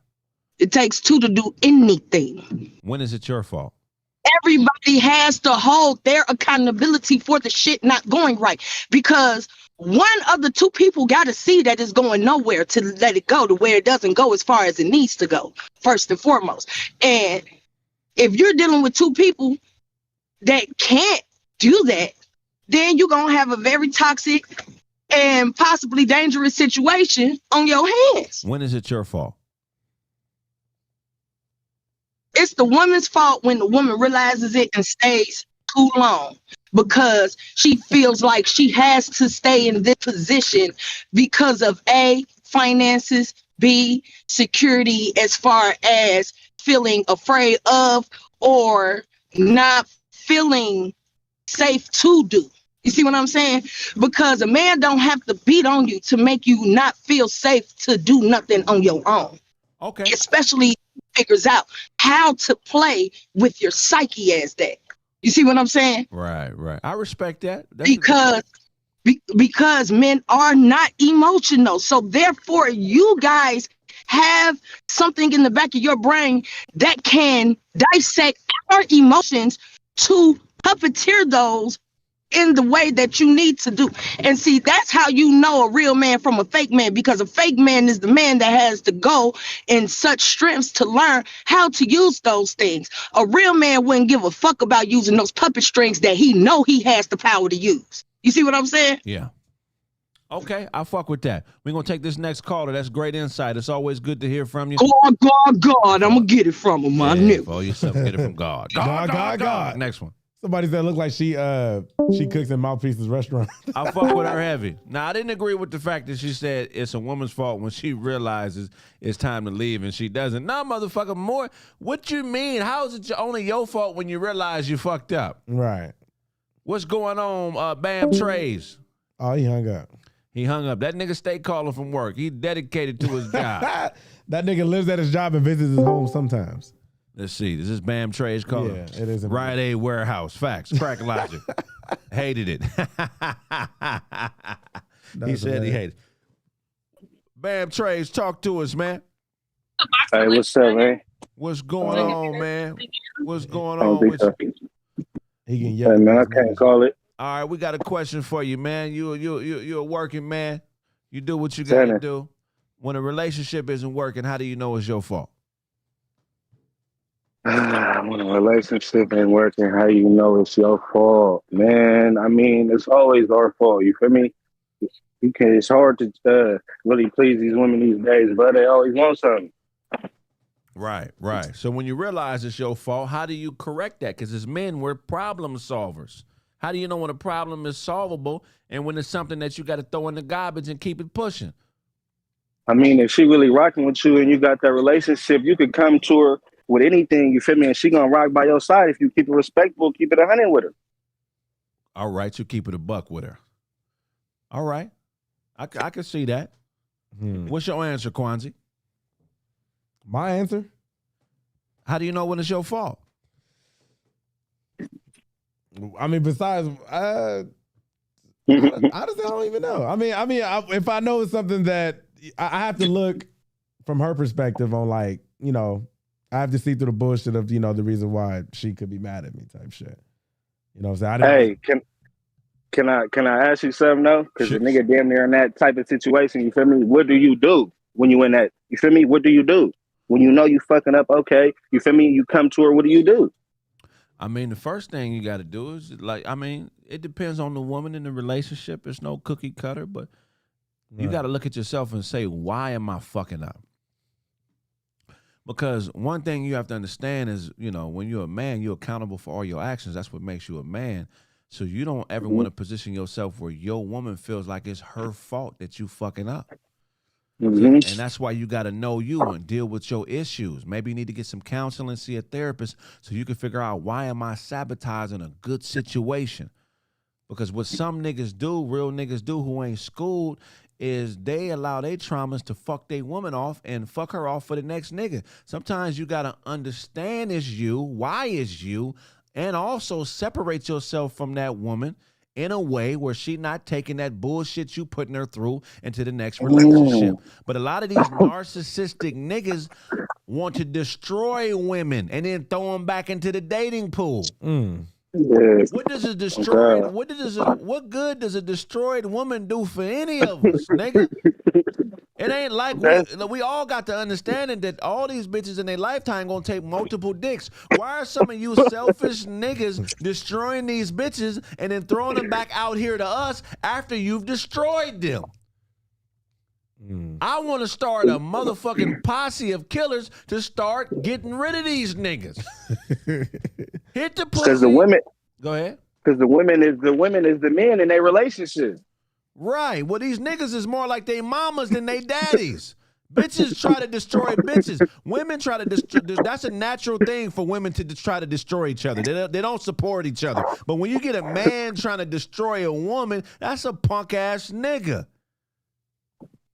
S8: It takes 2 to do anything.
S1: When is it your fault?
S8: Everybody has to hold their accountability for the shit not going right, because one of the 2 people got to see that it's going nowhere to let it go to where it doesn't go as far as it needs to go, first and foremost. And if you're dealing with 2 people that can't do that, then you're going to have a very toxic and possibly dangerous situation on your hands.
S1: When is it your fault?
S8: It's the woman's fault when the woman realizes it and stays too long, because she feels like she has to stay in this position because of A, finances, B, security, as far as feeling afraid of or not feeling safe to do. You see what I'm saying? Because a man don't have to beat on you to make you not feel safe to do nothing on your own.
S1: Okay.
S8: Especially figures out how to play with your psyche as that. You see what I'm saying?
S1: Right. I respect that.
S8: Because men are not emotional. So therefore, you guys have something in the back of your brain that can dissect our emotions to puppeteer those in the way that you need to do. And see, that's how you know a real man from a fake man, because a fake man is the man that has to go in such strengths to learn how to use those things. A real man wouldn't give a fuck about using those puppet strings that he know he has the power to use. You see what I'm saying?
S1: Yeah. Okay, I fuck with that. We're going to take this next caller. That's great insight. It's always good to hear from you.
S8: God, I'm going to get it from him, my nigga.
S1: For yourself, get it from God. God. Next one.
S5: Somebody said look like she cooks in Mouthpiece's restaurant.
S1: I fuck with her heavy. Now, I didn't agree with the fact that she said it's a woman's fault when she realizes it's time to leave and she doesn't. No, motherfucker, more. What you mean? How is it only your fault when you realize you fucked up?
S5: Right.
S1: What's going on, Bam Trays?
S5: Oh, he hung up.
S1: He hung up. That nigga stay calling from work. He dedicated to his job.
S5: That nigga lives at his job and visits his home sometimes.
S1: Let's see. This is Bam Trays calling.
S5: Yeah, it is.
S1: Rite Aid Warehouse. Facts. Crack logic. Hated it. He said he hated it. Bam Trays, talk to us, man.
S9: Hey, what's up, man?
S1: What's going on, man? What's going on with you?
S5: He can
S9: Hey, man, I can't call it.
S1: All right, we got a question for you, man. You're a working man. You do what you got to do. When a relationship isn't working, how do you know it's your fault?
S9: When a relationship ain't working, how you know it's your fault? Man, I mean, it's always our fault. You feel me? It's hard to really please these women these days, but they always want something.
S1: Right. So when you realize it's your fault, how do you correct that? Because as men, we're problem solvers. How do you know when a problem is solvable and when it's something that you got to throw in the garbage and keep it pushing?
S9: I mean, if she really rocking with you and you got that relationship, you could come to her with anything, you feel me? And she gonna rock by your side if you keep it respectful, keep it 100 with her.
S1: All right, you keep it a buck with her. All right. I can see that. What's your answer, Kwanzi?
S5: My answer?
S1: How do you know when it's your fault?
S5: I mean, besides, honestly, I don't even know. I mean, if I know it's something that I have to look from her perspective on, like, you know, I have to see through the bullshit of, you know, the reason why she could be mad at me type shit. You know what I'm saying?
S9: Can I ask you something though? Because the nigga damn near in that type of situation, you feel me? What do you do when you in that? You feel me? What do you do when you know you fucking up? Okay, you feel me? You come to her. What do you do?
S1: I mean, the first thing you got to do is, like, I mean, it depends on the woman in the relationship. It's no cookie cutter, but you got to look at yourself and say, why am I fucking up? Because one thing you have to understand is, you know, when you're a man, you're accountable for all your actions. That's what makes you a man. So you don't ever want to position yourself where your woman feels like it's her fault that you fucking up. And that's why you got to know you and deal with your issues. Maybe you need to get some counseling, see a therapist, so you can figure out, why am I sabotaging a good situation? Because what some niggas do, real niggas do who ain't schooled, is they allow their traumas to fuck their woman off and fuck her off for the next nigga. Sometimes you got to understand it's you, why it's you, and also separate yourself from that woman in a way where she not taking that bullshit you putting her through into the next relationship. But a lot of these narcissistic niggas want to destroy women and then throw them back into the dating pool. What does a destroyed? What good does a destroyed woman do for any of us, nigga? It ain't like we all got the understanding that all these bitches in their lifetime gonna take multiple dicks. Why are some of you selfish niggas destroying these bitches and then throwing them back out here to us after you've destroyed them? I want to start a motherfucking posse of killers to start getting rid of these niggas. Hit the pussy.
S9: Because the women.
S1: Go ahead.
S9: Because the women is the men in their relationship.
S1: Right. Well, these niggas is more like they mamas than they daddies. Bitches try to destroy bitches. Women try to destroy. That's a natural thing for women to try to destroy each other. They don't support each other. But when you get a man trying to destroy a woman, that's a punk ass nigga.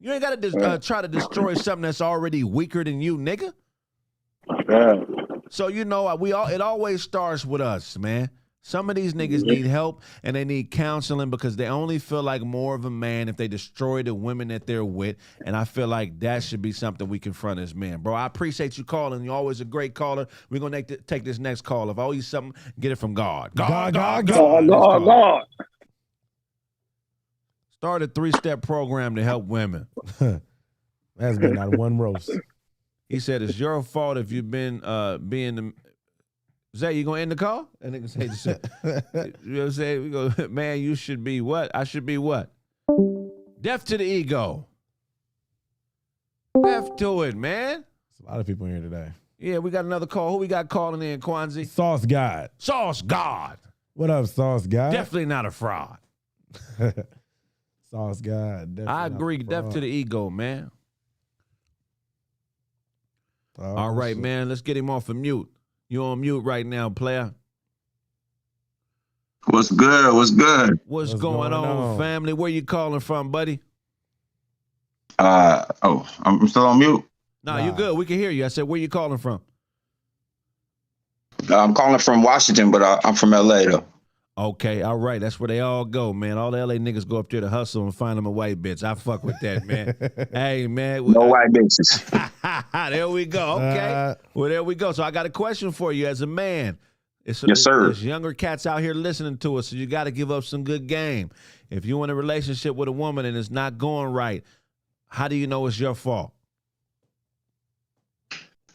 S1: You ain't got to try to destroy something that's already weaker than you, nigga.
S9: Yeah.
S1: So, you know, it always starts with us, man. Some of these niggas need help and they need counseling because they only feel like more of a man if they destroy the women that they're with. And I feel like that should be something we confront as men. Bro, I appreciate you calling. You're always a great caller. We're going to take this next call. If I owe you something, get it from God. God. Start a 3-step program to help women.
S5: That's been out of one roast.
S1: He said, it's your fault if you've been being the... Zay, you gonna end the call? And nigga say the shit. You know what I'm saying? We go, man, you should be what? I should be what? Deaf to the ego. Deaf to it, man.
S5: There's a lot of people in here today.
S1: Yeah, we got another call. Who we got calling in, Kwanzi?
S5: Sauce God.
S1: Sauce God.
S5: What up, Sauce God?
S1: Definitely not a fraud.
S5: Sauce God.
S1: I agree. Deaf to the ego, man. All right, shit. Man. Let's get him off of mute. You on mute right now, player.
S10: What's good? What's good?
S1: What's going on, family? Where you calling from, buddy?
S10: I'm still on mute.
S1: Nah, you good. We can hear you. I said, where you calling from?
S10: I'm calling from Washington, but I'm from LA, though.
S1: Okay, all right. That's where they all go, man. All the LA niggas go up there to hustle and find them a white bitch. I fuck with that, man. Hey, man.
S10: No white bitches.
S1: There we go. Okay. Well, there we go. So I got a question for you as a man.
S10: Yes, sir.
S1: There's younger cats out here listening to us, so you got to give up some good game. If you're in a relationship with a woman and it's not going right, how do you know it's your fault?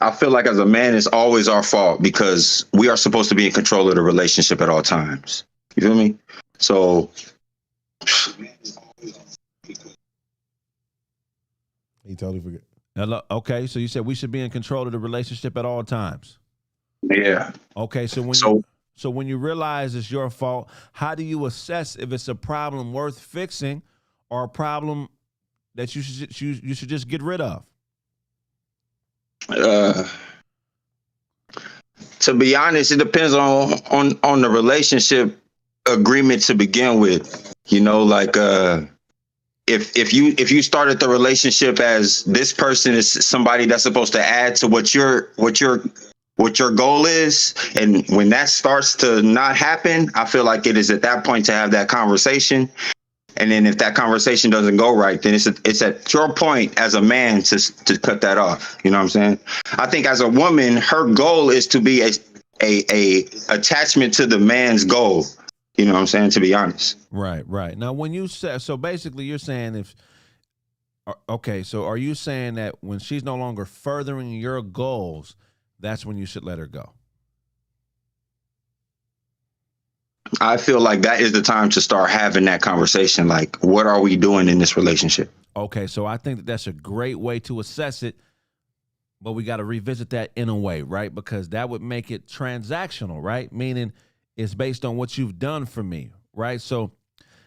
S10: I feel like as a man, it's always our fault because we are supposed to be in control of the relationship at all times. You feel me? So
S5: he totally forget.
S1: Okay, so you said we should be in control of the relationship at all times.
S10: Yeah.
S1: Okay, so when you realize it's your fault, how do you assess if it's a problem worth fixing or a problem that you should just get rid of?
S10: To be honest, it depends on the relationship agreement to begin with. You know, like if you started the relationship as this person is somebody that's supposed to add to what your goal is, and when that starts to not happen, I feel like it is at that point to have that conversation. And then if that conversation doesn't go right, then it's at your point as a man to cut that off. You know what I'm saying? I think as a woman, her goal is to be a attachment to the man's goal. You know what I'm saying? To be honest.
S1: Right. Now, when you say, so basically you're saying so are you saying that when she's no longer furthering your goals, that's when you should let her go?
S10: I feel like that is the time to start having that conversation. Like, what are we doing in this relationship?
S1: Okay, so I think that's a great way to assess it, but we got to revisit that in a way, right? Because that would make it transactional, right? Meaning it's based on what you've done for me, right? So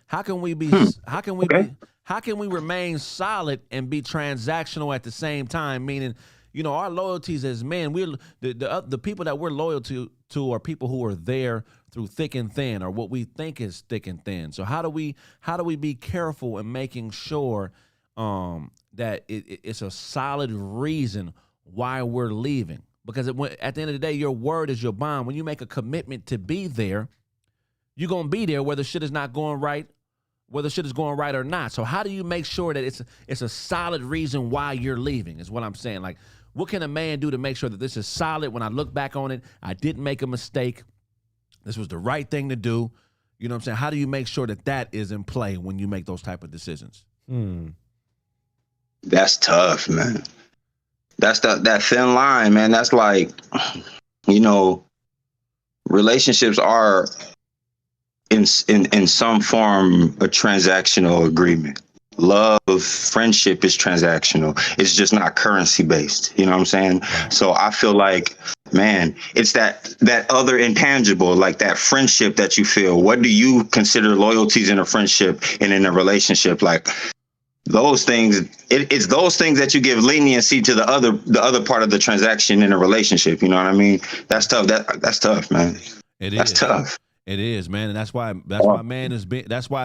S1: how can we be how can we remain solid and be transactional at the same time? Meaning, you know, our loyalties as men, we're the people that we're loyal to are people who are there through thick and thin, or what we think is thick and thin. So how do we be careful in making sure that it's a solid reason why we're leaving? Because at the end of the day, your word is your bond. When you make a commitment to be there, you're gonna be there whether shit is not going right, whether shit is going right or not. So how do you make sure that it's a solid reason why you're leaving? Is what I'm saying. Like, what can a man do to make sure that this is solid? When I look back on it, I didn't make a mistake. This was the right thing to do. You know what I'm saying? How do you make sure that is in play when you make those type of decisions?
S10: That's tough, man. That's that thin line, man. That's like, you know, relationships are in some form a transactional agreement. Love, friendship is transactional. It's just not currency based. You know what I'm saying? So I feel like, man, it's that other intangible, like that friendship that you feel. What do you consider loyalties in a friendship and in a relationship? Like those things, it's those things that you give leniency to the other part of the transaction in a relationship. You know what I mean? That's tough. That's tough, man. That's tough.
S1: It is, man, and that's why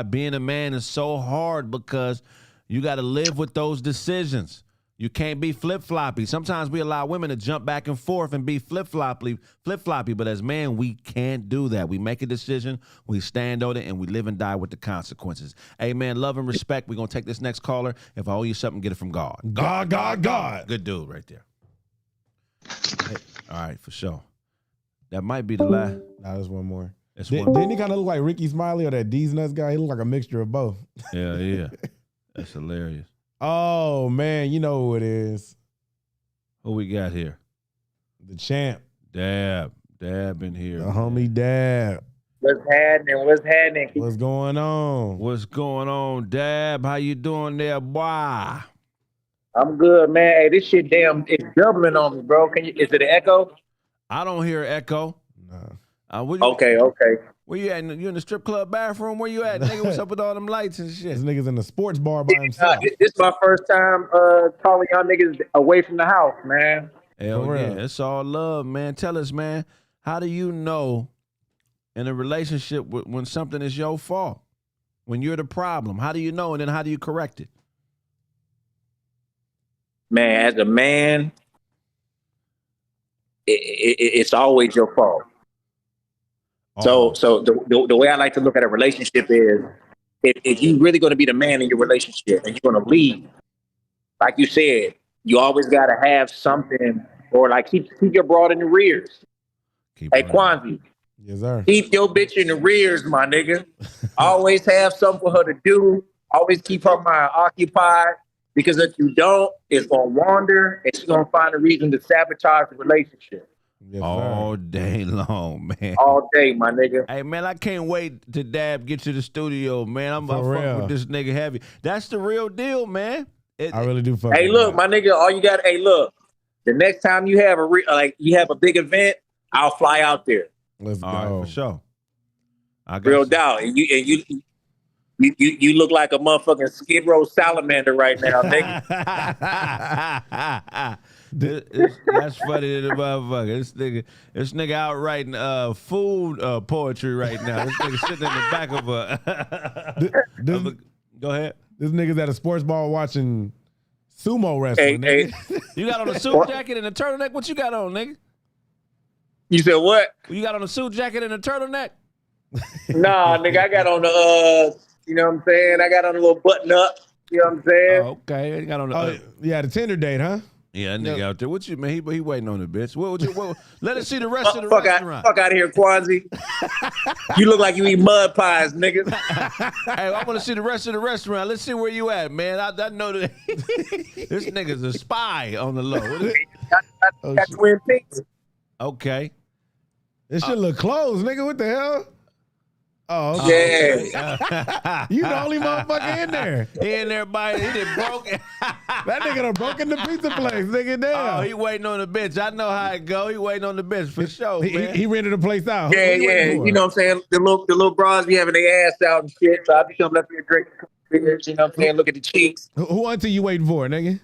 S1: being a man is so hard, because you got to live with those decisions. You can't be flip-floppy. Sometimes we allow women to jump back and forth and be flip-floppy, but as men, we can't do that. We make a decision, we stand on it, and we live and die with the consequences. Hey, man, love and respect. We're going to take this next caller. If I owe you something, get it from God. God. Good dude right there. Hey, all right, for sure. That might be the last.
S5: Nah, there's one more.
S1: Didn't
S5: he kind of look like Ricky Smiley or that D's Nuts guy? He looked like a mixture of both.
S1: Yeah. That's hilarious.
S5: Oh, man, you know who it is.
S1: Who we got here?
S5: The champ.
S1: Dab in here.
S5: The homie Dab.
S11: What's happening?
S5: What's going on?
S1: What's going on, Dab? How you doing there, boy?
S11: I'm good, man. Hey, this shit it's doubling on me, bro. Is it an echo?
S1: I don't hear echo.
S5: No.
S11: Okay.
S1: Where you at? You in the strip club bathroom? Where you at, nigga? What's up with all them lights and shit?
S5: This nigga's in the sports bar by himself.
S11: This is my first time calling y'all niggas away from the house, man.
S1: Hell yeah, it's all love, man. Tell us, man, how do you know in a relationship when something is your fault? When you're the problem, how do you know, and then how do you correct it?
S11: Man, as a man, it's always your fault. So the way I like to look at a relationship is, if you're really going to be the man in your relationship and you're going to lead, like you said, you always got to have something, or like keep your broad in the rears. Hey, Kwanzi.
S5: Yes, sir.
S11: Keep your bitch in the rears, my nigga. Always have something for her to do. Always keep her mind occupied, because if you don't, it's going to wander and she's going to find a reason to sabotage the relationship.
S5: Yes,
S1: all day long, man.
S11: All day, my nigga.
S1: Hey, man, I can't wait to Dab get to the studio, man. I'm fucking with this nigga heavy. That's the real deal, man.
S5: I really do fuck.
S11: Hey, look, my nigga, all you got. Hey, look, the next time you have a big event, I'll fly out there.
S5: Let's go.
S1: All right, for sure.
S11: Real doubt. And you You look like a motherfucking Skid Row salamander right now, nigga.
S1: That's funny to the motherfucker. This nigga out writing food poetry right now. This nigga sitting in the back of a. Go ahead.
S5: This nigga's at a sports bar watching sumo wrestling.
S11: Hey.
S1: You got on a suit jacket and a turtleneck? What you got on, nigga?
S11: You said what?
S1: You got on a suit jacket and a turtleneck?
S11: Nah, nigga, I got on the you know what I'm saying? I got on a little button up. You know what I'm saying?
S1: Oh, okay. You got on the.
S5: Yeah, the Tinder date, huh?
S1: Yeah, that nigga out there. What you man? He waiting on the bitch. What, let us see the rest of the restaurant.
S11: Fuck out of here, Kwanzi. You look like you eat mud pies, nigga.
S1: Hey, I want to see the rest of the restaurant. Let's see where you at, man. I know that this nigga's a spy on the low. What is it?
S11: Got Twin Peaks.
S1: Okay.
S5: This shit look closed, nigga. What the hell? Oh,
S11: okay.
S1: Yeah.
S5: You the only motherfucker in there.
S1: He in there by he done broke.
S5: That nigga done broke in the pizza place, nigga. Damn.
S1: Oh, he waiting on the bitch. I know how it go. He waiting on the bitch for sure, man.
S5: He rented the place out.
S11: Yeah. You know what I'm saying? The little bras be having their ass out and shit. So I be coming up here drinking beers. You know what I'm saying? Look at the cheeks.
S5: Who auntie you waiting for, nigga?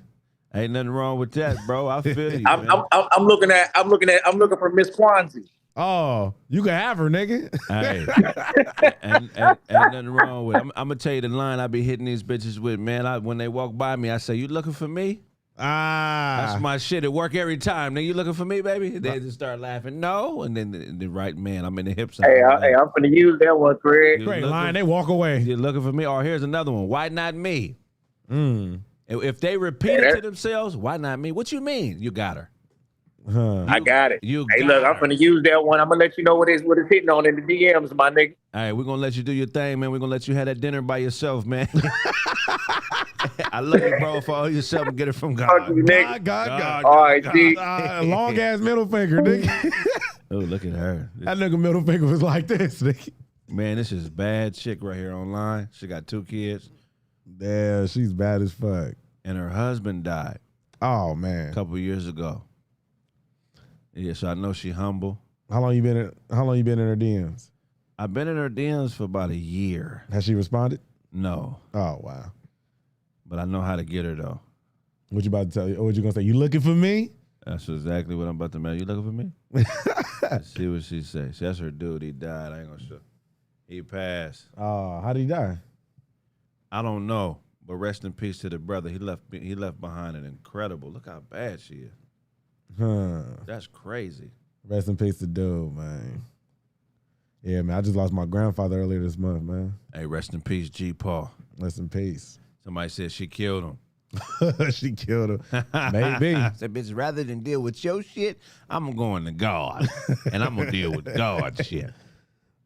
S1: Ain't nothing wrong with that, bro. I feel you.
S11: I'm looking for Miss Kwanzi.
S5: Oh, you can have her, nigga.
S1: Hey, and nothing wrong with it. I'm gonna tell you the line I be hitting these bitches with, man. When they walk by me, I say, "You looking for me?" That's my shit. It work every time. Nigga, you looking for me, baby? They just start laughing. No, and then the right man. I'm in the hips.
S11: Hey, I'm finna use that one, Kraig.
S5: Great line. They walk away.
S1: You looking for me? Or here's another one. Why not me? If they repeat it to themselves, why not me? What you mean? You got her.
S11: I got it. Hey, look, I'm finna use that one. I'm gonna let you know what it's hitting on in the DMs, my nigga.
S1: All right, we're gonna let you do your thing, man. We're gonna let you have that dinner by yourself, man. I love you, bro. Follow yourself and get it from God.
S11: Fuck you, nigga.
S5: God.
S11: All right, G.
S5: Long ass middle finger, nigga.
S1: Oh, look at her.
S5: That nigga middle finger was like this, nigga.
S1: Man, this is bad chick right here online. She got 2 kids.
S5: Yeah, she's bad as fuck.
S1: And her husband died.
S5: Oh, man.
S1: A couple of years ago. Yeah, so I know she humble.
S5: How long you been in her DMs?
S1: I've been in her DMs for about a year.
S5: Has she responded?
S1: No.
S5: Oh, wow.
S1: But I know how to get her, though.
S5: What you about to tell you? What you gonna say? You looking for me?
S1: That's exactly what I'm about to make. You looking for me? Let's see what she says. That's her dude. He died. I ain't gonna show. He passed.
S5: Oh, how did he die?
S1: I don't know. But rest in peace to the brother. He left behind an incredible. Look how bad she is. That's crazy.
S5: Rest in peace to dude, man. Yeah, man. I just lost my grandfather earlier this month, man.
S1: Hey, rest in peace, G. Paul.
S5: Rest in peace.
S1: Somebody said she killed him.
S5: She killed him. Maybe.
S1: I said, bitch, rather than deal with your shit, I'm going to God. And I'm going to deal with God shit.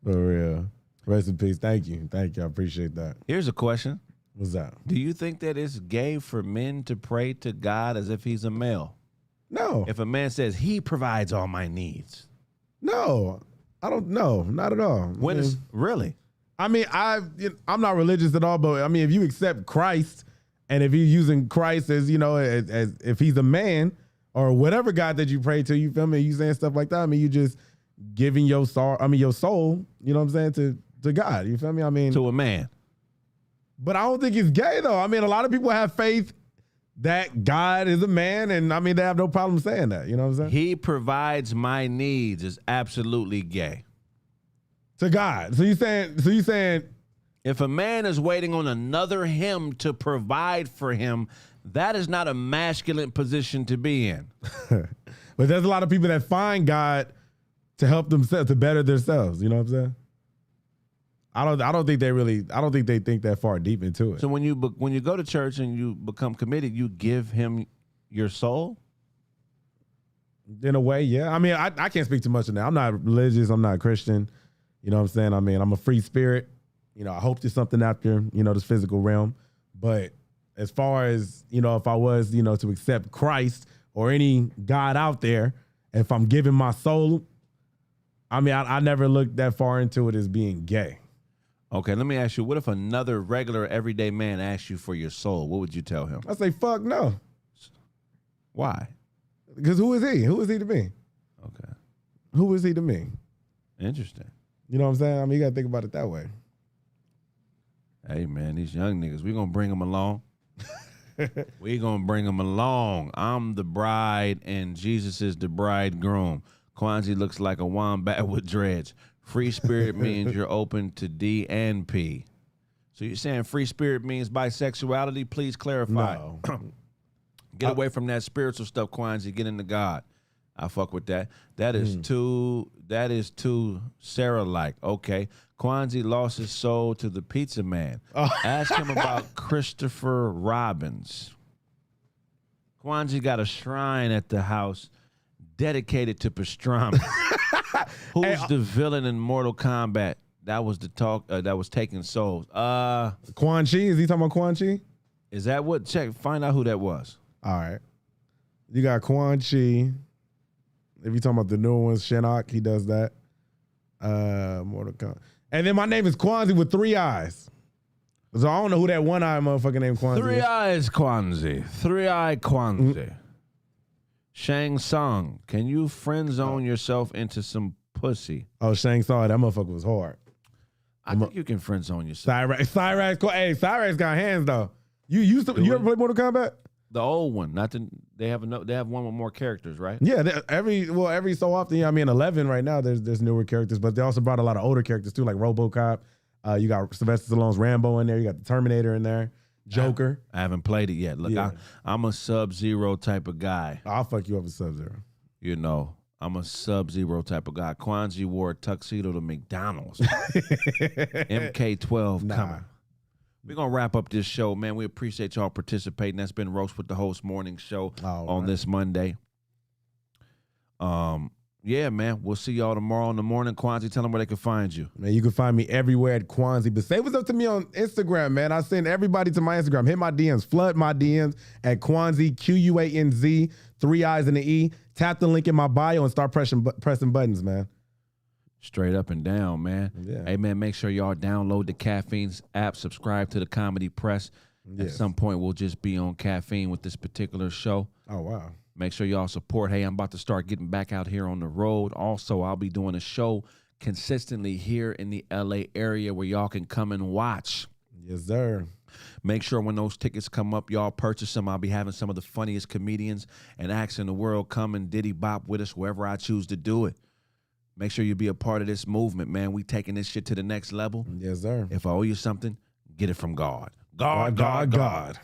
S5: For real. Rest in peace. Thank you. I appreciate that.
S1: Here's a question.
S5: What's that?
S1: Do you think that it's gay for men to pray to God as if he's a male?
S5: No.
S1: If a man says he provides all my needs.
S5: No. I don't know. Not at all.
S1: Really?
S5: I mean, I'm not religious at all, but I mean, if you accept Christ and if you're using Christ as, as if he's a man or whatever God that you pray to, you feel me? You saying stuff like that. I mean, you just giving your soul, you know what I'm saying, to God. You feel me? I mean,
S1: to a man.
S5: But I don't think it's gay though. I mean, a lot of people have faith that God is a man, and I mean, they have no problem saying that. You know what I'm saying?
S1: He provides my needs is absolutely gay.
S5: To God. So you saying
S1: if a man is waiting on another him to provide for him, that is not a masculine position to be in.
S5: But there's a lot of people that find God to help themselves, to better themselves. You know what I'm saying? I don't think they think that far deep into it.
S1: So when you go to church and you become committed, you give him your soul?
S5: In a way, yeah. I mean, I can't speak too much on that. I'm not religious. I'm not Christian. You know what I'm saying? I mean, I'm a free spirit. I hope there's something after, this physical realm. But as far as, if I was, to accept Christ or any God out there, if I'm giving my soul, I mean, I never looked that far into it as being gay.
S1: Okay, let me ask you, what if another regular everyday man asked you for your soul? What would you tell him?
S5: I say, fuck no.
S1: Why?
S5: Because who is he? Who is he to me?
S1: Okay.
S5: Who is he to me?
S1: Interesting.
S5: You know what I'm saying? I mean, you got to think about it that way.
S1: Hey, man, these young niggas, we gonna bring them along. We gonna bring them along. I'm the bride and Jesus is the bridegroom. Kwanzaa looks like a wombat with dreads. Free spirit means you're open to D and P. So you're saying free spirit means bisexuality? Please clarify.
S5: No.
S1: Get away from that spiritual stuff, Kwanzaa. Get into God. I fuck with that. That is too Sarah-like. Okay. Kwanzaa lost his soul to the pizza man. Ask him about Christopher Robbins. Kwanzaa got a shrine at the house dedicated to pastrami. Who's the villain in Mortal Kombat? That was the talk that was taking souls.
S5: Quan Chi? Is he talking about Quan Chi?
S1: Is that what? Check. Find out who that was.
S5: All right. You got Quan Chi. If you're talking about the new ones, Shinnok, he does that. Mortal Kombat. And then my name is Kwanzaa with 3 eyes. So I don't know who that one eye motherfucker named Kwanzaa
S1: 3
S5: is.
S1: eyes Kwanzaa. 3 eye Kwanzaa. Shang Tsung, can you friend zone yourself into some pussy?
S5: Oh, Shang Tsung, that motherfucker was hard.
S1: I think you can friend zone yourself.
S5: Cyrax got hands though. You ever play Mortal Kombat?
S1: The old one, not the. They have one with more characters, right?
S5: Yeah, every so often. Yeah, I mean 11 right now. There's newer characters, but they also brought a lot of older characters too, like RoboCop. You got Sylvester Stallone's Rambo in there. You got the Terminator in there. Joker.
S1: I haven't played it yet. Look,
S5: Yeah.
S1: I'm a Sub-Zero type of guy.
S5: I'll fuck you up with Sub-Zero.
S1: You know, I'm a Sub-Zero type of guy. Kwanzaa wore a tuxedo to McDonald's. MK12 coming. We're going to wrap up this show, man. We appreciate y'all participating. That's been Roast with the Host morning show on this Monday. Yeah, man. We'll see y'all tomorrow in the morning. Kwanzaa, tell them where they can find you.
S5: Man, you can find me everywhere at Kwanzaa. But say what's up to me on Instagram, man. I send everybody to my Instagram. Hit my DMs. Flood my DMs at Kwanzaa, Quanz, 3 eyes and an E. Tap the link in my bio and start pressing buttons, man.
S1: Straight up and down, man.
S5: Yeah.
S1: Hey, man, make sure y'all download the Caffeine's app. Subscribe to the Comedy Press. At some point, we'll just be on Caffeine with this particular show.
S5: Oh, wow.
S1: Make sure y'all support. Hey, I'm about to start getting back out here on the road. Also, I'll be doing a show consistently here in the LA area where y'all can come and watch.
S5: Yes, sir.
S1: Make sure when those tickets come up, y'all purchase them. I'll be having some of the funniest comedians and acts in the world come and diddy bop with us wherever I choose to do it. Make sure you be a part of this movement, man. We taking this shit to the next level.
S5: Yes, sir.
S1: If I owe you something, get it from God. God.